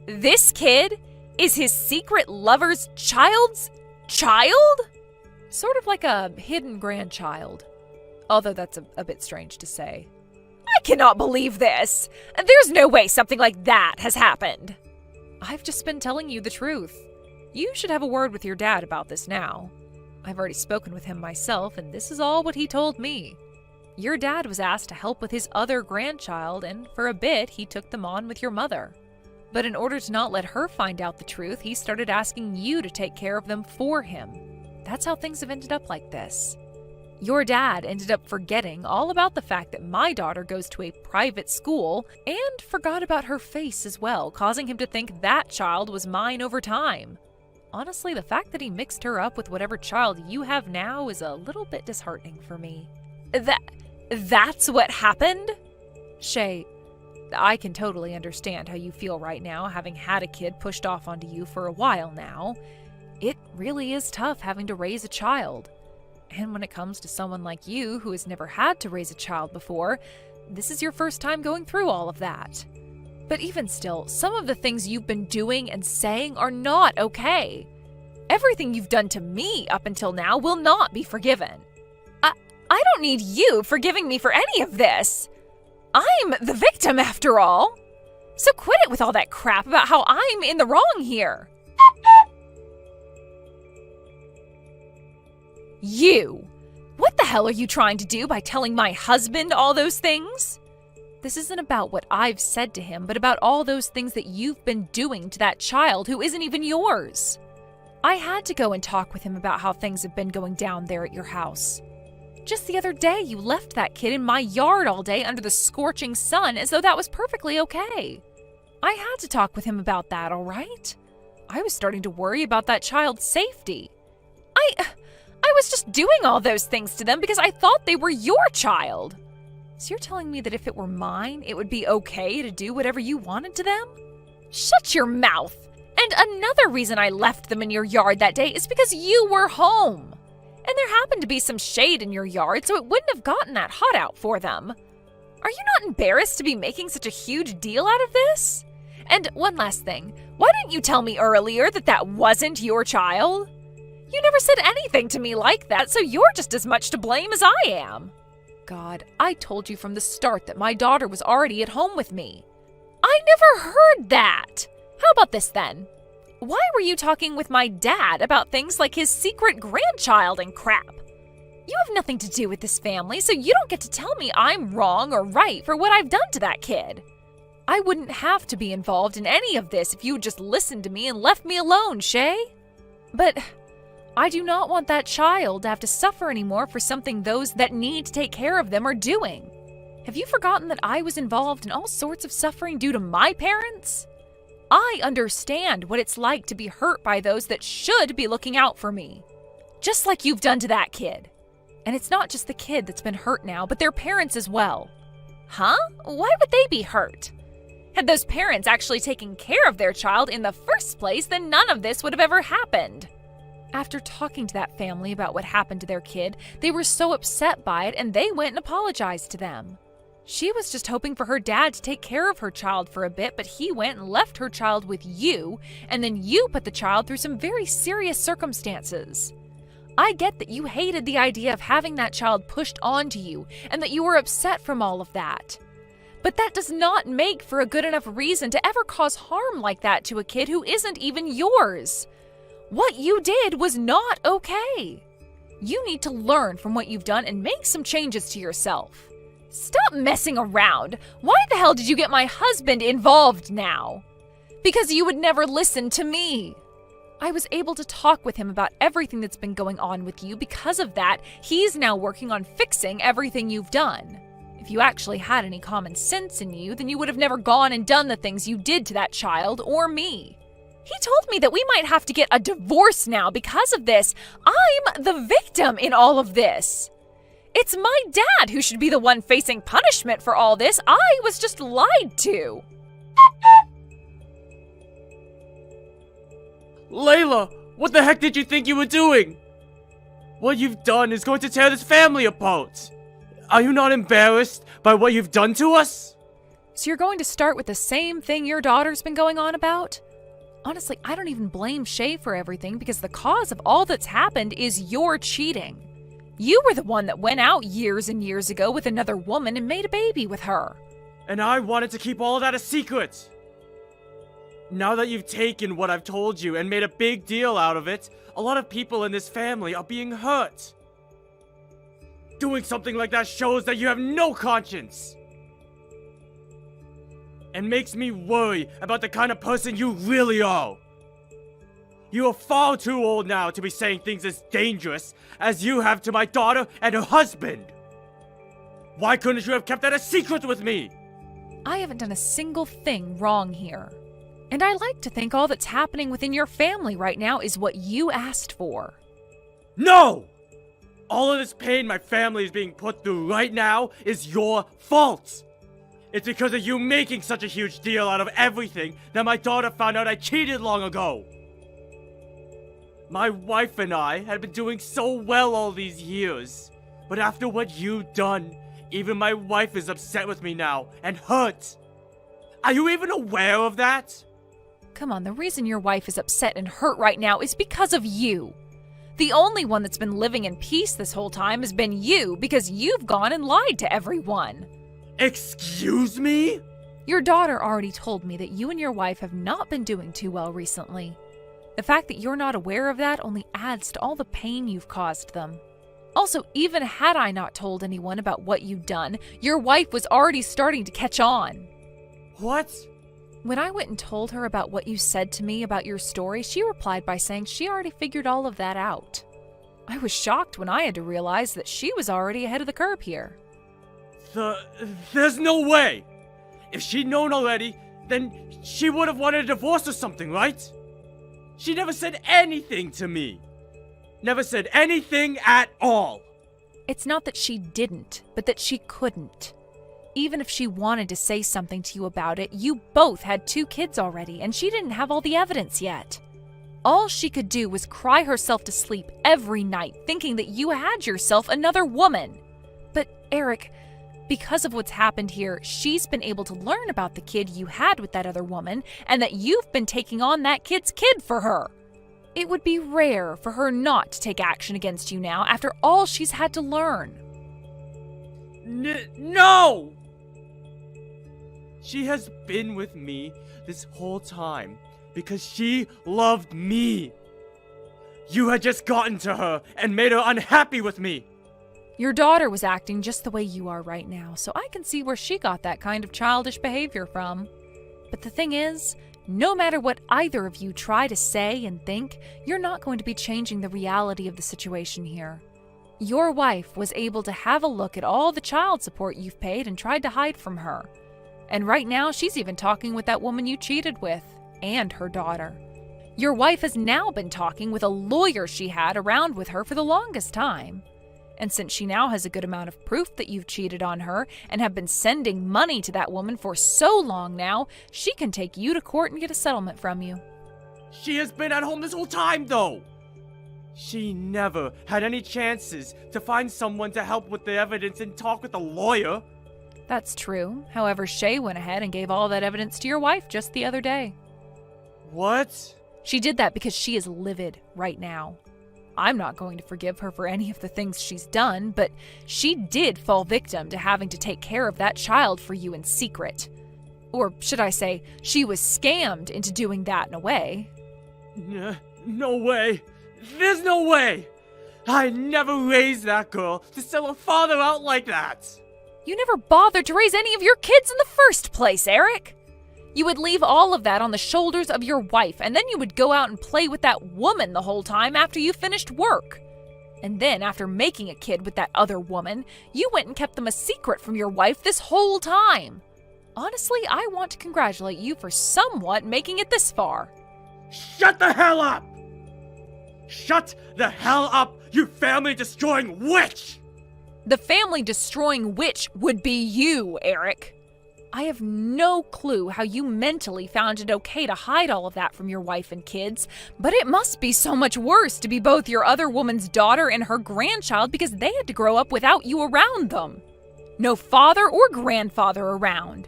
This kid is his secret lover's child's child? Sort of like a hidden grandchild. Although that's a bit strange to say. I cannot believe this! There's no way something like that has happened! I've just been telling you the truth. You should have a word with your dad about this now. I've already spoken with him myself, and this is all what he told me. Your dad was asked to help with his other grandchild, and for a bit he took them on with your mother. But in order to not let her find out the truth, he started asking you to take care of them for him. That's how things have ended up like this. Your dad ended up forgetting all about the fact that my daughter goes to a private school and forgot about her face as well, causing him to think that child was mine over time. Honestly, the fact that he mixed her up with whatever child you have now is a little bit disheartening for me. That's what happened? Shay, I can totally understand how you feel right now, having had a kid pushed off onto you for a while now. It really is tough having to raise a child. And when it comes to someone like you who has never had to raise a child before, this is your first time going through all of that. But even still, some of the things you've been doing and saying are not okay. Everything you've done to me up until now will not be forgiven. I don't need you forgiving me for any of this. I'm the victim after all. So quit it with all that crap about how I'm in the wrong here. You! What the hell are you trying to do by telling my husband all those things? This isn't about what I've said to him, but about all those things that you've been doing to that child who isn't even yours. I had to go and talk with him about how things have been going down there at your house. Just the other day, you left that kid in my yard all day under the scorching sun as though that was perfectly okay. I had to talk with him about that, all right? I was starting to worry about that child's safety. I was just doing all those things to them because I thought they were your child. So you're telling me that if it were mine, it would be okay to do whatever you wanted to them? Shut your mouth! And another reason I left them in your yard that day is because you were home. And there happened to be some shade in your yard, so it wouldn't have gotten that hot out for them. Are you not embarrassed to be making such a huge deal out of this? And one last thing, why didn't you tell me earlier that that wasn't your child? You never said anything to me like that, so you're just as much to blame as I am. God, I told you from the start that my daughter was already at home with me. I never heard that. How about this then? Why were you talking with my dad about things like his secret grandchild and crap? You have nothing to do with this family, so you don't get to tell me I'm wrong or right for what I've done to that kid. I wouldn't have to be involved in any of this if you would just listened to me and left me alone, Shay. But I do not want that child to have to suffer anymore for something those that need to take care of them are doing. Have you forgotten that I was involved in all sorts of suffering due to my parents? I understand what it's like to be hurt by those that should be looking out for me. Just like you've done to that kid. And it's not just the kid that's been hurt now, but their parents as well. Huh? Why would they be hurt? Had those parents actually taken care of their child in the first place, then none of this would have ever happened. After talking to that family about what happened to their kid, they were so upset by it and they went and apologized to them. She was just hoping for her dad to take care of her child for a bit, but he went and left her child with you, and then you put the child through some very serious circumstances. I get that you hated the idea of having that child pushed onto you and that you were upset from all of that. But that does not make for a good enough reason to ever cause harm like that to a kid who isn't even yours. What you did was not okay. You need to learn from what you've done and make some changes to yourself. Stop messing around. Why the hell did you get my husband involved now? Because you would never listen to me. I was able to talk with him about everything that's been going on with you. Because of that, he's now working on fixing everything you've done. If you actually had any common sense in you, then you would have never gone and done the things you did to that child or me. He told me that we might have to get a divorce now because of this. I'm the victim in all of this. It's my dad who should be the one facing punishment for all this. I was just lied to. Layla, what the heck did you think you were doing? What you've done is going to tear this family apart. Are you not embarrassed by what you've done to us? So you're going to start with the same thing your daughter's been going on about? Honestly, I don't even blame Shay for everything because the cause of all that's happened is your cheating. You were the one that went out years and years ago with another woman and made a baby with her. And I wanted to keep all of that a secret. Now that you've taken what I've told you and made a big deal out of it, a lot of people in this family are being hurt. Doing something like that shows that you have no conscience. And makes me worry about the kind of person you really are. You are far too old now to be saying things as dangerous as you have to my daughter and her husband. Why couldn't you have kept that a secret with me? I haven't done a single thing wrong here. And I like to think all that's happening within your family right now is what you asked for. No! All of this pain my family is being put through right now is your fault. It's because of you making such a huge deal out of everything that my daughter found out I cheated long ago. My wife and I had been doing so well all these years. But after what you've done, even my wife is upset with me now and hurt. Are you even aware of that? Come on, the reason your wife is upset and hurt right now is because of you. The only one that's been living in peace this whole time has been you because you've gone and lied to everyone. Excuse me? Your daughter already told me that you and your wife have not been doing too well recently. The fact that you're not aware of that only adds to all the pain you've caused them. Also, even had I not told anyone about what you'd done, your wife was already starting to catch on. What? When I went and told her about what you said to me about your story, she replied by saying she already figured all of that out. I was shocked when I had to realize that she was already ahead of the curve here. There's no way! If she'd known already, then she would have wanted a divorce or something, right? She never said anything to me. Never said anything at all. It's not that she didn't, but that she couldn't. Even if she wanted to say something to you about it, you both had 2 kids already, and she didn't have all the evidence yet. All she could do was cry herself to sleep every night, thinking that you had yourself another woman. But, Eric, because of what's happened here, she's been able to learn about the kid you had with that other woman, and that you've been taking on that kid's kid for her. It would be rare for her not to take action against you now after all she's had to learn. No! She has been with me this whole time because she loved me. You had just gotten to her and made her unhappy with me. Your daughter was acting just the way you are right now, so I can see where she got that kind of childish behavior from. But the thing is, no matter what either of you try to say and think, you're not going to be changing the reality of the situation here. Your wife was able to have a look at all the child support you've paid and tried to hide from her. And right now, she's even talking with that woman you cheated with, and her daughter. Your wife has now been talking with a lawyer she had around with her for the longest time. And since she now has a good amount of proof that you've cheated on her and have been sending money to that woman for so long now, she can take you to court and get a settlement from you. She has been at home this whole time, though! She never had any chances to find someone to help with the evidence and talk with a lawyer. That's true. However, Shay went ahead and gave all that evidence to your wife just the other day. What? She did that because she is livid right now. I'm not going to forgive her for any of the things she's done, but she did fall victim to having to take care of that child for you in secret. Or should I say, she was scammed into doing that in a way. No way. There's no way. I never raised that girl to sell her father out like that. You never bothered to raise any of your kids in the first place, Eric. You would leave all of that on the shoulders of your wife, and then you would go out and play with that woman the whole time after you finished work. And then, after making a kid with that other woman, you went and kept them a secret from your wife this whole time. Honestly, I want to congratulate you for somewhat making it this far. Shut the hell up! Shut the hell up, you family-destroying witch! The family-destroying witch would be you, Eric. I have no clue how you mentally found it okay to hide all of that from your wife and kids, but it must be so much worse to be both your other woman's daughter and her grandchild because they had to grow up without you around them. No father or grandfather around.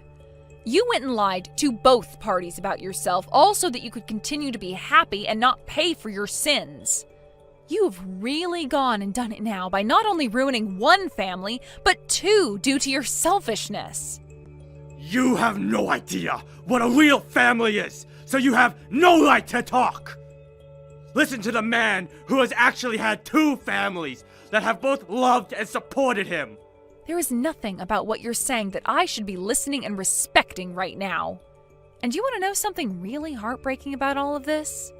You went and lied to both parties about yourself, all so that you could continue to be happy and not pay for your sins. You've really gone and done it now by not only ruining one family, but two due to your selfishness. You have no idea what a real family is, so you have no right to talk! Listen to the man who has actually had two families that have both loved and supported him! There is nothing about what you're saying that I should be listening and respecting right now. And you want to know something really heartbreaking about all of this?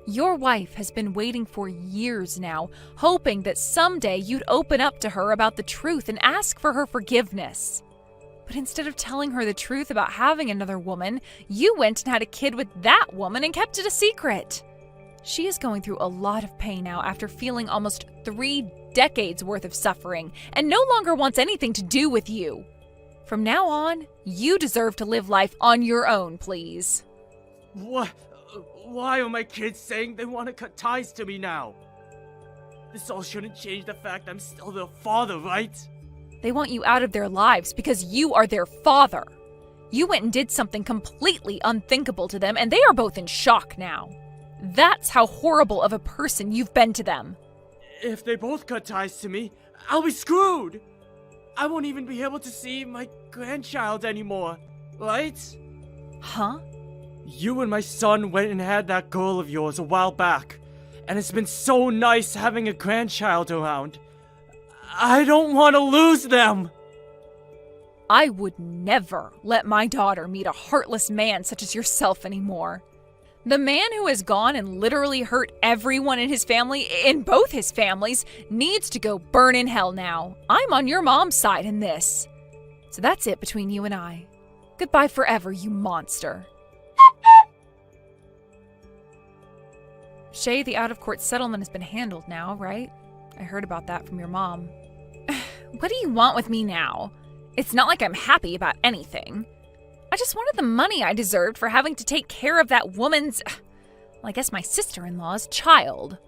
Your wife has been waiting for years now, hoping that someday you'd open up to her about the truth and ask for her forgiveness. But instead of telling her the truth about having another woman, you went and had a kid with that woman and kept it a secret. She is going through a lot of pain now after feeling almost 3 decades worth of suffering and no longer wants anything to do with you. From now on, you deserve to live life on your own, please. What? Why are my kids saying they want to cut ties to me now? This all shouldn't change the fact I'm still their father, right? They want you out of their lives because you are their father. You went and did something completely unthinkable to them, and they are both in shock now. That's how horrible of a person you've been to them. If they both cut ties to me, I'll be screwed! I won't even be able to see my grandchild anymore, right? Huh? You and my son went and had that girl of yours a while back, and it's been so nice having a grandchild around. I don't want to lose them! I would never let my daughter meet a heartless man such as yourself anymore. The man who has gone and literally hurt everyone in his family, in both his families, needs to go burn in hell now. I'm on your mom's side in this. So that's it between you and I. Goodbye forever, you monster. Shay, the out-of-court settlement has been handled now, right? I heard about that from your mom. What do you want with me now? It's not like I'm happy about anything. I just wanted the money I deserved for having to take care of that woman's, well, I guess my sister-in-law's child.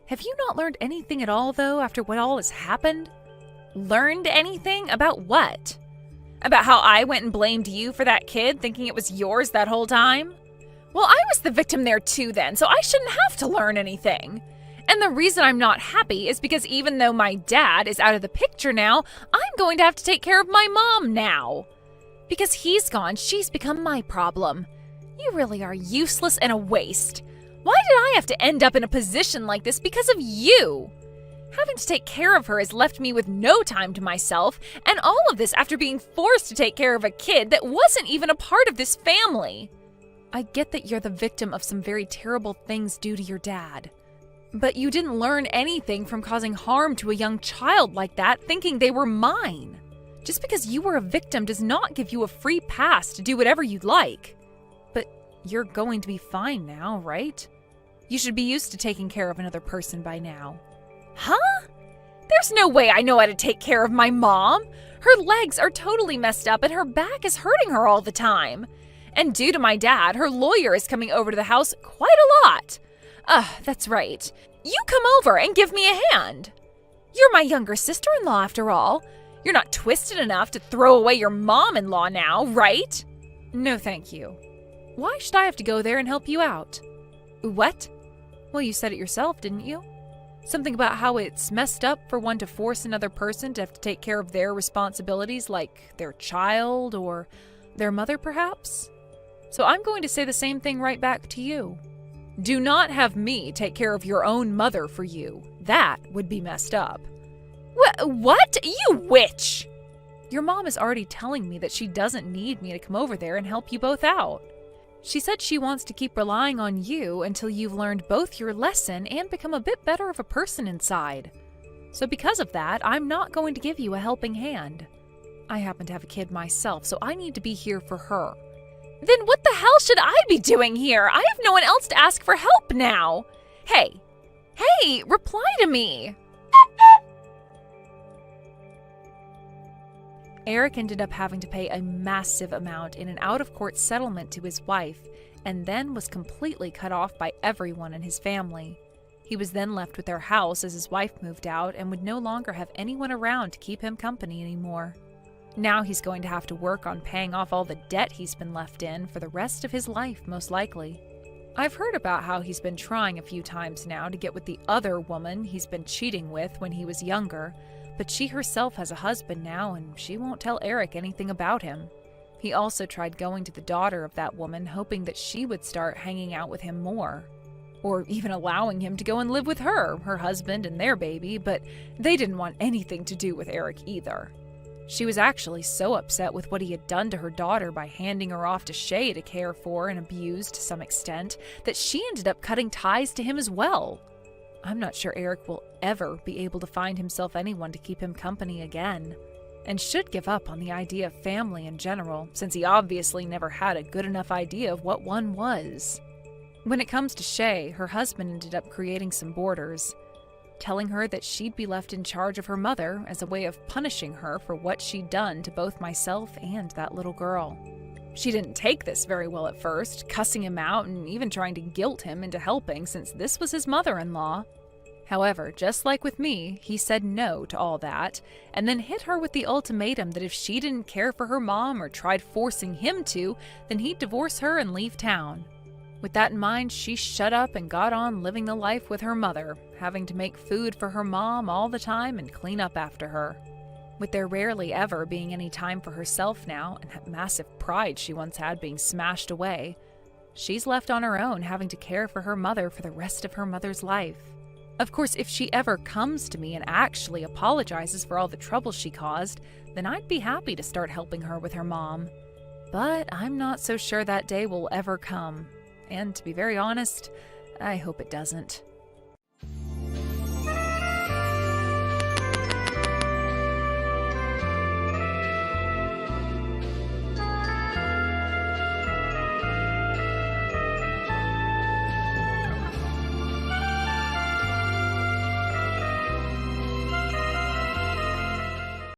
Have you not learned anything at all, though, after what all has happened? Learned anything? About what? About how I went and blamed you for that kid, thinking it was yours that whole time? Well, I was the victim there too then, so I shouldn't have to learn anything. And the reason I'm not happy is because even though my dad is out of the picture now, I'm going to have to take care of my mom now. Because he's gone, she's become my problem. You really are useless and a waste. Why did I have to end up in a position like this because of you? Having to take care of her has left me with no time to myself, and all of this after being forced to take care of a kid that wasn't even a part of this family. I get that you're the victim of some very terrible things due to your dad. But you didn't learn anything from causing harm to a young child like that, thinking they were mine. Just because you were a victim does not give you a free pass to do whatever you'd like. But you're going to be fine now, right? You should be used to taking care of another person by now. Huh? There's no way I know how to take care of my mom. Her legs are totally messed up and her back is hurting her all the time. And due to my dad, her lawyer is coming over to the house quite a lot. That's right. You come over and give me a hand. You're my younger sister-in-law after all. You're not twisted enough to throw away your mom-in-law now, right? No, thank you. Why should I have to go there and help you out? What? Well, you said it yourself, didn't you? Something about how it's messed up for one to force another person to have to take care of their responsibilities, like their child or their mother, perhaps? So I'm going to say the same thing right back to you. Do not have me take care of your own mother for you. That would be messed up. What? You witch! Your mom is already telling me that she doesn't need me to come over there and help you both out. She said she wants to keep relying on you until you've learned both your lesson and become a bit better of a person inside. So because of that, I'm not going to give you a helping hand. I happen to have a kid myself, so I need to be here for her. Then what the hell should I be doing here? I have no one else to ask for help now. Hey, reply to me. Eric ended up having to pay a massive amount in an out-of-court settlement to his wife, and then was completely cut off by everyone in his family. He was then left with their house as his wife moved out and would no longer have anyone around to keep him company anymore. Now he's going to have to work on paying off all the debt he's been left in for the rest of his life, most likely. I've heard about how he's been trying a few times now to get with the other woman he's been cheating with when he was younger, but she herself has a husband now and she won't tell Eric anything about him. He also tried going to the daughter of that woman, hoping that she would start hanging out with him more. Or even allowing him to go and live with her husband and their baby, but they didn't want anything to do with Eric either. She was actually so upset with what he had done to her daughter by handing her off to Shay to care for and abuse to some extent, that she ended up cutting ties to him as well. I'm not sure Eric will ever be able to find himself anyone to keep him company again, and should give up on the idea of family in general, since he obviously never had a good enough idea of what one was. When it comes to Shay, her husband ended up creating some borders, telling her that she'd be left in charge of her mother as a way of punishing her for what she'd done to both myself and that little girl. She didn't take this very well at first, cussing him out and even trying to guilt him into helping since this was his mother-in-law. However, just like with me, he said no to all that, and then hit her with the ultimatum that if she didn't care for her mom or tried forcing him to, then he'd divorce her and leave town. With that in mind, she shut up and got on living the life with her mother, having to make food for her mom all the time and clean up after her. With there rarely ever being any time for herself now, and that massive pride she once had being smashed away, she's left on her own having to care for her mother for the rest of her mother's life. Of course, if she ever comes to me and actually apologizes for all the trouble she caused, then I'd be happy to start helping her with her mom. But I'm not so sure that day will ever come. And to be very honest, I hope it doesn't.